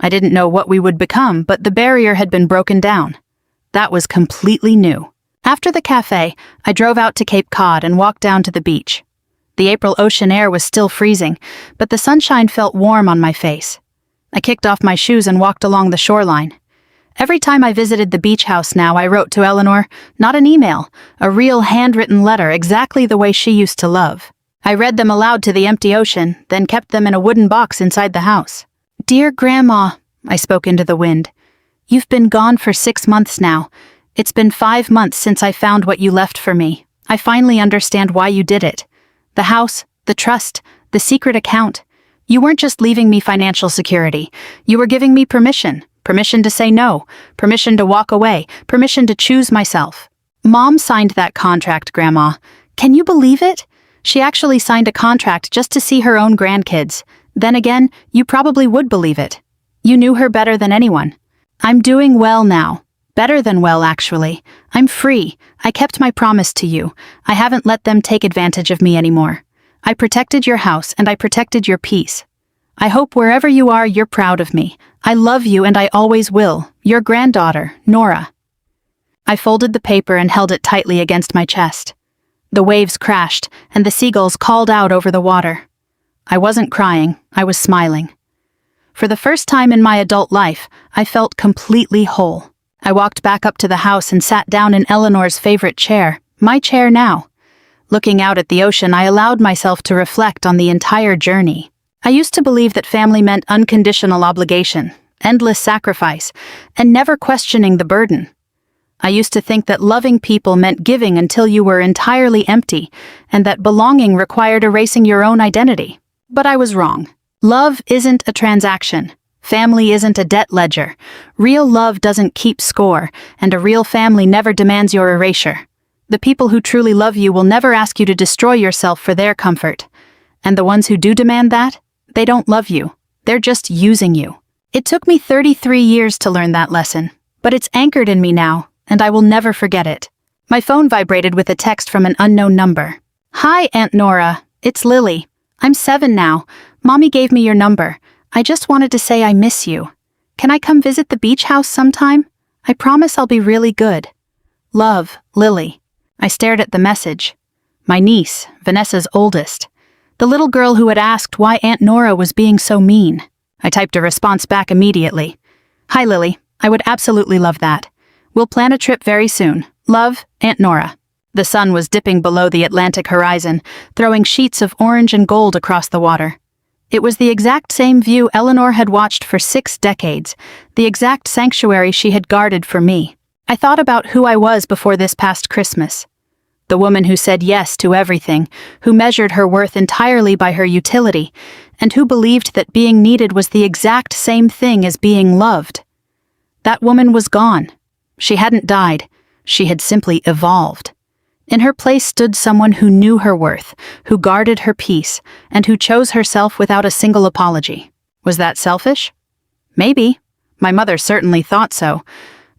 I didn't know what we would become, but the barrier had been broken down. That was completely new. After the cafe, I drove out to Cape Cod and walked down to the beach. The April ocean air was still freezing, but the sunshine felt warm on my face. I kicked off my shoes and walked along the shoreline. Every time I visited the beach house now, I wrote to Eleanor, not an email, a real handwritten letter exactly the way she used to love. I read them aloud to the empty ocean, then kept them in a wooden box inside the house. Dear Grandma, I spoke into the wind. You've been gone for 6 months now. It's been 5 months since I found what you left for me. I finally understand why you did it. The house, the trust, the secret account. You weren't just leaving me financial security. You were giving me permission. Permission to say no. Permission to walk away. Permission to choose myself. Mom signed that contract, Grandma. Can you believe it? She actually signed a contract just to see her own grandkids. Then again, you probably would believe it. You knew her better than anyone. I'm doing well now. Better than well, actually. I'm free. I kept my promise to you. I haven't let them take advantage of me anymore. I protected your house and I protected your peace. I hope wherever you are, you're proud of me. I love you and I always will. Your granddaughter, Nora. I folded the paper and held it tightly against my chest. The waves crashed and the seagulls called out over the water. I wasn't crying, I was smiling. For the first time in my adult life, I felt completely whole. I walked back up to the house and sat down in Eleanor's favorite chair, my chair now. Looking out at the ocean, I allowed myself to reflect on the entire journey. I used to believe that family meant unconditional obligation, endless sacrifice, and never questioning the burden. I used to think that loving people meant giving until you were entirely empty, and that belonging required erasing your own identity. But I was wrong. Love isn't a transaction. Family isn't a debt ledger. Real love doesn't keep score, and a real family never demands your erasure. The people who truly love you will never ask you to destroy yourself for their comfort. And the ones who do demand that, they don't love you. They're just using you. It took me 33 years to learn that lesson, but it's anchored in me now, and I will never forget it. My phone vibrated with a text from an unknown number. Hi, Aunt Nora. It's Lily. I'm 7 now. Mommy gave me your number. I just wanted to say I miss you. Can I come visit the beach house sometime? I promise I'll be really good. Love, Lily. I stared at the message. My niece, Vanessa's oldest. The little girl who had asked why Aunt Nora was being so mean. I typed a response back immediately. Hi, Lily. I would absolutely love that. We'll plan a trip very soon. Love, Aunt Nora. The sun was dipping below the Atlantic horizon, throwing sheets of orange and gold across the water. It was the exact same view Eleanor had watched for 6 decades, the exact sanctuary she had guarded for me. I thought about who I was before this past Christmas. The woman who said yes to everything, who measured her worth entirely by her utility, and who believed that being needed was the exact same thing as being loved. That woman was gone. She hadn't died. She had simply evolved. In her place stood someone who knew her worth, who guarded her peace, and who chose herself without a single apology. Was that selfish? Maybe. My mother certainly thought so.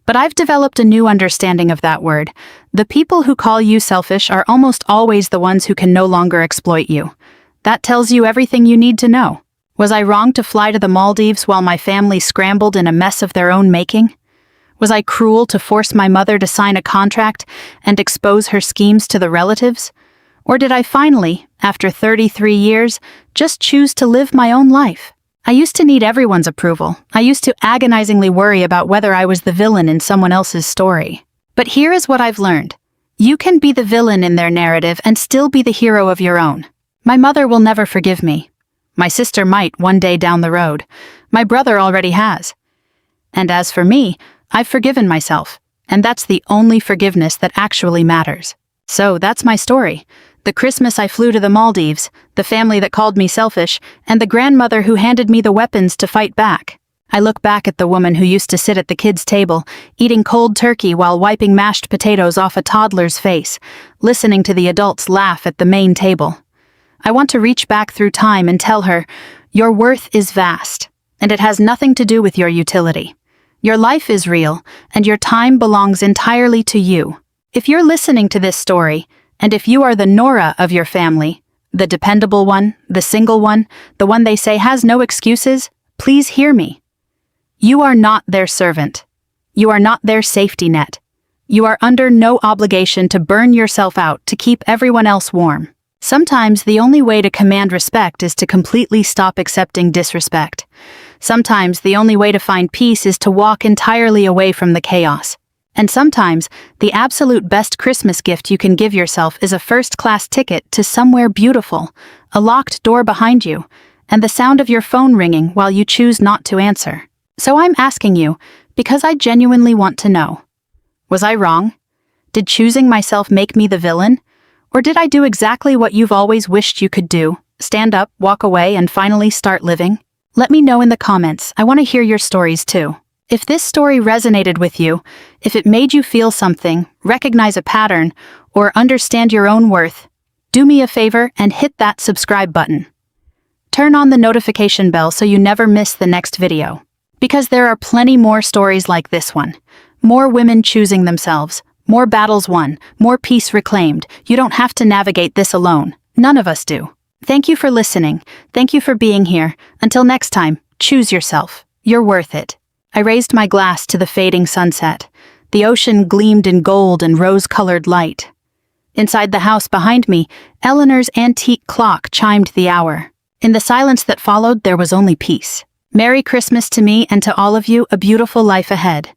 But I've developed a new understanding of that word. The people who call you selfish are almost always the ones who can no longer exploit you. That tells you everything you need to know. Was I wrong to fly to the Maldives while my family scrambled in a mess of their own making? Was I cruel to force my mother to sign a contract and expose her schemes to the relatives? Or did I finally, after 33 years, just choose to live my own life? I used to need everyone's approval. I used to agonizingly worry about whether I was the villain in someone else's story. But here is what I've learned. You can be the villain in their narrative and still be the hero of your own. My mother will never forgive me. My sister might one day down the road. My brother already has. And as for me, I've forgiven myself, and that's the only forgiveness that actually matters. So that's my story. The Christmas I flew to the Maldives, the family that called me selfish, and the grandmother who handed me the weapons to fight back. I look back at the woman who used to sit at the kids' table, eating cold turkey while wiping mashed potatoes off a toddler's face, listening to the adults laugh at the main table. I want to reach back through time and tell her, your worth is vast, and it has nothing to do with your utility. Your life is real, and your time belongs entirely to you. If you're listening to this story, and if you are the Nora of your family, the dependable one, the single one, the one they say has no excuses, please hear me. You are not their servant. You are not their safety net. You are under no obligation to burn yourself out to keep everyone else warm. Sometimes the only way to command respect is to completely stop accepting disrespect. Sometimes the only way to find peace is to walk entirely away from the chaos. And sometimes the absolute best Christmas gift you can give yourself is a first-class ticket to somewhere beautiful, a locked door behind you, and the sound of your phone ringing while you choose not to answer. So I'm asking you, because I genuinely want to know. Was I wrong? Did choosing myself make me the villain? Or did I do exactly what you've always wished you could do? Stand up, walk away, and finally start living? Let me know in the comments. I want to hear your stories too. If this story resonated with you, if it made you feel something, recognize a pattern, or understand your own worth, do me a favor and hit that subscribe button. Turn on the notification bell so you never miss the next video. Because there are plenty more stories like this one. More women choosing themselves, more battles won, more peace reclaimed. You don't have to navigate this alone. None of us do. Thank you for listening. Thank you for being here. Until next time, choose yourself. You're worth it. I raised my glass to the fading sunset. The ocean gleamed in gold and rose-colored light. Inside the house behind me, Eleanor's antique clock chimed the hour. In the silence that followed, there was only peace. Merry Christmas to me and to all of you, a beautiful life ahead.